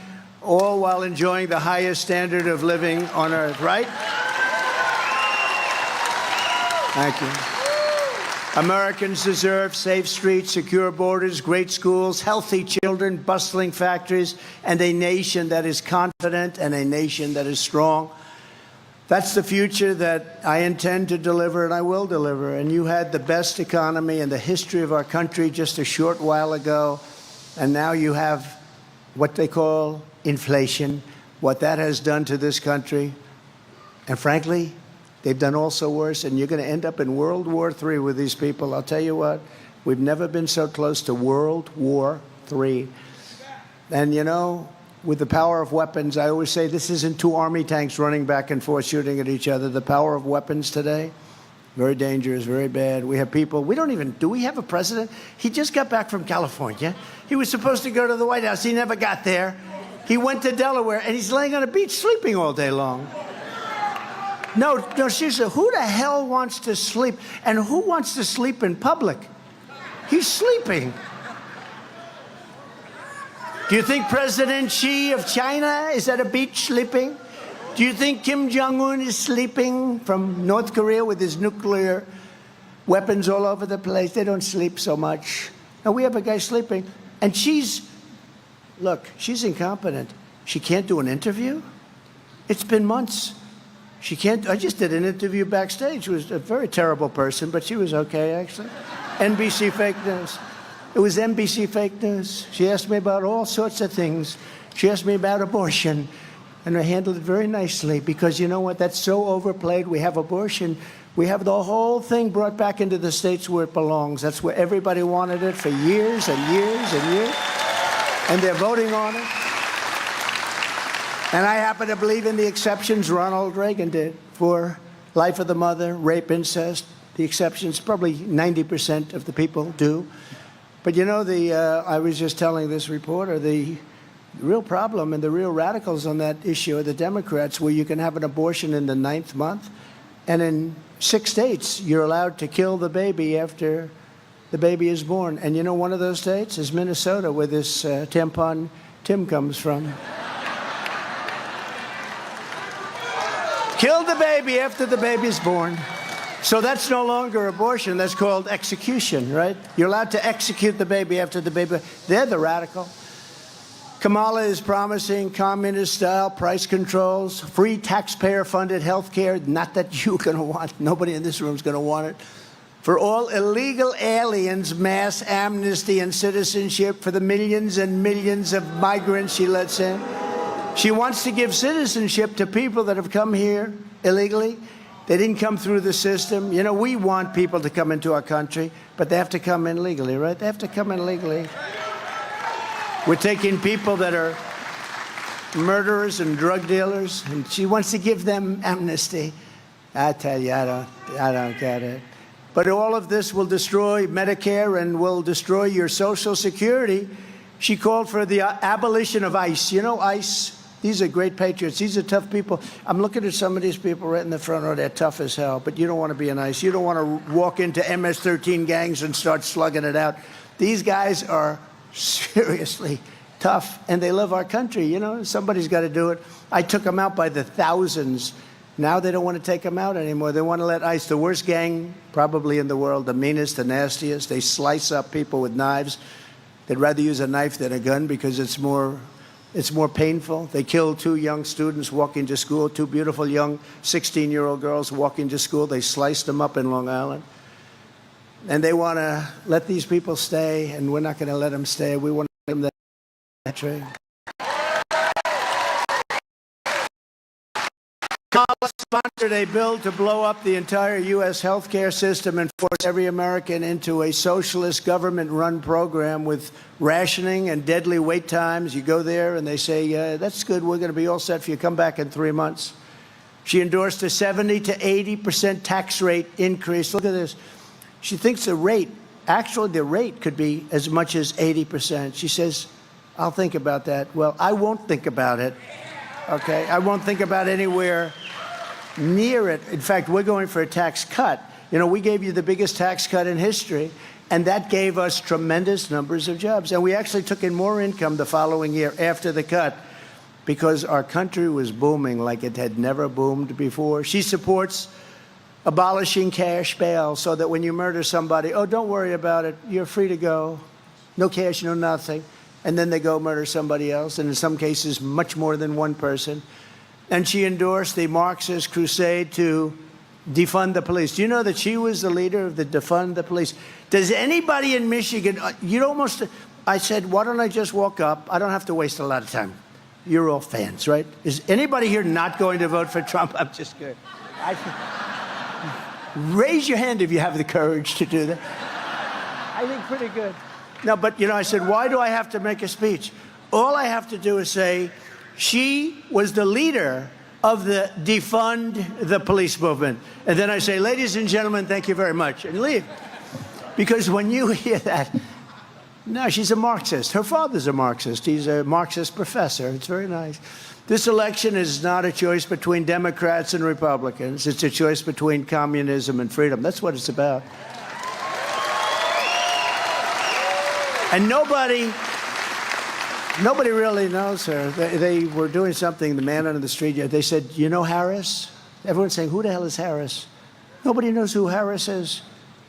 Speaker 12: all while enjoying the highest standard of living on earth, right? Thank you. Americans deserve safe streets, secure borders, great schools, healthy children, bustling factories, and a nation that is confident and a nation that is strong. That's the future that I intend to deliver, and I will deliver. And you had the best economy in the history of our country just a short while ago, and now you have what they call inflation, what that has done to this country. And frankly, they've done also worse, and you're going to end up in World War III with these people. I'll tell you what, we've never been so close to World War III. And, you know, with the power of weapons, I always say this isn't two army tanks running back and forth shooting at each other. The power of weapons today, very dangerous, very bad. We have people, do we have a president? He just got back from California. He was supposed to go to the White House. He never got there. He went to Delaware, and he's laying on a beach sleeping all day long. No, seriously, who the hell wants to sleep? And who wants to sleep in public? He's sleeping. Do you think President Xi of China is at a beach sleeping? Do you think Kim Jong-un is sleeping from North Korea with his nuclear weapons all over the place? They don't sleep so much. Now, we have a guy sleeping, and she's incompetent. She can't do an interview? It's been months. She can't. I just did an interview backstage. She was a very terrible person, but she was okay, actually. NBC fake news. It was NBC fake news. She asked me about all sorts of things. She asked me about abortion, and I handled it very nicely because, you know what, that's so overplayed. We have abortion. We have the whole thing brought back into the states where it belongs. That's where everybody wanted it for years and years and years, and they're voting on it. And I happen to believe in the exceptions Ronald Reagan did for life of the mother, rape, incest. The exceptions, probably 90% of the people do. But you know, I was just telling this reporter, the real problem and the real radicals on that issue are the Democrats, where you can have an abortion in the 9th month, and in 6 states, you're allowed to kill the baby after the baby is born. And you know, one of those states is Minnesota, where this tampon Tim comes from. Kill the baby after the baby's born. So that's no longer abortion. That's called execution, right? You're allowed to execute the baby after the baby. They're the radical. Kamala is promising communist-style price controls, free taxpayer-funded health care. Not that you're going to want. Nobody in this room is going to want it. For all illegal aliens, mass amnesty and citizenship for the millions and millions of migrants she lets in. She wants to give citizenship to people that have come here illegally. They didn't come through the system. You know, we want people to come into our country, but they have to come in legally, right? They have to come in legally. We're taking people that are murderers and drug dealers, and she wants to give them amnesty. I tell you, I don't get it. But all of this will destroy Medicare and will destroy your Social Security. She called for the abolition of ICE. You know, ICE, these are great patriots. These are tough people. I'm looking at some of these people right in the front row. They're tough as hell, but you don't want to be in ICE. You don't want to walk into MS-13 gangs and start slugging it out. These guys are seriously tough, and they love our country. You know, somebody's got to do it. I took them out by the thousands. Now they don't want to take them out anymore. They want to let ICE, the worst gang probably in the world, the meanest, the nastiest. They slice up people with knives. They'd rather use a knife than a gun because it's more painful. They killed 2 young students walking to school, 2 beautiful young 16-year-old girls walking to school. They sliced them up in Long Island. And they want to let these people stay, and we're not going to let them stay. We want to give them that trade. Congress sponsored a bill to blow up the entire U.S. healthcare system and force every American into a socialist government-run program with rationing and deadly wait times. You go there and they say, that's good, we're going to be all set for you. Come back in 3 months. She endorsed a 70 to 80% tax rate increase. Look at this. She thinks the rate could be as much as 80%. She says, I'll think about that. Well, I won't think about it. Okay, I won't think about anywhere near it. In fact, we're going for a tax cut. You know, we gave you the biggest tax cut in history, and that gave us tremendous numbers of jobs. And we actually took in more income the following year after the cut because our country was booming like it had never boomed before. She supports abolishing cash bail so that when you murder somebody, oh, don't worry about it. You're free to go. No cash, no nothing. And then they go murder somebody else, and in some cases, much more than one person. And she endorsed the Marxist crusade to defund the police. Do you know that she was the leader of the defund the police? Does anybody in Michigan, I said, why don't I just walk up? I don't have to waste a lot of time. You're all fans, right? Is anybody here not going to vote for Trump? I'm just kidding. Raise your hand if you have the courage to do that. I think pretty good. No, but, I said, why do I have to make a speech? All I have to do is say, she was the leader of the defund the police movement. And then I say, ladies and gentlemen, thank you very much, and leave. Because when you hear that, no, she's a Marxist. Her father's a Marxist. He's a Marxist professor. It's very nice. This election is not a choice between Democrats and Republicans. It's a choice between communism and freedom. That's what it's about. And nobody really knows her. They were doing something, the man on the street, they said, you know Harris? Everyone's saying, who the hell is Harris? Nobody knows who Harris is.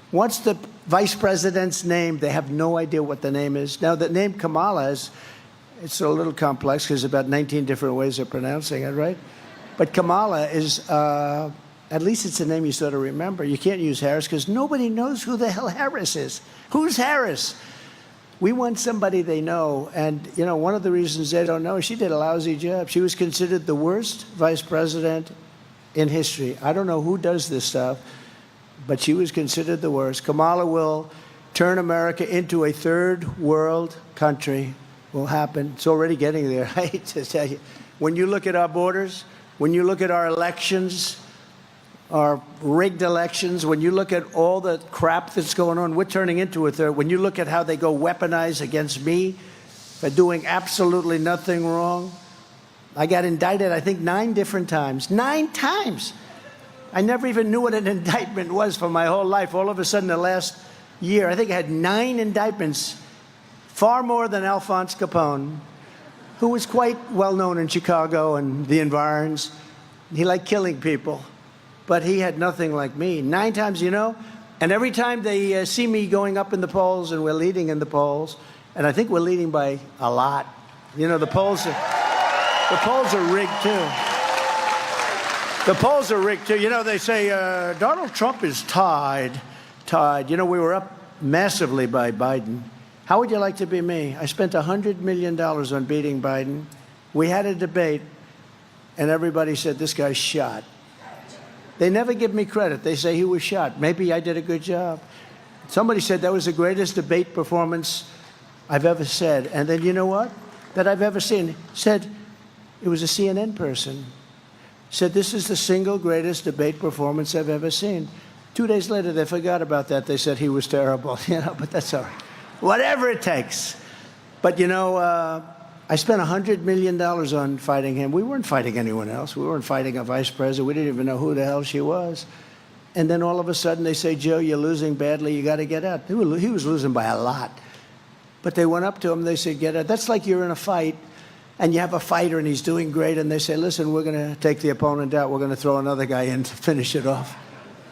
Speaker 12: What's the vice president's name? They have no idea what the name is. Now, the name Kamala it's a little complex because about 19 different ways of pronouncing it, right? But Kamala is, at least it's a name you sort of remember. You can't use Harris because nobody knows who the hell Harris is. Who's Harris? We want somebody they know, and, one of the reasons they don't know, she did a lousy job. She was considered the worst vice president in history. I don't know who does this stuff, but she was considered the worst. Kamala will turn America into a third world country. Will happen. It's already getting there. I hate to tell you. When you look at our borders, when you look at our elections, our rigged elections, when you look at all the crap that's going on, we're turning into a third. When you look at how they go weaponize against me for doing absolutely nothing wrong, I got indicted, I think, 9 different times. 9 times. I never even knew what an indictment was for my whole life. All of a sudden, the last year, I think I had 9 indictments, far more than Alphonse Capone, who was quite well known in Chicago and the environs. He liked killing people. But he had nothing like me. 9 times, and every time they see me going up in the polls, and we're leading in the polls, and I think we're leading by a lot. The polls are rigged too. The polls are rigged too. They say Donald Trump is tied. We were up massively by Biden. How would you like to be me? I spent $100 million on beating Biden. We had a debate, and everybody said, this guy's shot. They never give me credit. They say he was shot. Maybe I did a good job. Somebody said that was the greatest debate performance I've ever said. And then you know what? That I've ever seen. Said, it was a CNN person. Said, this is the single greatest debate performance I've ever seen. 2 days later, they forgot about that. They said he was terrible, but that's all right. Whatever it takes. But, I spent $100 million on fighting him. We weren't fighting anyone else. We weren't fighting a vice president. We didn't even know who the hell she was. And then all of a sudden they say, Joe, you're losing badly. You got to get out. He was losing by a lot. But they went up to him. They said, get out. That's like you're in a fight, and you have a fighter, and he's doing great. And they say, listen, we're going to take the opponent out. We're going to throw another guy in to finish it off.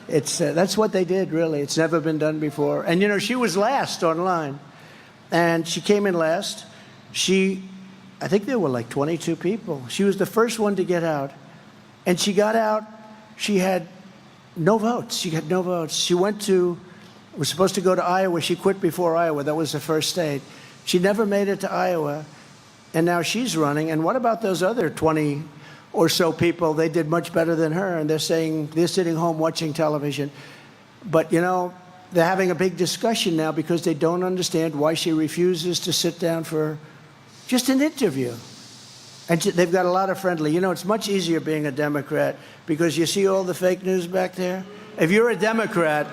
Speaker 12: That's what they did, really. It's never been done before. And, she was last online. And she came in last. I think there were like 22 people. She was the first one to get out. And she got out. She had no votes. She had no votes. She was supposed to go to Iowa. She quit before Iowa. That was the first state. She never made it to Iowa. And now she's running. And what about those other 20 or so people? They did much better than her. And they're saying they're sitting home watching television. But, they're having a big discussion now because they don't understand why she refuses to sit down for just an interview. And they've got a lot of friendly. It's much easier being a Democrat because you see all the fake news back there. If you're a Democrat,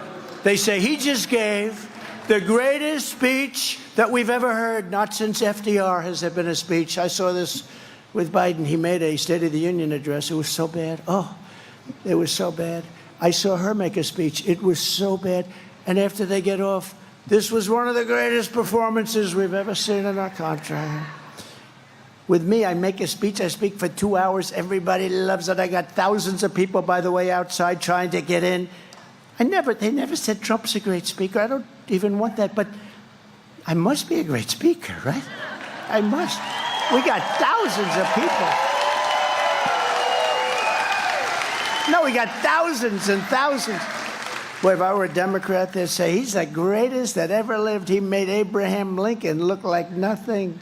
Speaker 12: they say he just gave the greatest speech that we've ever heard. Not since FDR has there been a speech. I saw this with Biden. He made a State of the Union address. It was so bad. Oh, it was so bad. I saw her make a speech. It was so bad. And after they get off, this was one of the greatest performances we've ever seen in our country. With me, I make a speech. I speak for 2 hours. Everybody loves it. I got thousands of people, by the way, outside trying to get in. They never said Trump's a great speaker. I don't even want that. But I must be a great speaker, right? I must. We got thousands of people. No, we got thousands and thousands. Boy, if I were a Democrat, they'd say, he's the greatest that ever lived. He made Abraham Lincoln look like nothing.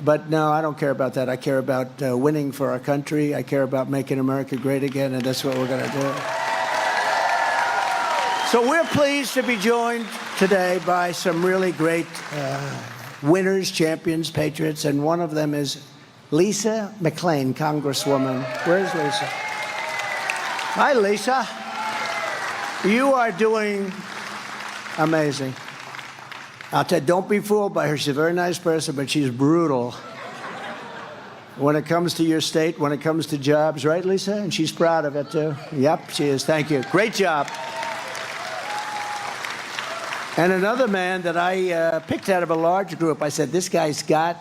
Speaker 12: But no, I don't care about that. I care about winning for our country. I care about making America great again, and that's what we're going to do. So we're pleased to be joined today by some really great winners, champions, patriots, and one of them is Lisa McClain, Congresswoman. Where's Lisa? Hi, Lisa. You are doing amazing. I'll tell you, don't be fooled by her. She's a very nice person, but she's brutal when it comes to your state, when it comes to jobs. Right, Lisa? And she's proud of it, too. Yep, she is. Thank you. Great job. And another man that I picked out of a large group, I said, this guy's got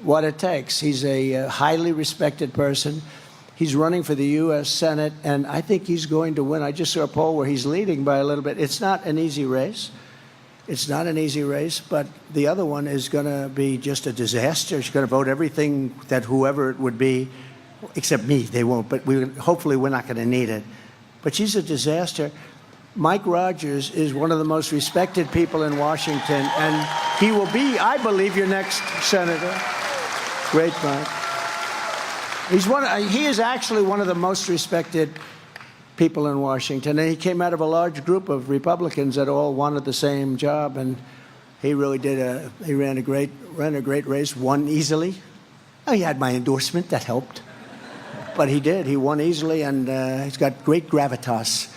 Speaker 12: what it takes. He's a highly respected person. He's running for the U.S. Senate, and I think he's going to win. I just saw a poll where he's leading by a little bit. It's not an easy race. It's not an easy race, but the other one is going to be just a disaster. She's going to vote everything that whoever it would be, except me, they won't, but hopefully we're not going to need it. But she's a disaster. Mike Rogers is one of the most respected people in Washington, and he will be, I believe, your next senator. Great, Mike. He is actually one of the most respected people in Washington, and he came out of a large group of Republicans that all wanted the same job, and he really did. He ran a great race, won easily. Oh, he had my endorsement, that helped, but he did. He won easily, and he's got great gravitas.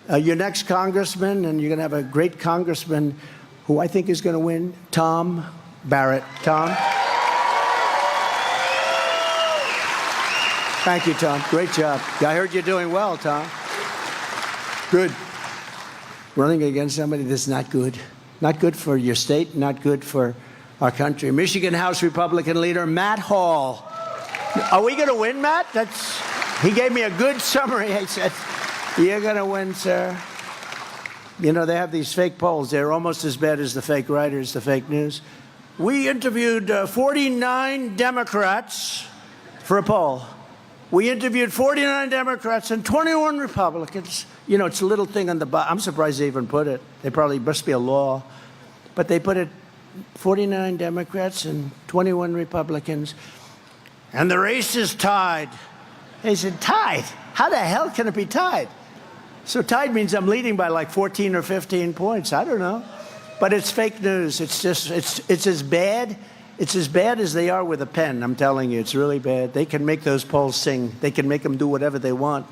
Speaker 12: Your next congressman, and you're going to have a great congressman who I think is going to win, Tom Barrett. Tom. Thank you, Tom. Great job. I heard you're doing well, Tom. Good. Running against somebody that's not good. Not good for your state, not good for our country. Michigan House Republican leader Matt Hall. Are we going to win, Matt? He gave me a good summary. He said, you're going to win, sir. They have these fake polls. They're almost as bad as the fake writers, the fake news. We interviewed 49 Democrats for a poll. We interviewed 49 Democrats and 21 Republicans. It's a little thing on the bottom. I'm surprised they even put it. They probably must be a law. But they put it 49 Democrats and 21 Republicans. And the race is tied. They said, tied? How the hell can it be tied? So tied means I'm leading by like 14 or 15 points. I don't know. But it's fake news. It's just, it's as bad. It's as bad as they are with a pen. I'm telling you, it's really bad. They can make those polls sing. They can make them do whatever they want.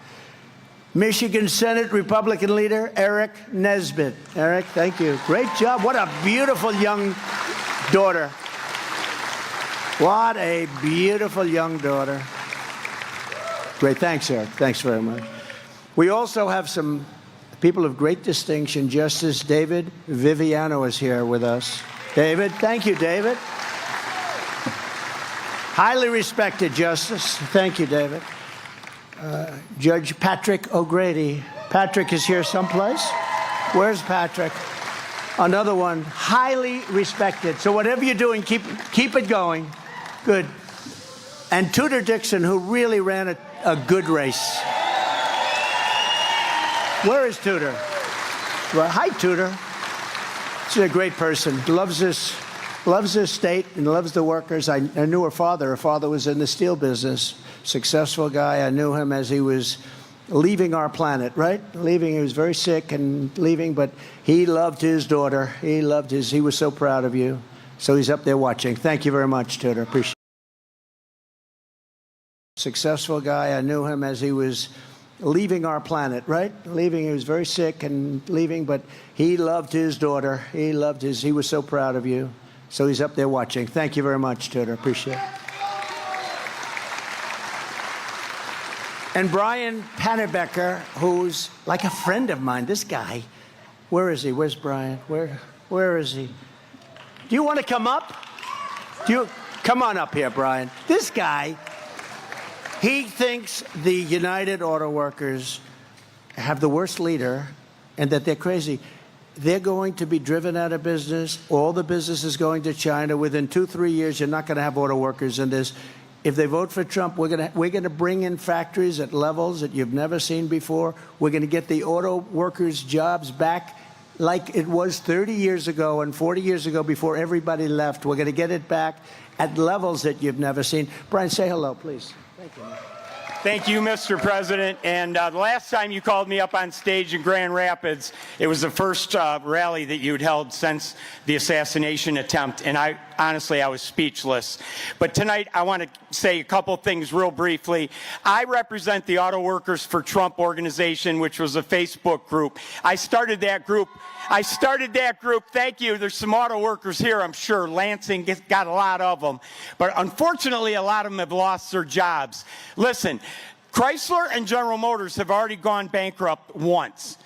Speaker 12: Michigan Senate Republican leader Eric Nesbitt. Eric, thank you. Great job. What a beautiful young daughter. What a beautiful young daughter. Great. Thanks, Eric. Thanks very much. We also have some people of great distinction. Justice David Viviano is here with us. David, thank you, David. Highly respected Justice. Thank you, David. Judge Patrick O'Grady. Patrick is here someplace. Where's Patrick? Another one, highly respected. So whatever you're doing, keep it going. Good. And Tudor Dixon, who really ran a good race. Where is Tudor? Well, hi, Tudor. She's a great person. Loves this state and loves the workers. I knew her father. Her father was in the steel business. Successful guy. I knew him as he was leaving our planet, right? Leaving. He was very sick and leaving, but he loved his daughter. He was so proud of you. So he's up there watching. Thank you very much, Tudor. Appreciate it. Successful guy. I knew him as he was leaving our planet, right? Leaving. He was very sick and leaving, but he loved his daughter. He was so proud of you. So he's up there watching. Thank you very much, Tudor. Appreciate it. And Brian Pannebecker, who's like a friend of mine. This guy, where is he? Where's Brian? Where is he? Do you want to come up? Come on up here, Brian. This guy, he thinks the United Auto Workers have the worst leader and that they're crazy. They're going to be driven out of business. All the business is going to China. Within 2-3 years, you're not going to have auto workers in this. If they vote for Trump, we're going to bring in factories at levels that you've never seen before. We're going to get the auto workers' jobs back like it was 30 years ago and 40 years ago before everybody left. We're going to get it back at levels that you've never seen. Brian, say hello, please. Thank you.
Speaker 13: Thank you, Mr. President. And the last time you called me up on stage in Grand Rapids, it was the first rally that you'd held since the assassination attempt. And honestly, I was speechless. But tonight, I want to say a couple things real briefly. I represent the Auto Workers for Trump organization, which was a Facebook group. I started that group. Thank you. There's some auto workers here, I'm sure. Lansing got a lot of them. But unfortunately, a lot of them have lost their jobs. Listen, Chrysler and General Motors have already gone bankrupt once.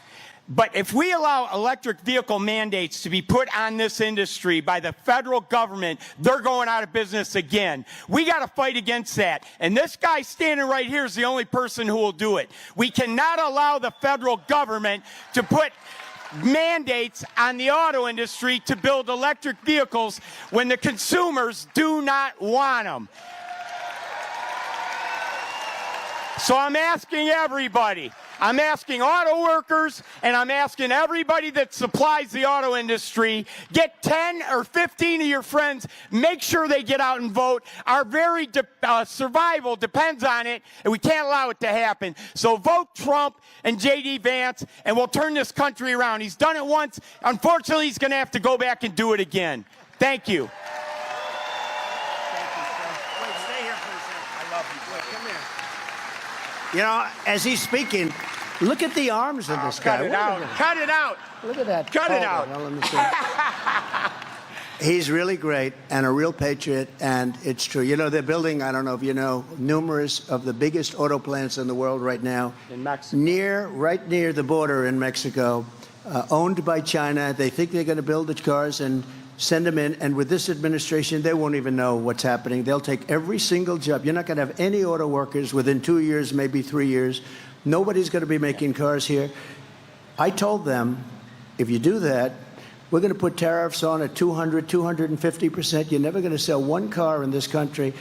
Speaker 13: But if we allow electric vehicle mandates to be put on this industry by the federal government, they're going out of business again. We got to fight against that. And this guy standing right here is the only person who will do it. We cannot allow the federal government to put mandates on the auto industry to build electric vehicles when the consumers do not want them. So I'm asking everybody. I'm asking auto workers, and I'm asking everybody that supplies the auto industry, get 10 or 15 of your friends, make sure they get out and vote. Our very survival depends on it, and we can't allow it to happen. So vote Trump and J.D. Vance, and we'll turn this country around. He's done it once. Unfortunately, he's going to have to go back and do it again. Thank you.
Speaker 12: You know, as he's speaking, look at the arms of this guy.
Speaker 13: Cut it out. Cut it out.
Speaker 12: Look at that.
Speaker 13: Cut it out.
Speaker 12: Well, let me see. He's really great and a real patriot, and it's true. You know, they're building, I don't know if you know, numerous of the biggest auto plants in the world right now.
Speaker 13: In Mexico.
Speaker 12: Right near the border in Mexico, owned by China. They think they're going to build the cars and send them in, and with this administration, they won't even know what's happening. They'll take every single job. You're not going to have any auto workers within 2 years, maybe 3 years. Nobody's going to be making cars here. I told them, if you do that, we're going to put tariffs on at 200, 250%. You're never going to sell one car in this country.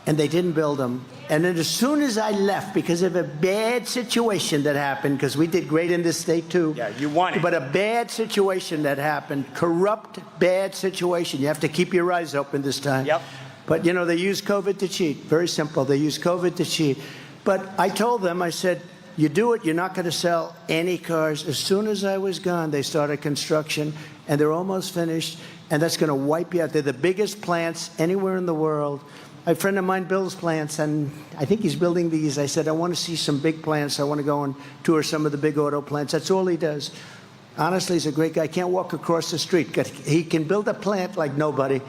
Speaker 12: And they didn't build them. And then as soon as I left, because of a bad situation that happened, because we did great in this state too.
Speaker 13: Yeah, you won it.
Speaker 12: But a bad situation that happened, corrupt, bad situation. You have to keep your eyes open this time.
Speaker 13: Yep.
Speaker 12: But, you know, they use COVID to cheat. Very simple. They use COVID to cheat. But I told them, I said, You do it, you're not going to sell any cars. As soon as I was gone, they started construction, and they're almost finished, and that's going to wipe you out. They're the biggest plants anywhere in the world. A friend of mine builds plants, and I think he's building these. I said, I want to see some big plants. I want to go and tour some of the big auto plants. That's all he does. Honestly, he's a great guy. Can't walk across the street. He can build a plant like nobody.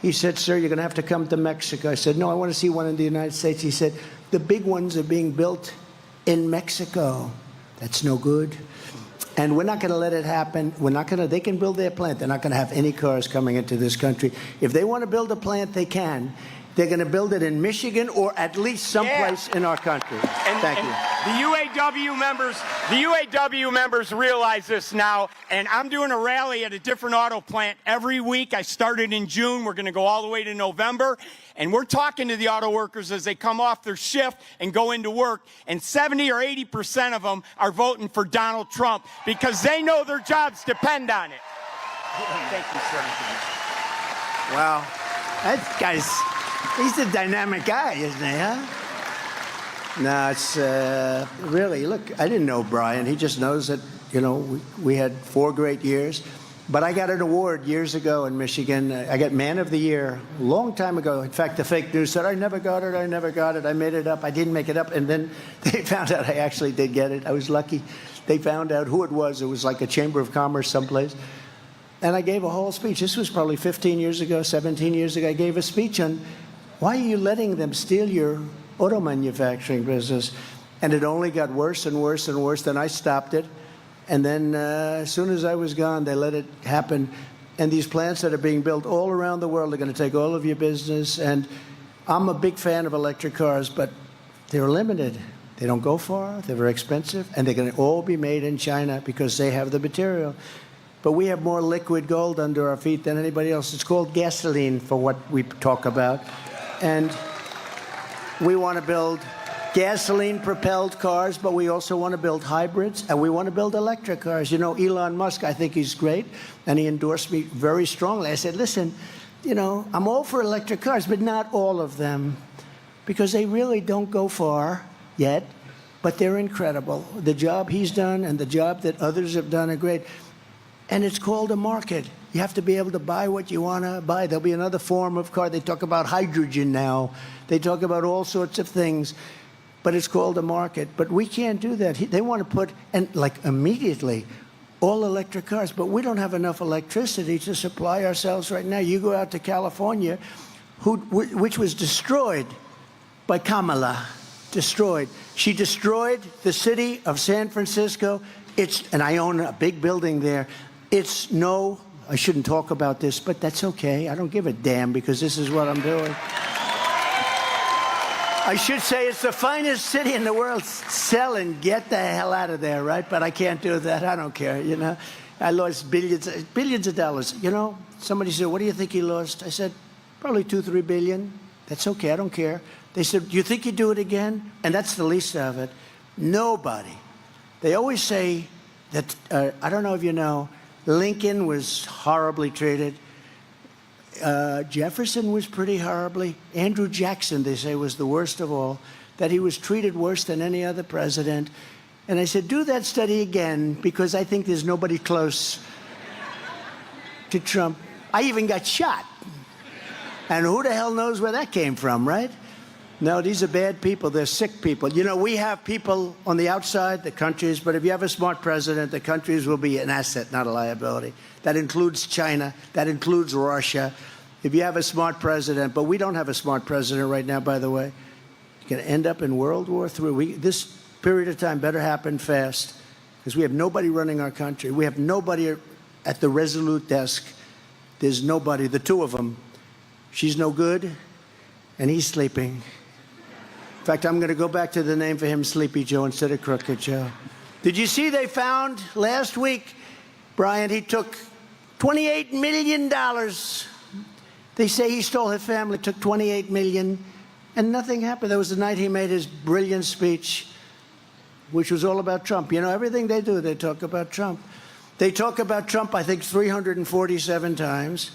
Speaker 12: He said, sir, you're going to have to come to Mexico. I said, no, I want to see one in the United States. He said, the big ones are being built in Mexico. That's no good. And we're not going to let it happen. They can build their plant. They're not going to have any cars coming into this country. If they want to build a plant, they can. They're going to build it in Michigan or at least someplace in our country. Thank you.
Speaker 13: The UAW members realize this now, and I'm doing a rally at a different auto plant every week. I started in June. We're going to go all the way to November, and we're talking to the auto workers as they come off their shift and go into work, and 70 or 80% of them are voting for Donald Trump because they know their jobs depend on it. Thank you, sir.
Speaker 12: Wow. That guy's... He's a dynamic guy, isn't he, huh? No, it's really, look, I didn't know Brian. He just knows that, you know, we had 4 great years. But I got an award years ago in Michigan. I got Man of the Year a long time ago. In fact, the fake news said, I never got it, I never got it. I made it up. I didn't make it up. And then they found out I actually did get it. I was lucky. They found out who it was. It was like a Chamber of Commerce someplace. And I gave a whole speech. This was probably 15 years ago, 17 years ago. I gave a speech on why are you letting them steal your auto manufacturing business? And it only got worse and worse and worse. Then I stopped it. And then as soon as I was gone, they let it happen. And these plants that are being built all around the world are going to take all of your business. And I'm a big fan of electric cars, but they're limited. They don't go far. They're very expensive. And they're going to all be made in China because they have the material. But we have more liquid gold under our feet than anybody else. It's called gasoline for what we talk about. And we want to build gasoline-propelled cars, but we also want to build hybrids, and we want to build electric cars. You know, Elon Musk, I think he's great, and he endorsed me very strongly. I said, listen, you know, I'm all for electric cars, but not all of them, because they really don't go far yet, but they're incredible. The job he's done and the job that others have done are great. And it's called a market. You have to be able to buy what you want to buy. There'll be another form of car. They talk about hydrogen now. They talk about all sorts of things. But it's called a market. But we can't do that. They want to put, and like immediately, all electric cars. But we don't have enough electricity to supply ourselves right now. You go out to California, which was destroyed by Kamala. Destroyed. She destroyed the city of San Francisco. And I own a big building there. I shouldn't talk about this, but that's okay. I don't give a damn because this is what I'm doing. I should say it's the finest city in the world. Sell and get the hell out of there, right? But I can't do that. I don't care, you know. I lost billions of dollars. You know, somebody said, what do you think he lost? I said, probably 2-3 billion. That's okay. I don't care. They said, do you think you'd do it again? And that's the least of it. Nobody. They always say that, I don't know if you know, Lincoln was horribly treated. Jefferson was pretty horribly. Andrew Jackson, they say, was the worst of all, that he was treated worse than any other president. And I said, do that study again, because I think there's nobody close to Trump. I even got shot. And who the hell knows where that came from, right? No, these are bad people. They're sick people. You know, we have people on the outside, the countries, but if you have a smart president, the countries will be an asset, not a liability. That includes China. That includes Russia. If you have a smart president, but we don't have a smart president right now, by the way, you're going to end up in World War III. This period of time better happen fast because we have nobody running our country. We have nobody at the Resolute desk. There's nobody, the two of them. She's no good, and he's sleeping. In fact, I'm going to go back to the name for him, Sleepy Joe, instead of Crooked Joe. Did you see they found last week, Brian, he took $28 million. They say he stole his family, took $28 million, and nothing happened. That was the night he made his brilliant speech, which was all about Trump. You know, everything they do, they talk about Trump. They talk about Trump, I think, 347 times.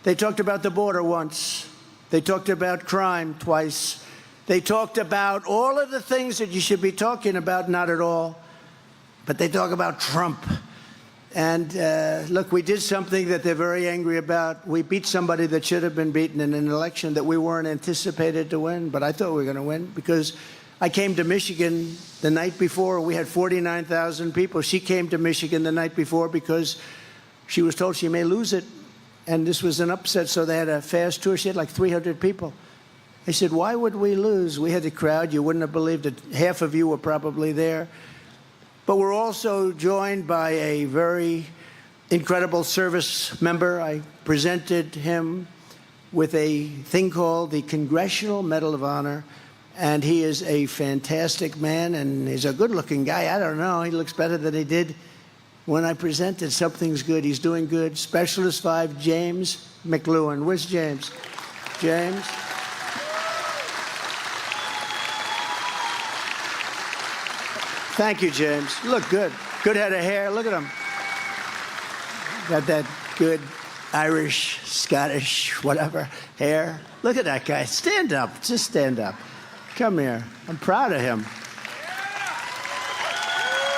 Speaker 12: They talked about the border once. They talked about crime twice. They talked about all of the things that you should be talking about, not at all. But they talk about Trump. And look, we did something that they're very angry about. We beat somebody that should have been beaten in an election that we weren't anticipated to win. But I thought we were going to win because I came to Michigan the night before. We had 49,000 people. She came to Michigan the night before because she was told she may lose it. And this was an upset, so they had a fast tour. She had like 300 people. I said, why would we lose? We had a crowd. You wouldn't have believed it. Half of you were probably there. But we're also joined by a very incredible service member. I presented him with a thing called the Congressional Medal of Honor. And he is a fantastic man, and he's a good-looking guy. I don't know. He looks better than he did when I presented. Something's good. He's doing good. Specialist 5, James McLuhan. Where's James? James? Thank you, James. You look good. Good head of hair. Look at him. Got that good Irish, Scottish, whatever hair. Look at that guy. Stand up. Just stand up. Come here. I'm proud of him.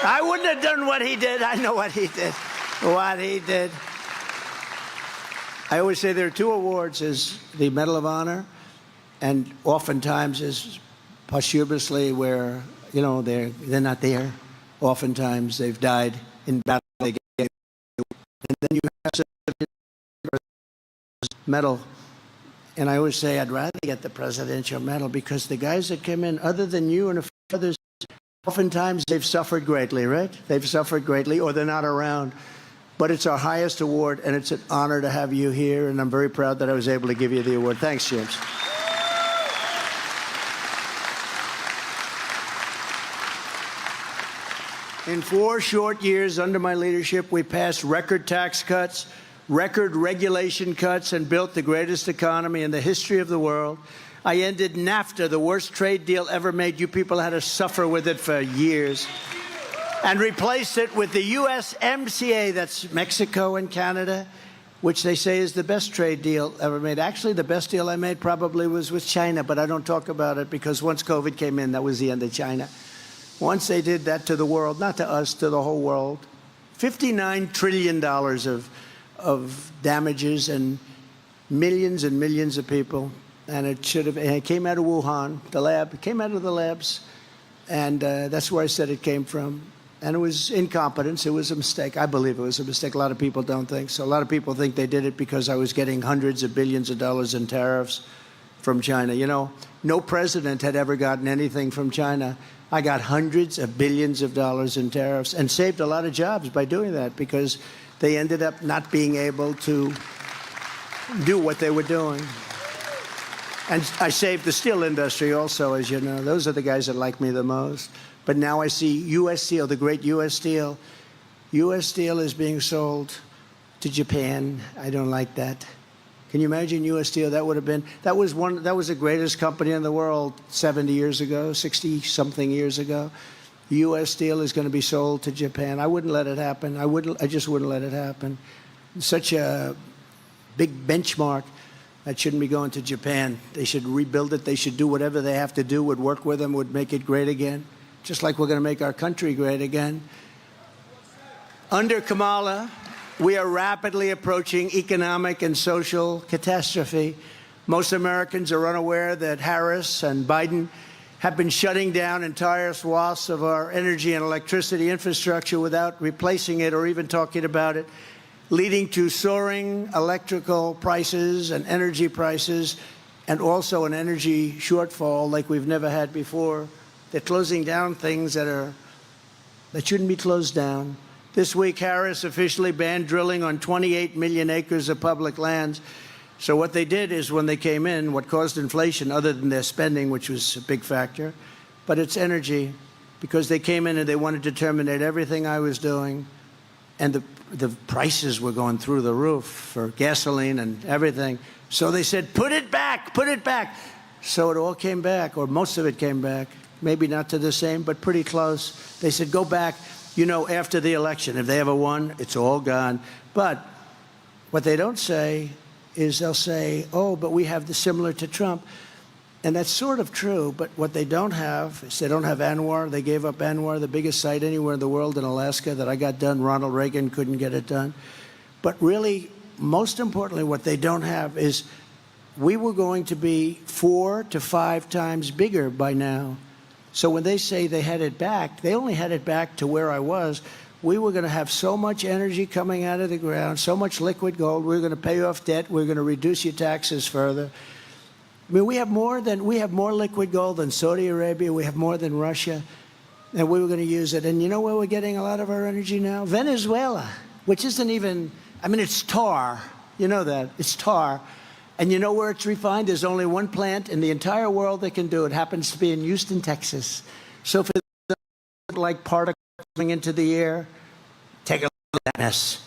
Speaker 12: I wouldn't have done what he did. I know what he did. What he did. I always say there are two awards: is the Medal of Honor, and oftentimes is posthumously where, you know, they're not there. Oftentimes they've died in battle. They get, and then you have a medal. And I always say I'd rather get the Presidential Medal because the guys that came in, other than you and a few others, oftentimes they've suffered greatly, right? They've suffered greatly, or they're not around. But it's our highest award, and it's an honor to have you here, and I'm very proud that I was able to give you the award. Thanks, James. In 4 short years under my leadership, we passed record tax cuts, record regulation cuts, and built the greatest economy in the history of the world. I ended NAFTA, the worst trade deal ever made. You people had to suffer with it for years. And replaced it with the USMCA, that's Mexico and Canada, which they say is the best trade deal ever made. Actually, the best deal I made probably was with China, but I don't talk about it because once COVID came in, that was the end of China. Once they did that to the world, not to us, to the whole world, $59 trillion of damages and millions of people. And it should have, and it came out of Wuhan, the lab. It came out of the labs. And that's where I said it came from. And it was incompetence. It was a mistake. I believe it was a mistake. A lot of people don't think so. A lot of people think they did it because I was getting hundreds of billions of dollars in tariffs from China. You know, no president had ever gotten anything from China. I got hundreds of billions of dollars in tariffs and saved a lot of jobs by doing that because they ended up not being able to do what they were doing. And I saved the steel industry also, as you know. Those are the guys that like me the most. But now I see U.S. Steel, the great U.S. Steel. U.S. Steel is being sold to Japan. I don't like that. Can you imagine U.S. Steel? That would have been, that was the greatest company in the world 70 years ago, 60-something years ago. U.S. Steel is going to be sold to Japan. I wouldn't let it happen. I just wouldn't let it happen. Such a big benchmark. That shouldn't be going to Japan. They should rebuild it. They should do whatever they have to do, would work with them, would make it great again, just like we're going to make our country great again. Under Kamala, we are rapidly approaching economic and social catastrophe. Most Americans are unaware that Harris and Biden have been shutting down entire swaths of our energy and electricity infrastructure without replacing it or even talking about it, leading to soaring electrical prices and energy prices, and also an energy shortfall like we've never had before. They're closing down things that shouldn't be closed down. This week, Harris officially banned drilling on 28 million acres of public lands. So what they did is when they came in, what caused inflation, other than their spending, which was a big factor, but it's energy, because they came in and they wanted to terminate everything I was doing, and the prices were going through the roof for gasoline and everything. So they said, put it back, put it back. So it all came back, or most of it came back. Maybe not to the same, but pretty close. They said, go back, you know, after the election. If they ever won, it's all gone. But what they don't say is they'll say, oh, but we have the similar to Trump. And that's sort of true, but what they don't have is they don't have ANWR. They gave up ANWR, the biggest site anywhere in the world in Alaska that I got done. Ronald Reagan couldn't get it done. But really, most importantly, what they don't have is we were going to be 4 to 5 times bigger by now. So when they say they had it back, they only had it back to where I was. We were going to have so much energy coming out of the ground, so much liquid gold. We were going to pay off debt. We were going to reduce your taxes further. I mean, we have more liquid gold than Saudi Arabia. We have more than Russia, and we were going to use it. And you know where we're getting a lot of our energy now? Venezuela, which isn't even. I mean, it's tar. You know that it's tar, and you know where it's refined? There's only one plant in the entire world that can do it. Happens to be in Houston, Texas. So for like particles coming into the air, take a look at that mess.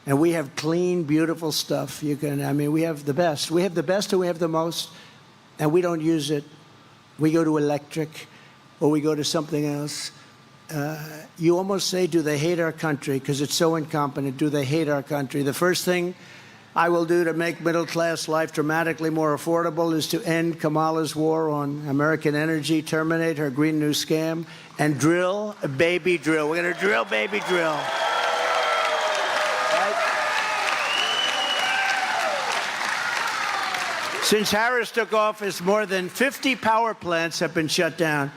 Speaker 12: And we have clean, beautiful stuff. We have the best. We have the best, and we have the most. And we don't use it. We go to electric, or we go to something else. You almost say, do they hate our country? Because it's so incompetent. Do they hate our country? The first thing I will do to make middle-class life dramatically more affordable is to end Kamala's war on American energy, terminate her Green New Scam, and drill, baby, drill. We're going to drill, baby, drill. Since Harris took office, more than 50 power plants have been shut down.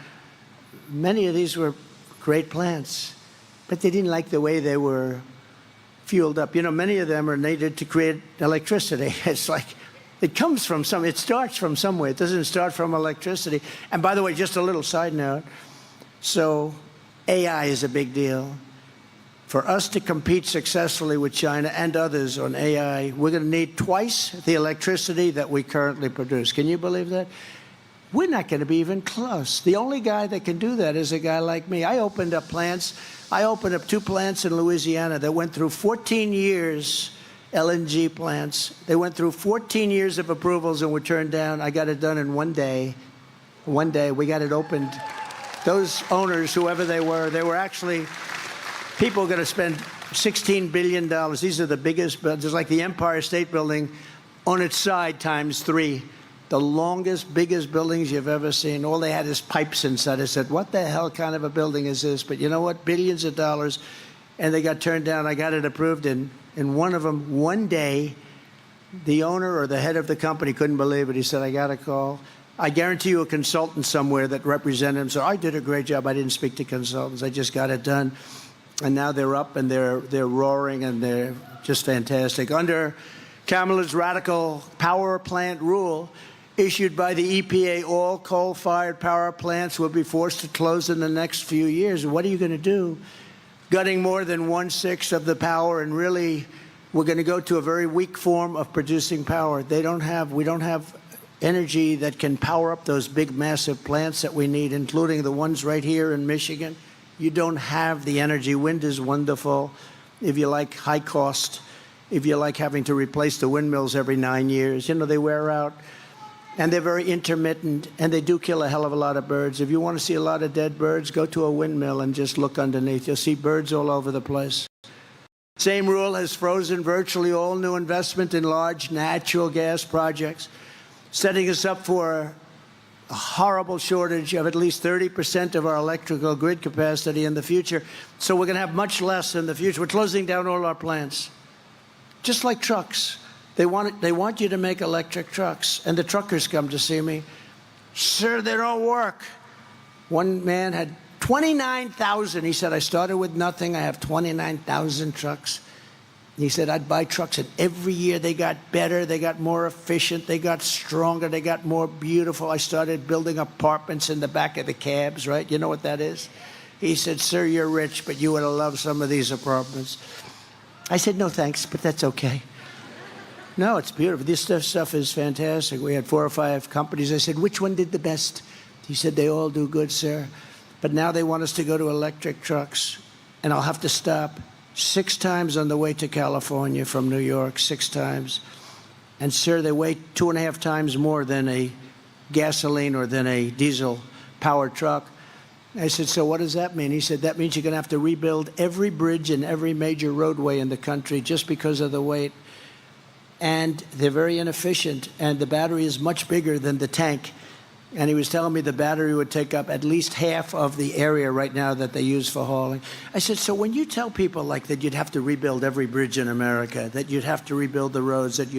Speaker 12: Many of these were great plants, but they didn't like the way they were fueled up. You know, many of them are needed to create electricity. It's like, it starts from somewhere. It doesn't start from electricity. And by the way, just a little side note. So AI is a big deal. For us to compete successfully with China and others on AI, we're going to need twice the electricity that we currently produce. Can you believe that? We're not going to be even close. The only guy that can do that is a guy like me. I opened up 2 plants in Louisiana that went through 14 years, LNG plants. They went through 14 years of approvals and were turned down. I got it done in 1 day. 1 day, we got it opened. Those owners, whoever they were actually... People are going to spend $16 billion. These are the biggest buildings, like the Empire State Building on its side times 3. The longest, biggest buildings you've ever seen. All they had is pipes inside. I said, what the hell kind of a building is this? But you know what? Billions of dollars. And they got turned down. I got it approved in one of them. 1 day, the owner or the head of the company couldn't believe it. He said, I got a call. I guarantee you a consultant somewhere that represented him. So I did a great job. I didn't speak to consultants. I just got it done. And now they're up and they're roaring and they're just fantastic. Under Kamala's radical power plant rule issued by the EPA, all coal-fired power plants will be forced to close in the next few years. What are you going to do? Gutting more than 1/6 of the power, and really we're going to go to a very weak form of producing power. We don't have energy that can power up those big, massive plants that we need, including the ones right here in Michigan. You don't have the energy. Wind is wonderful. If you like high cost, if you like having to replace the windmills every 9 years, you know, they wear out. And they're very intermittent, and they do kill a hell of a lot of birds. If you want to see a lot of dead birds, go to a windmill and just look underneath. You'll see birds all over the place. Same rule has frozen virtually all new investment in large natural gas projects, setting us up for a horrible shortage of at least 30% of our electrical grid capacity in the future. So we're going to have much less in the future. We're closing down all our plants. Just like trucks. They want you to make electric trucks. And the truckers come to see me. Sir, they don't work. One man had 29,000. He said, I started with nothing. I have 29,000 trucks. He said, I'd buy trucks, and every year they got better, they got more efficient, they got stronger, they got more beautiful. I started building apartments in the back of the cabs, right? You know what that is? He said, sir, you're rich, but you would have loved some of these apartments. I said, no, thanks, but that's okay. No, it's beautiful. This stuff is fantastic. We had 4 or 5 companies. I said, which one did the best? He said, they all do good, sir. But now they want us to go to electric trucks, and I'll have to stop 6 times on the way to California from New York, 6 times. And, sir, they weigh 2.5 times more than a gasoline or than a diesel-powered truck. I said, so what does that mean? He said, that means you're going to have to rebuild every bridge and every major roadway in the country just because of the weight. And they're very inefficient, and the battery is much bigger than the tank. And he was telling me the battery would take up at least half of the area right now that they use for hauling. I said, so when you tell people like that you'd have to rebuild every bridge in America, that you'd have to rebuild the roads, that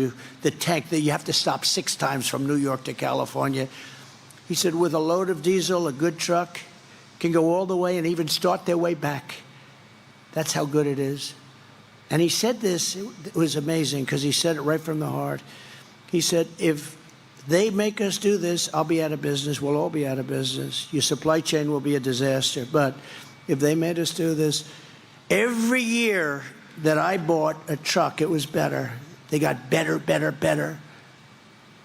Speaker 12: the tank, that you have to stop 6 times from New York to California, he said, with a load of diesel, a good truck can go all the way and even start their way back. That's how good it is. And he said this, it was amazing because he said it right from the heart. He said, if they make us do this, I'll be out of business. We'll all be out of business. Your supply chain will be a disaster. But if they made us do this, every year that I bought a truck, it was better. They got better, better, better.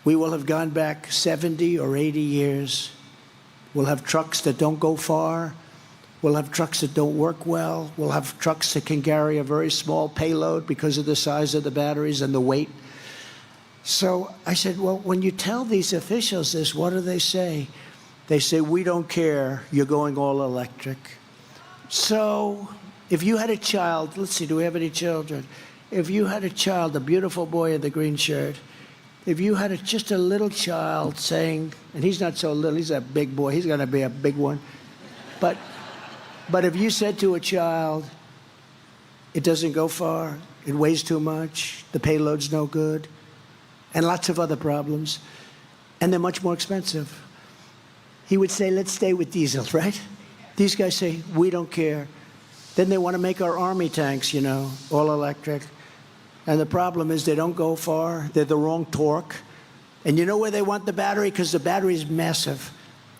Speaker 12: We will have gone back 70 or 80 years. We'll have trucks that don't go far. We'll have trucks that don't work well. We'll have trucks that can carry a very small payload because of the size of the batteries and the weight. So I said, well, when you tell these officials this, what do they say? They say, we don't care, you're going all electric. So if you had a child, let's see, do we have any children? If you had a child, a beautiful boy in the green shirt, if you had just a little child saying, and he's not so little, he's a big boy, he's going to be a big one. But if you said to a child, it doesn't go far, it weighs too much, the payload's no good, and lots of other problems, and they're much more expensive, he would say, let's stay with diesel, right? These guys say, we don't care. Then they want to make our army tanks, you know, all electric. And the problem is they don't go far, they're the wrong torque. And you know where they want the battery? Because the battery is massive.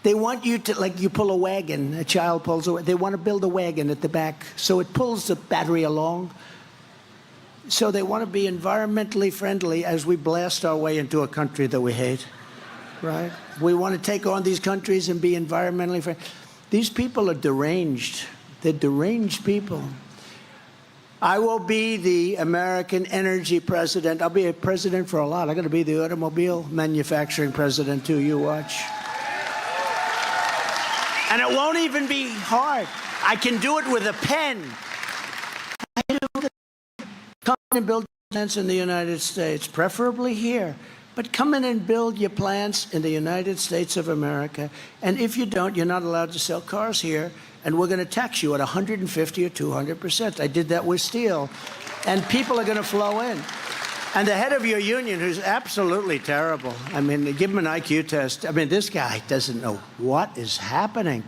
Speaker 12: They want you to, like you pull a wagon, a child pulls a wagon. They want to build a wagon at the back so it pulls the battery along. So they want to be environmentally friendly as we blast our way into a country that we hate, right? We want to take on these countries and be environmentally friendly. These people are deranged. They're deranged people. I will be the American energy president. I'll be a president for a lot. I'm going to be the automobile manufacturing president, too. You watch. And it won't even be hard. I can do it with a pen. Come in and build plants in the United States, preferably here. But come in and build your plants in the United States of America. And if you don't, you're not allowed to sell cars here. And we're going to tax you at 150 or 200%. I did that with steel. And people are going to flow in. And the head of your union, who's absolutely terrible, I mean, give him an IQ test. I mean, this guy doesn't know what is happening.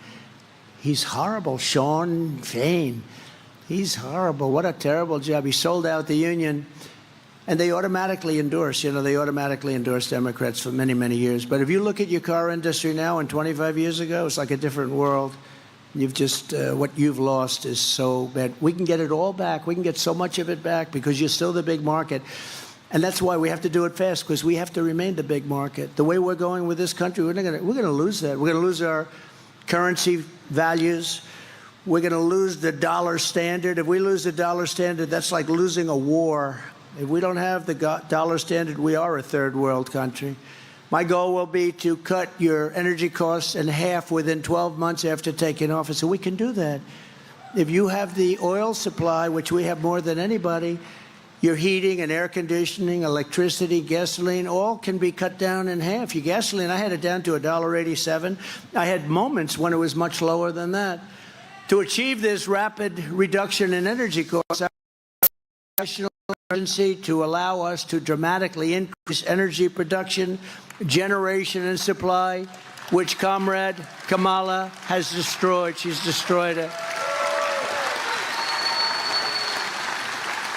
Speaker 12: He's horrible. Sean Fain. He's horrible. What a terrible job. He sold out the union. And they automatically endorse, you know, they automatically endorse Democrats for many, many years. But if you look at your car industry now and 25 years ago, it's like a different world. You've just, what you've lost is so bad. We can get it all back. We can get so much of it back because you're still the big market. And that's why we have to do it fast, because we have to remain the big market. The way we're going with this country, we're going to lose that. We're going to lose our currency values. We're going to lose the dollar standard. If we lose the dollar standard, that's like losing a war. If we don't have the dollar standard, we are a third world country. My goal will be to cut your energy costs in half within 12 months after taking office. And we can do that. If you have the oil supply, which we have more than anybody, your heating and air conditioning, electricity, gasoline, all can be cut down in half. Your gasoline, I had it down to $1.87. I had moments when it was much lower than that. To achieve this rapid reduction in energy costs, national emergency to allow us to dramatically increase energy production, generation, and supply, which Comrade Kamala has destroyed. She's destroyed it.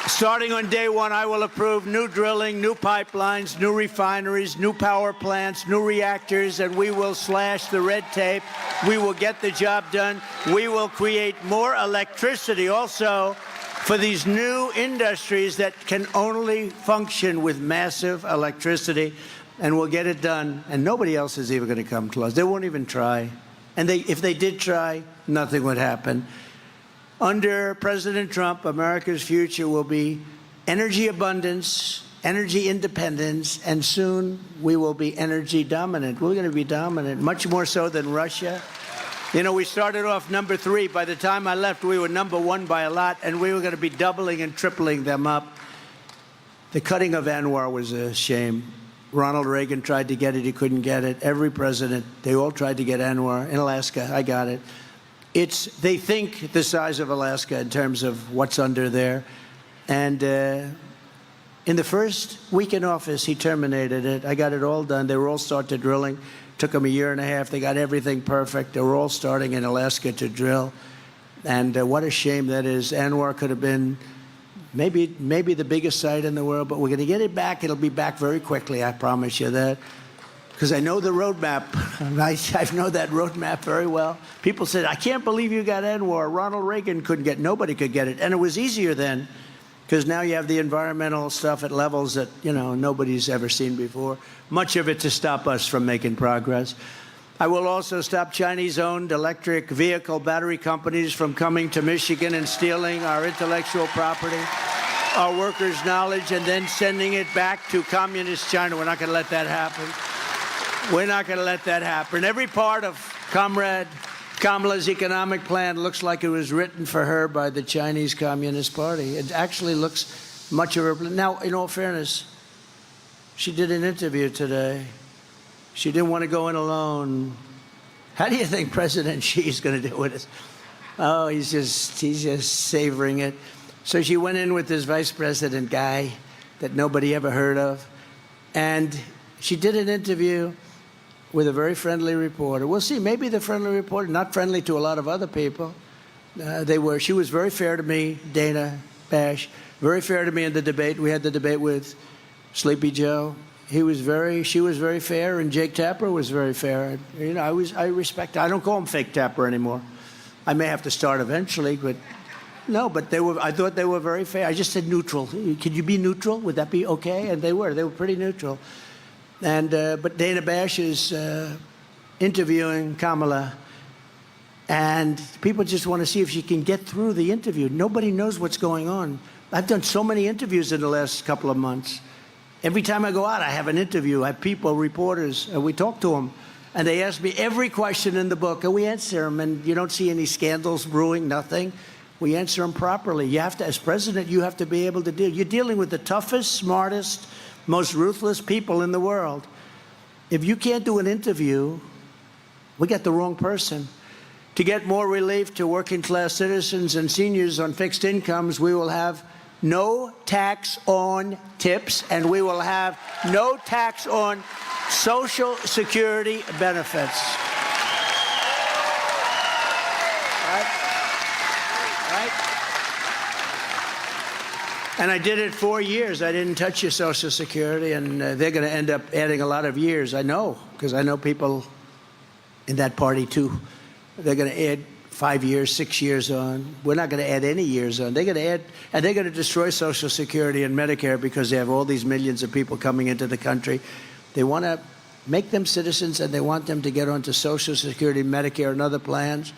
Speaker 12: Starting on day one, I will approve new drilling, new pipelines, new refineries, new power plants, new reactors, and we will slash the red tape. We will get the job done. We will create more electricity also for these new industries that can only function with massive electricity, and we'll get it done. And nobody else is even going to come close. They won't even try. And if they did try, nothing would happen. Under President Trump, America's future will be energy abundance, energy independence, and soon we will be energy dominant. We're going to be dominant, much more so than Russia. You know, we started off number 3. By the time I left, we were number 1 by a lot, and we were going to be doubling and tripling them up. The cutting of Anwar was a shame. Ronald Reagan tried to get it. He couldn't get it. Every president, they all tried to get ANWR in Alaska. I got it. They think the size of Alaska in terms of what's under there. And in the first week in office, he terminated it. I got it all done. They were all started drilling. Took them a year and a half. They got everything perfect. They were all starting in Alaska to drill. And what a shame that is. ANWR could have been maybe the biggest site in the world, but we're going to get it back. It'll be back very quickly, I promise you that. Because I know the roadmap. I know that roadmap very well. People said, I can't believe you got ANWR. Ronald Reagan couldn't get, nobody could get it. And it was easier then, because now you have the environmental stuff at levels that, nobody's ever seen before. Much of it to stop us from making progress. I will also stop Chinese-owned electric vehicle battery companies from coming to Michigan and stealing our intellectual property, our workers' knowledge, and then sending it back to communist China. We're not going to let that happen. We're not going to let that happen. Every part of Comrade Kamala's economic plan looks like it was written for her by the Chinese Communist Party. It actually looks much of her. Now, in all fairness, she did an interview today. She didn't want to go in alone. How do you think President Xi's going to do with it? Oh, he's just savoring it. So she went in with this vice president guy that nobody ever heard of. And she did an interview with a very friendly reporter. We'll see. Maybe the friendly reporter, not friendly to a lot of other people. She was very fair to me, Dana Bash, very fair to me in the debate. We had the debate with Sleepy Joe. She was very fair, and Jake Tapper was very fair. I respect. I don't call him Fake Tapper anymore. I may have to start eventually, but no. But I thought they were very fair. I just said neutral. Could you be neutral? Would that be okay? And they were. They were pretty neutral. And but Dana Bash is interviewing Kamala, and people just want to see if she can get through the interview. Nobody knows what's going on. I've done so many interviews in the last couple of months. Every time I go out, I have an interview. I have people, reporters, and we talk to them. And they ask me every question in the book, and we answer them. And you don't see any scandals brewing, nothing. We answer them properly. You have to, as president, you have to be able to deal. You're dealing with the toughest, smartest, most ruthless people in the world. If you can't do an interview, we got the wrong person. To get more relief to working class citizens and seniors on fixed incomes, we will have no tax on tips, and we will have no tax on Social Security benefits. Right? And I did it 4 years. I didn't touch your Social Security, and they're going to end up adding a lot of years. I know, because I know people in that party, too. They're going to add 5 years, 6 years on. We're not going to add any years on. They're going to add, and they're going to destroy Social Security and Medicare because they have all these millions of people coming into the country. They want to make them citizens, and they want them to get onto Social Security, Medicare, and other plans,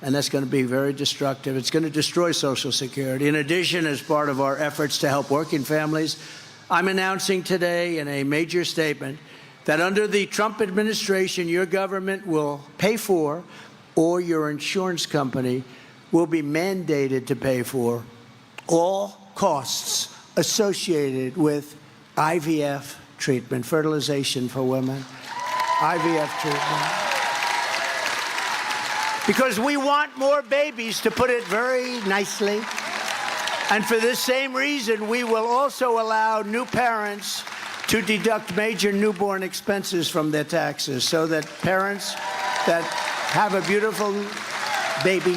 Speaker 12: and that's going to be very destructive. It's going to destroy Social Security. In addition, as part of our efforts to help working families, I'm announcing today in a major statement that under the Trump administration, your government will pay for, or your insurance company will be mandated to pay for, all costs associated with IVF treatment, fertilization for women, IVF treatment. Because we want more babies, to put it very nicely. And for this same reason, we will also allow new parents to deduct major newborn expenses from their taxes, so that parents that have a beautiful baby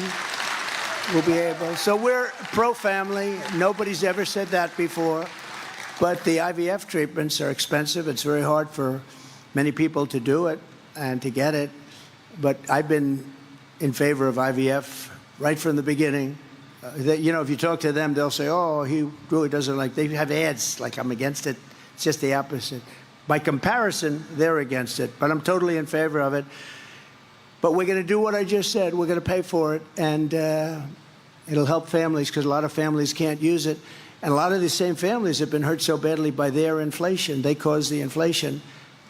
Speaker 12: will be able. So we're pro-family. Nobody's ever said that before. But the IVF treatments are expensive. It's very hard for many people to do it and to get it. But I've been in favor of IVF right from the beginning. If you talk to them, they'll say, oh, he really doesn't like, they have ads like I'm against it. It's just the opposite. By comparison, they're against it. But I'm totally in favor of it. But we're going to do what I just said. We're going to pay for it, and it'll help families, because a lot of families can't use it. And a lot of these same families have been hurt so badly by their inflation. They caused the inflation,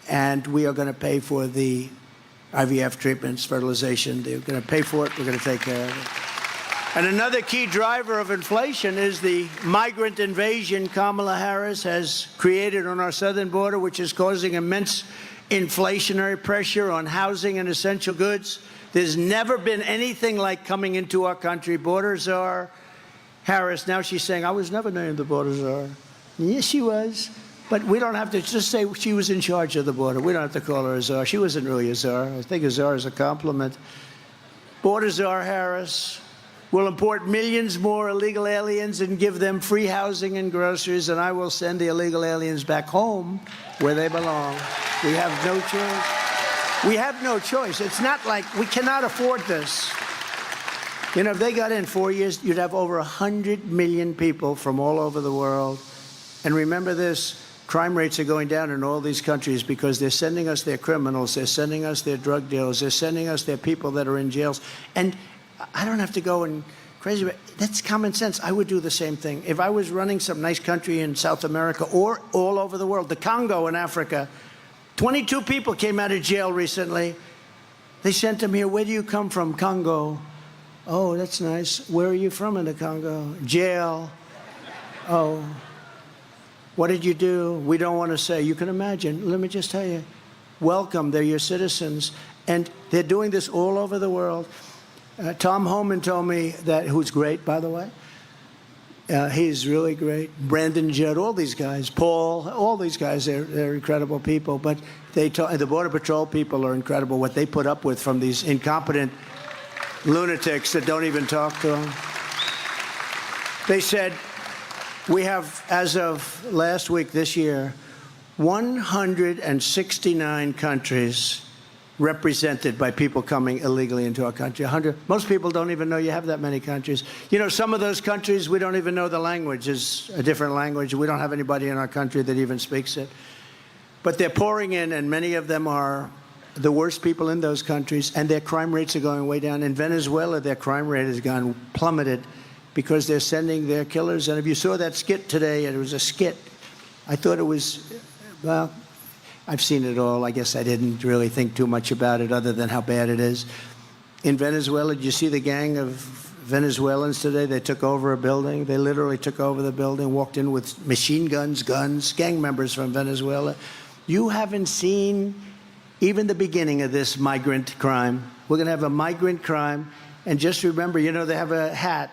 Speaker 12: and we are going to pay for the IVF treatments, fertilization. They're going to pay for it. We're going to take care of it. And another key driver of inflation is the migrant invasion Kamala Harris has created on our southern border, which is causing immense inflationary pressure on housing and essential goods. There's never been anything like coming into our country. Border czar Harris, now she's saying, I was never named the border czar. Yes, she was. But we don't have to just say she was in charge of the border. We don't have to call her a czar. She wasn't really a czar. I think a czar is a compliment. Border czar Harris will import millions more illegal aliens and give them free housing and groceries, and I will send the illegal aliens back home where they belong. We have no choice. We have no choice. It's not like we cannot afford this. You know, if they got in 4 years, you'd have over 100 million people from all over the world. And remember this, crime rates are going down in all these countries because they're sending us their criminals, they're sending us their drug dealers, they're sending us their people that are in jails. And I don't have to go and crazy, but that's common sense. I would do the same thing. If I was running some nice country in South America or all over the world, the Congo in Africa, 22 people came out of jail recently. They sent them here. Where do you come from? Congo. Oh, that's nice. Where are you from in the Congo? Jail. Oh. What did you do? We don't want to say. You can imagine. Let me just tell you. Welcome. They're your citizens. And they're doing this all over the world. Tom Homan told me that, who's great, by the way. He's really great. Brandon Judd, all these guys. Paul, all these guys, they're incredible people. But the Border Patrol people are incredible, what they put up with from these incompetent lunatics that don't even talk to them. They said, we have, as of last week this year, 169 countries represented by people coming illegally into our country. 100. Most people don't even know you have that many countries. You know, some of those countries, we don't even know the language is a different language. We don't have anybody in our country that even speaks it. But they're pouring in, and many of them are the worst people in those countries, and their crime rates are going way down. In Venezuela, their crime rate has gone plummeted because they're sending their killers. And if you saw that skit today, and it was a skit, I thought it was, well, I've seen it all. I guess I didn't really think too much about it other than how bad it is. In Venezuela, did you see the gang of Venezuelans today? They took over a building. They literally took over the building, walked in with machine guns, gang members from Venezuela. You haven't seen even the beginning of this migrant crime. We're going to have a migrant crime. And just remember, you know, they have a hat.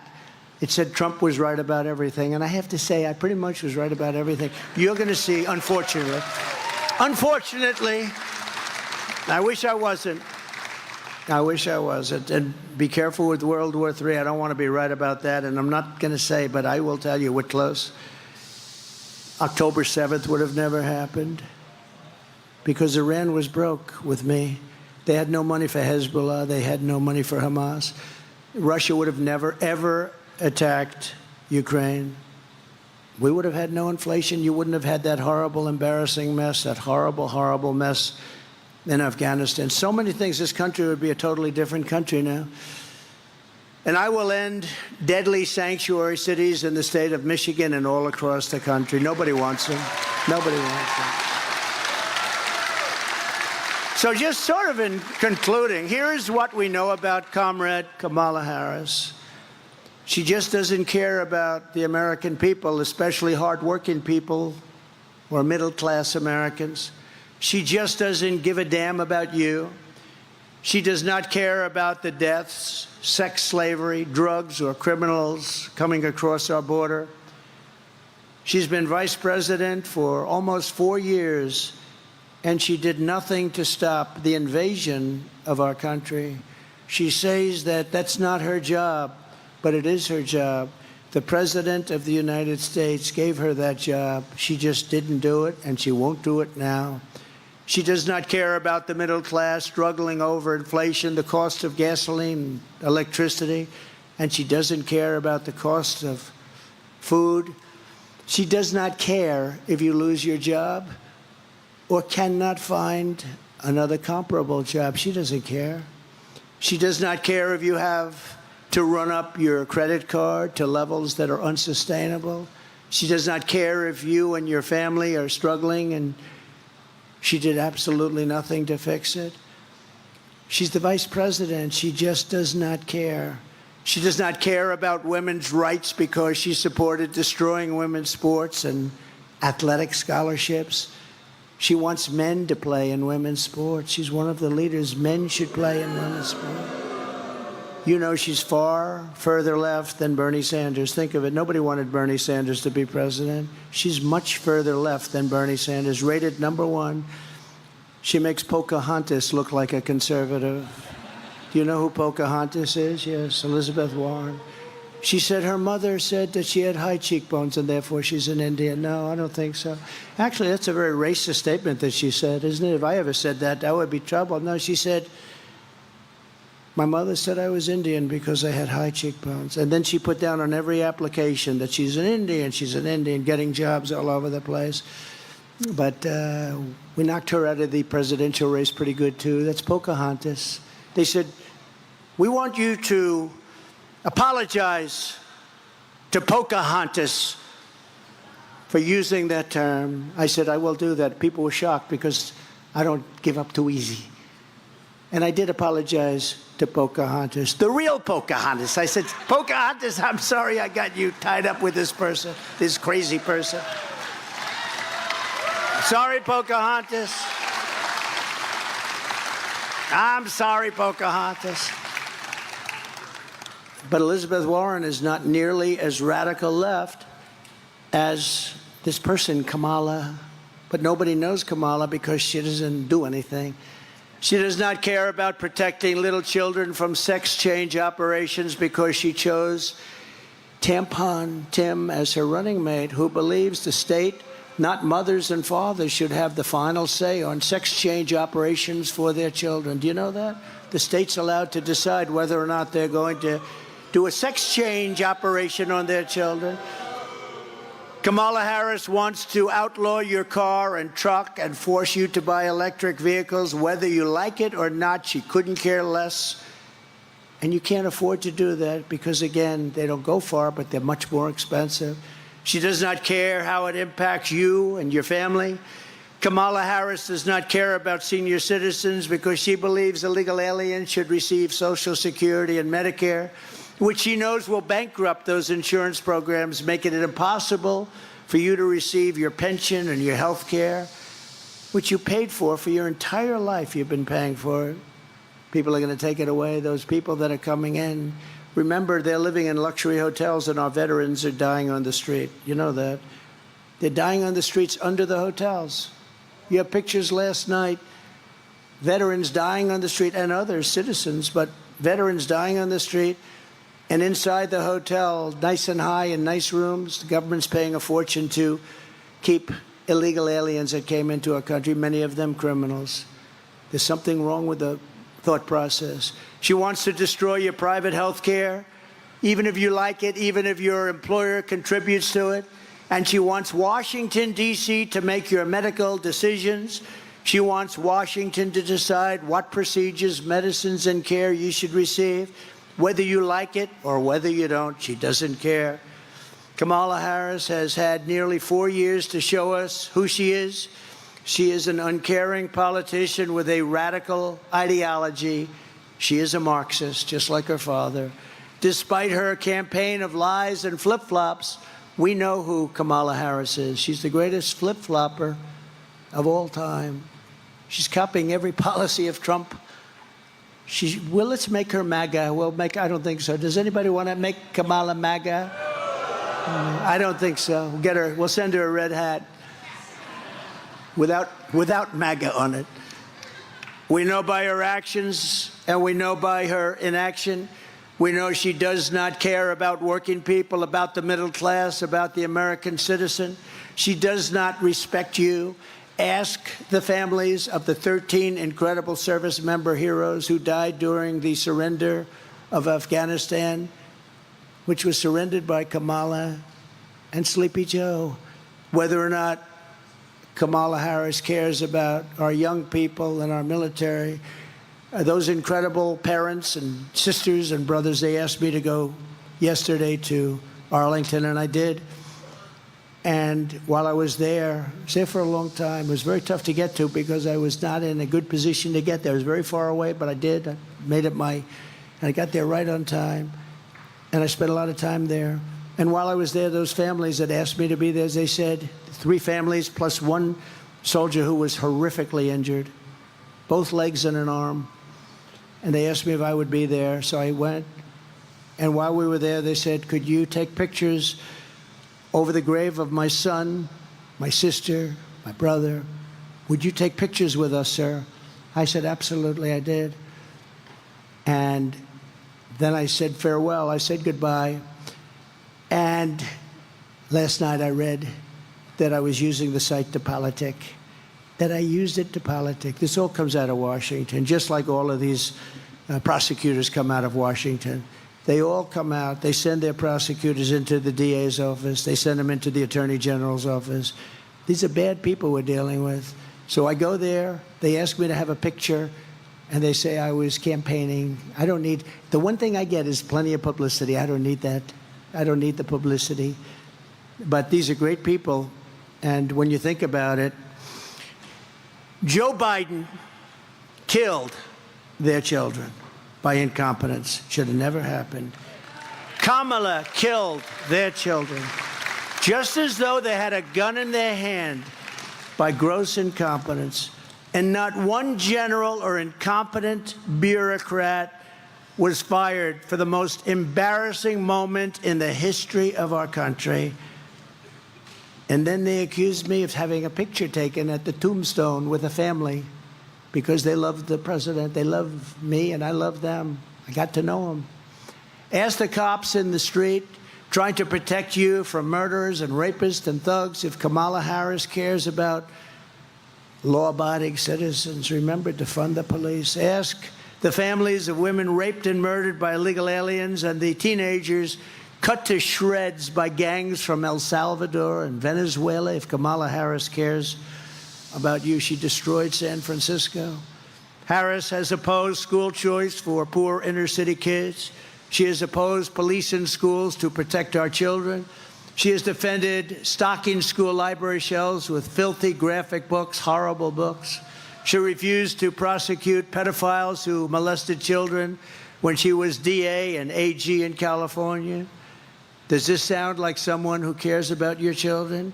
Speaker 12: It said Trump was right about everything. And I have to say, I pretty much was right about everything. You're going to see, unfortunately, I wish I wasn't. I wish I wasn't. And be careful with World War III. I don't want to be right about that. And I'm not going to say, but I will tell you, we're close. October 7th would have never happened because Iran was broke with me. They had no money for Hezbollah. They had no money for Hamas. Russia would have never, ever attacked Ukraine. We would have had no inflation. You wouldn't have had that horrible, embarrassing mess, that horrible, horrible mess in Afghanistan. So many things. This country would be a totally different country now. And I will end deadly sanctuary cities in the state of Michigan and all across the country. Nobody wants them. Nobody wants them. So just sort of in concluding, here's what we know about Comrade Kamala Harris. She just doesn't care about the American people, especially hardworking people or middle-class Americans. She just doesn't give a damn about you. She does not care about the deaths, sex slavery, drugs, or criminals coming across our border. She's been vice president for almost 4 years, and she did nothing to stop the invasion of our country. She says that that's not her job. But it is her job. The President of the United States gave her that job. She just didn't do it, and she won't do it now. She does not care about the middle class struggling over inflation, the cost of gasoline, electricity, and she doesn't care about the cost of food. She does not care if you lose your job or cannot find another comparable job. She doesn't care. She does not care if you have to run up your credit card to levels that are unsustainable. She does not care if you and your family are struggling, and she did absolutely nothing to fix it. She's the vice president. She just does not care. She does not care about women's rights because she supported destroying women's sports and athletic scholarships. She wants men to play in women's sports. She's one of the leaders. Men should play in women's sports. You know she's far further left than Bernie Sanders. Think of it. Nobody wanted Bernie Sanders to be president. She's much further left than Bernie Sanders, rated #1. She makes Pocahontas look like a conservative. Do you know who Pocahontas is? Yes, Elizabeth Warren. She said her mother said that she had high cheekbones and therefore she's an Indian. No, I don't think so. Actually, that's a very racist statement that she said, isn't it? If I ever said that, that would be trouble. No, she said, my mother said I was Indian because I had high cheekbones. And then she put down on every application that she's an Indian, getting jobs all over the place. But we knocked her out of the presidential race pretty good, too. That's Pocahontas. They said, we want you to apologize to Pocahontas for using that term. I said, I will do that. People were shocked because I don't give up too easy. And I did apologize to Pocahontas, the real Pocahontas. I said, Pocahontas, I'm sorry I got you tied up with this person, this crazy person. Sorry, Pocahontas. I'm sorry, Pocahontas. But Elizabeth Warren is not nearly as radical left as this person, Kamala. But nobody knows Kamala because she doesn't do anything. She does not care about protecting little children from sex change operations because she chose Tampon Tim as her running mate, who believes the state, not mothers and fathers, should have the final say on sex change operations for their children. Do you know that? The state's allowed to decide whether or not they're going to do a sex change operation on their children. Kamala Harris wants to outlaw your car and truck and force you to buy electric vehicles, whether you like it or not. She couldn't care less. And you can't afford to do that because, again, they don't go far, but they're much more expensive. She does not care how it impacts you and your family. Kamala Harris does not care about senior citizens because she believes illegal aliens should receive Social Security and Medicare, which she knows will bankrupt those insurance programs, making it impossible for you to receive your pension and your health care, which you paid for your entire life. You've been paying for it. People are going to take it away. Those people that are coming in, remember, they're living in luxury hotels and our veterans are dying on the street. You know that. They're dying on the streets under the hotels. You have pictures last night, veterans dying on the street and other citizens, but veterans dying on the street. And inside the hotel, nice and high in nice rooms, the government's paying a fortune to keep illegal aliens that came into our country, many of them criminals. There's something wrong with the thought process. She wants to destroy your private health care, even if you like it, even if your employer contributes to it. And she wants Washington, D.C. to make your medical decisions. She wants Washington to decide what procedures, medicines, and care you should receive. Whether you like it or whether you don't, she doesn't care. Kamala Harris has had nearly 4 years to show us who she is. She is an uncaring politician with a radical ideology. She is a Marxist, just like her father. Despite her campaign of lies and flip-flops, we know who Kamala Harris is. She's the greatest flip-flopper of all time. She's copying every policy of Trump. Well, let's make her MAGA. I don't think so. Does anybody want to make Kamala MAGA? I don't think so. We'll send her a red hat without MAGA on it. We know by her actions and we know by her inaction. We know she does not care about working people, about the middle class, about the American citizen. She does not respect you. Ask the families of the 13 incredible service member heroes who died during the surrender of Afghanistan, which was surrendered by Kamala and Sleepy Joe, whether or not Kamala Harris cares about our young people and our military. Those incredible parents and sisters and brothers, they asked me to go yesterday to Arlington, and I did. And while I was there for a long time. It was very tough to get to because I was not in a good position to get there. It was very far away, but I did. I made it and I got there right on time. and I spent a lot of time there. And while I was there, those families that asked me to be there, as they said, 3 families plus 1 soldier who was horrifically injured, both legs and an arm. And they asked me if I would be there, so I went. And while we were there, they said, could you take pictures over the grave of my son, my sister, my brother? Would you take pictures with us, sir? I said, absolutely, I did. And then I said farewell. I said goodbye. And last night I read that I was using the site to politic, that I used it to politic. This all comes out of Washington, just like all of these prosecutors come out of Washington. They all come out. They send their prosecutors into the DA's office. They send them into the Attorney General's office. These are bad people we're dealing with. So I go there. They ask me to have a picture, and they say I was campaigning. I don't need – the one thing I get is plenty of publicity. I don't need that. I don't need the publicity. But these are great people, and when you think about it, Joe Biden killed their children by incompetence. Should have never happened. Kamala killed their children, just as though they had a gun in their hand, by gross incompetence. And not one general or incompetent bureaucrat was fired for the most embarrassing moment in the history of our country. And then they accused me of having a picture taken at the tombstone with a family because they loved the president. They love me, and I love them. I got to know them. Ask the cops in the street trying to protect you from murderers and rapists and thugs if Kamala Harris cares about law-abiding citizens. Remember to fund the police. Ask the families of women raped and murdered by illegal aliens and the teenagers cut to shreds by gangs from El Salvador and Venezuela if Kamala Harris cares about you. She destroyed San Francisco. Harris has opposed school choice for poor inner-city kids. She has opposed police in schools to protect our children. She has defended stocking school library shelves with filthy graphic books, horrible books. She refused to prosecute pedophiles who molested children when she was DA and AG in California. Does this sound like someone who cares about your children?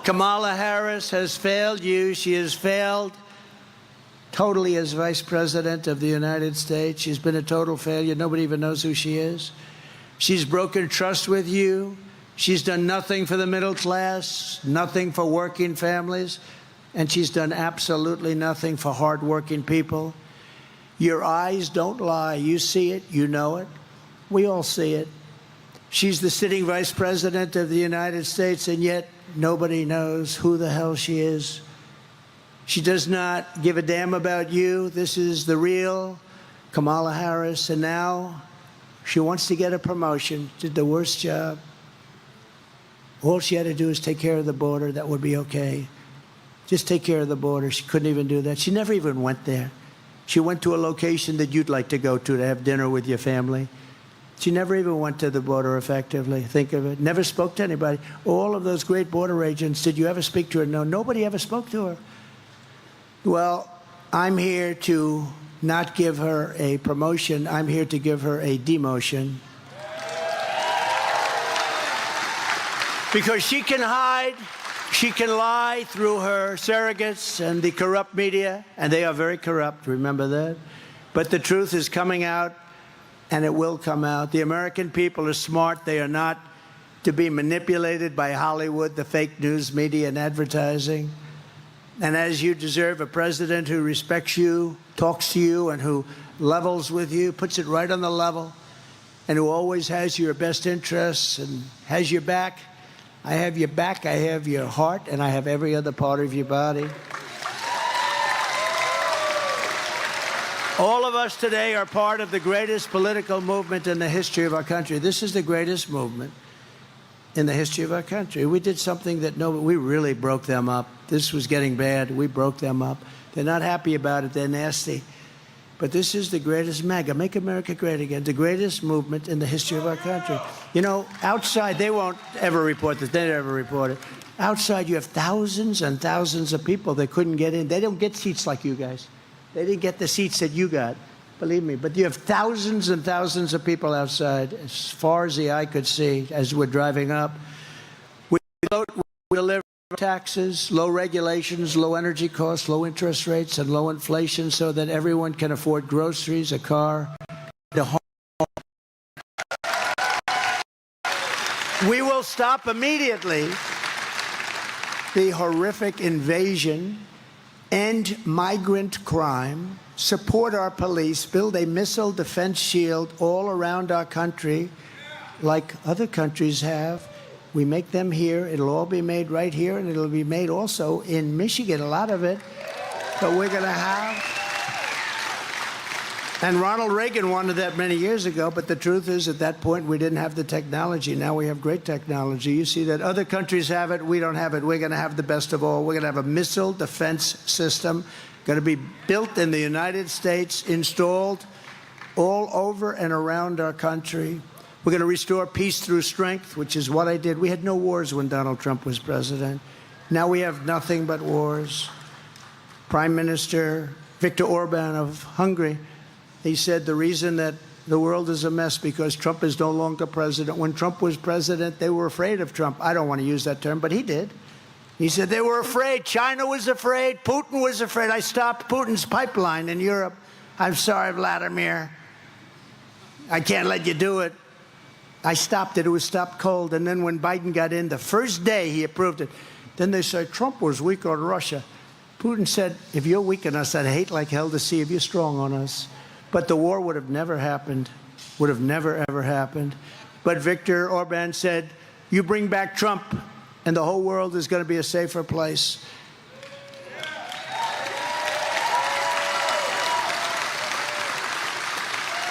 Speaker 12: Kamala Harris has failed you. She has failed totally as Vice President of the United States. She's been a total failure. Nobody even knows who she is. She's broken trust with you. She's done nothing for the middle class, nothing for working families, and she's done absolutely nothing for hardworking people. Your eyes don't lie. You see it. You know it. We all see it. She's the sitting Vice President of the United States, and yet nobody knows who the hell she is. She does not give a damn about you. This is the real Kamala Harris, and now she wants to get a promotion. Did the worst job. All she had to do is take care of the border. That would be okay. Just take care of the border. She couldn't even do that. She never even went there. She went to a location that you'd like to go to have dinner with your family. She never even went to the border effectively. Think of it. Never spoke to anybody. All of those great border agents, did you ever speak to her? No, nobody ever spoke to her. Well, I'm here to not give her a promotion. I'm here to give her a demotion. Because she can hide, she can lie through her surrogates and the corrupt media, and they are very corrupt, remember that? But the truth is coming out, and it will come out. The American people are smart. They are not to be manipulated by Hollywood, the fake news media, and advertising. And as you deserve, a president who respects you, talks to you, and who levels with you, puts it right on the level, and who always has your best interests and has your back. I have your back, I have your heart, and I have every other part of your body. All of us today are part of the greatest political movement in the history of our country. This is the greatest movement in the history of our country. We did something that we really broke them up. This was getting bad. We broke them up. They're not happy about it. They're nasty. But this is the greatest MAGA, Make America Great Again, the greatest movement in the history of our country. You know, outside, they won't ever report this. They never report it. Outside, you have thousands and thousands of people that couldn't get in. They don't get seats like you guys. They didn't get the seats that you got. believe me. But you have thousands and thousands of people outside, as far as the eye could see, as we're driving up. We deliver taxes, low regulations, low energy costs, low interest rates, and low inflation so that everyone can afford groceries, a car, a home. We will stop immediately the horrific invasion, end migrant crime, support our police, build a missile defense shield all around our country like other countries have. We make them here. It'll all be made right here, and it'll be made also in Michigan, a lot of it. But we're going to have... And Ronald Reagan wanted that many years ago, but the truth is, at that point, we didn't have the technology. Now we have great technology. You see that other countries have it. We don't have it. We're going to have the best of all. We're going to have a missile defense system going to be built in the United States, installed all over and around our country. We're going to restore peace through strength, which is what I did. We had no wars when Donald Trump was president. Now we have nothing but wars. Prime Minister Viktor Orban of Hungary, he said the reason that the world is a mess because Trump is no longer president. When Trump was president, they were afraid of Trump. I don't want to use that term, but he did. He said they were afraid. China was afraid. Putin was afraid. I stopped Putin's pipeline in Europe. I'm sorry, Vladimir. I can't let you do it. I stopped it. It was stopped cold. And then when Biden got in, the first day he approved it. Then they said Trump was weak on Russia. Putin said, if you're weak on us, I'd hate like hell to see if you're strong on us. But the war would have never happened, would have never, ever happened. But Viktor Orban said, you bring back Trump, and the whole world is going to be a safer place.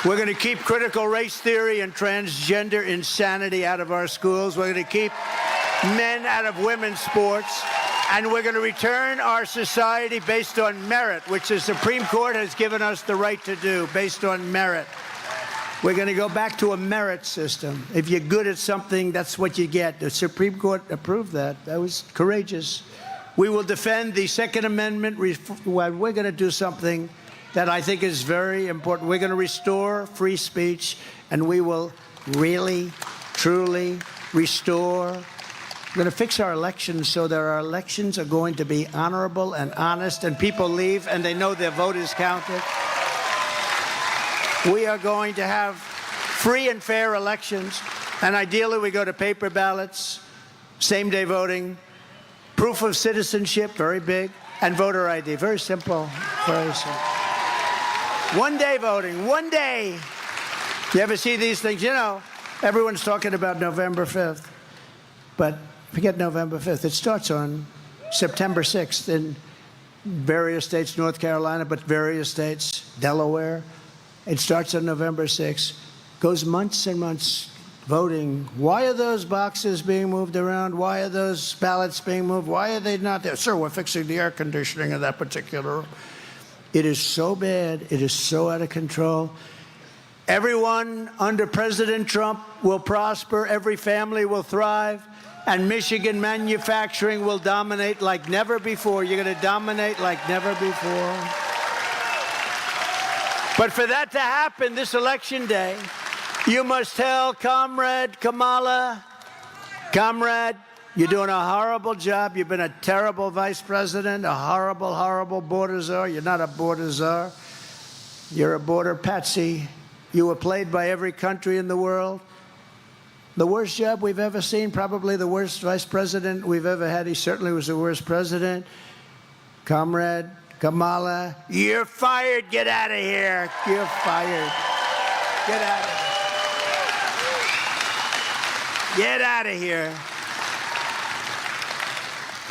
Speaker 12: We're going to keep critical race theory and transgender insanity out of our schools. We're going to keep men out of women's sports. And we're going to return our society based on merit, which the Supreme Court has given us the right to do, based on merit. We're going to go back to a merit system. If you're good at something, that's what you get. The Supreme Court approved that. That was courageous. We will defend the Second Amendment. We're going to do something that I think is very important. We're going to restore free speech, and we will really, truly restore. We're going to fix our elections so that our elections are going to be honorable and honest, and people leave and they know their vote is counted. We are going to have free and fair elections, and ideally we go to paper ballots, same-day voting, proof of citizenship, very big, and voter ID. Very simple, very simple. One-day voting, one day. You ever see these things? You know, everyone's talking about November 5th, but forget November 5th. It starts on September 6th in various states, North Carolina, but various states, Delaware. It starts on November 6th. Goes months and months voting. Why are those boxes being moved around? Why are those ballots being moved? Why are they not there? Sir, we're fixing the air conditioning in that particular room. It is so bad. It is so out of control. Everyone under President Trump will prosper. Every family will thrive. And Michigan manufacturing will dominate like never before. You're going to dominate like never before. But for that to happen this election day, you must tell Comrade Kamala, Comrade, you're doing a horrible job. You've been a terrible vice president, a horrible, horrible border czar. You're not a border czar. You're a border patsy. You were played by every country in the world. The worst job we've ever seen, probably the worst vice president we've ever had. He certainly was the worst president. Comrade Kamala, you're fired. Get out of here. You're fired. Get out of here. Get out of here.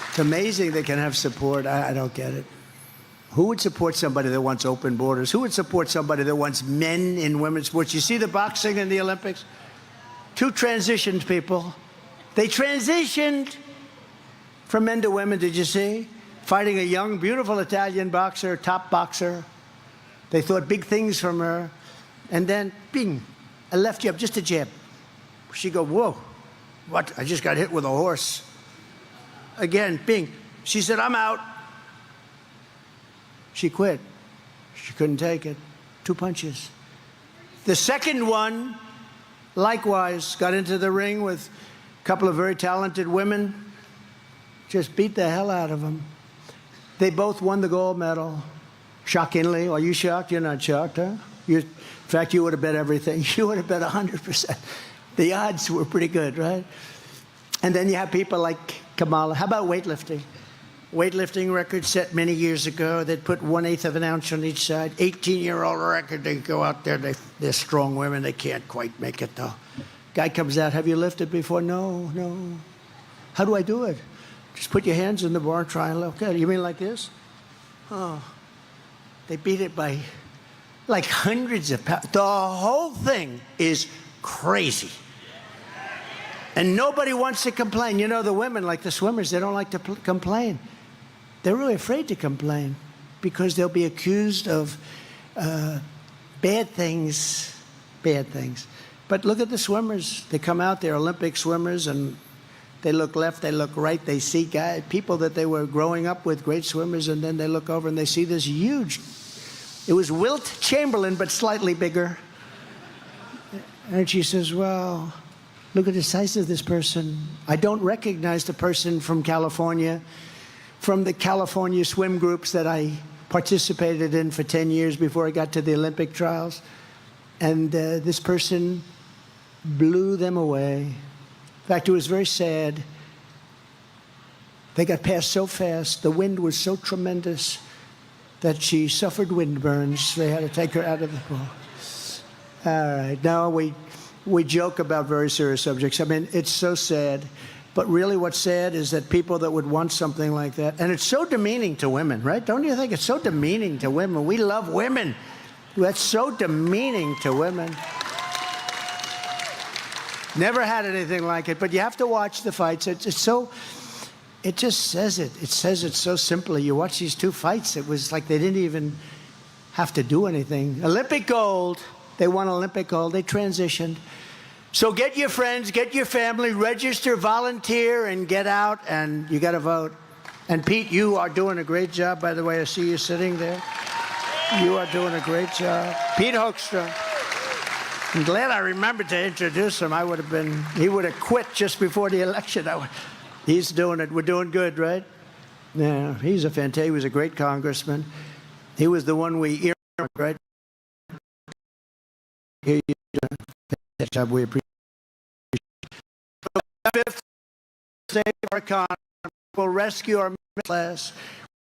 Speaker 12: It's amazing they can have support. I don't get it. Who would support somebody that wants open borders? Who would support somebody that wants men in women's sports? You see the boxing in the Olympics? Two transitioned people. They transitioned from men to women, did you see? Fighting a young, beautiful Italian boxer, top boxer. They thought big things from her. And then, bing, a left jab, just a jab. She go, whoa, what? I just got hit with a horse. Again, bing. She said, I'm out. She quit. She couldn't take it. 2 punches. The second one, likewise, got into the ring with a couple of very talented women, just beat the hell out of them. They both won the gold medal. Shockingly. Are you shocked? You're not shocked, huh? In fact, you would have bet everything. You would have bet 100%. The odds were pretty good, right? And then you have people like Kamala. How about weightlifting? Weightlifting record set many years ago. They'd put 1/8 of an ounce on each side. 18-year-old record. They go out there. They're strong women. They can't quite make it, though. Guy comes out. Have you lifted before? No. How do I do it? Just put your hands in the bar and try and look at it. You mean like this? Oh. They beat it by like hundreds of pounds. The whole thing is crazy. And nobody wants to complain. You know, the women, like the swimmers, they don't like to complain. They're really afraid to complain because they'll be accused of bad things. But look at the swimmers. They come out, they're Olympic swimmers, and they look left, they look right, they see people that they were growing up with, great swimmers, and then they look over and they see this huge, it was Wilt Chamberlain, but slightly bigger. And she says, well, look at the size of this person. I don't recognize the person from California, from the California swim groups that I participated in for 10 years before I got to the Olympic trials. And this person blew them away. In fact, it was very sad. They got past so fast. The wind was so tremendous that she suffered wind burns. They had to take her out of the pool. All right. Now we joke about very serious subjects. I mean, it's so sad. But really what's sad is that people that would want something like that, and it's so demeaning to women, right? Don't you think it's so demeaning to women? We love women. That's so demeaning to women. Never had anything like it, but you have to watch the fights. It just says it. It says it so simply. You watch these two fights, it was like they didn't even have to do anything. Olympic gold. They won Olympic gold. They transitioned. So get your friends, get your family, register, volunteer, and get out, and you got to vote. And Pete, you are doing a great job, by the way. I see you sitting there. You are doing a great job. Pete Hoekstra. I'm glad I remembered to introduce him. He would have quit just before the election. He's doing it. We're doing good, right? Yeah, he was a great congressman. He was the one we earmarked, right? Here you do that job. We appreciate it. Fifth, save our economy. We'll rescue our middle class.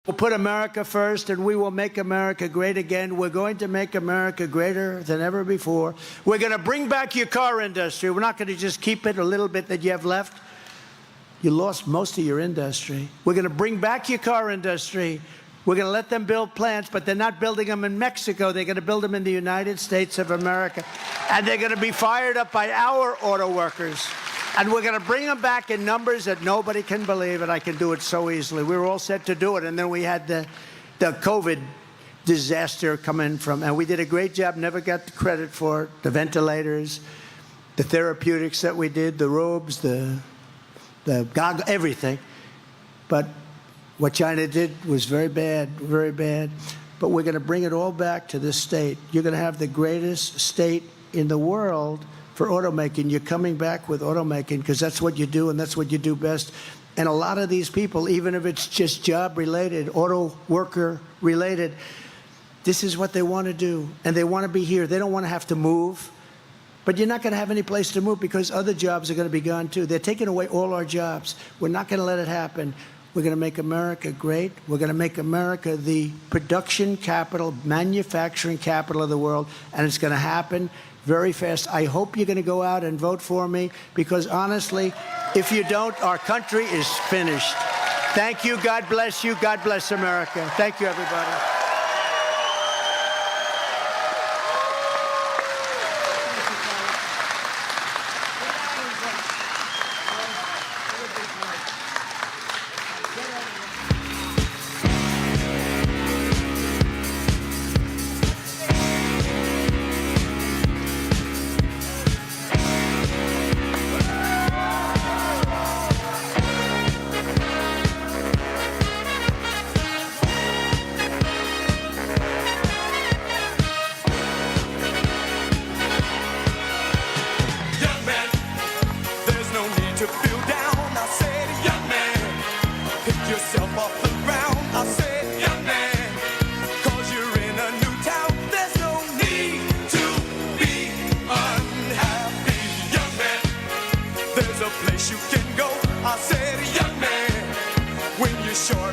Speaker 12: We'll put America first, and we will make America great again. We're going to make America greater than ever before. We're going to bring back your car industry. We're not going to just keep it a little bit that you have left. You lost most of your industry. We're going to bring back your car industry. We're going to let them build plants, but they're not building them in Mexico. They're going to build them in the United States of America. And they're going to be fired up by our auto workers. And we're going to bring them back in numbers that nobody can believe, and I can do it so easily. We were all set to do it, and then we had the COVID disaster come in from, and we did a great job, never got the credit for it. The ventilators, the therapeutics that we did, the robes, the goggles, everything. But what China did was very bad, very bad. But we're going to bring it all back to this state. You're going to have the greatest state in the world for automaking. You're coming back with automaking because that's what you do and that's what you do best. And a lot of these people, even if it's just job-related, auto worker-related, this is what they want to do. And they want to be here. They don't want to have to move. But you're not going to have any place to move because other jobs are going to be gone, too. They're taking away all our jobs. We're not going to let it happen. We're going to make America great. We're going to make America the production capital, manufacturing capital of the world. And it's going to happen very fast. I hope you're going to go out and vote for me because, honestly, if you don't, our country is finished. Thank you. God bless you. God bless America. Thank you, everybody.
Speaker 11: Pick yourself off the ground, I said, young man, 'cause you're in a new town. There's no need to be unhappy, young man. There's a place you can go, I said, young man, when you're short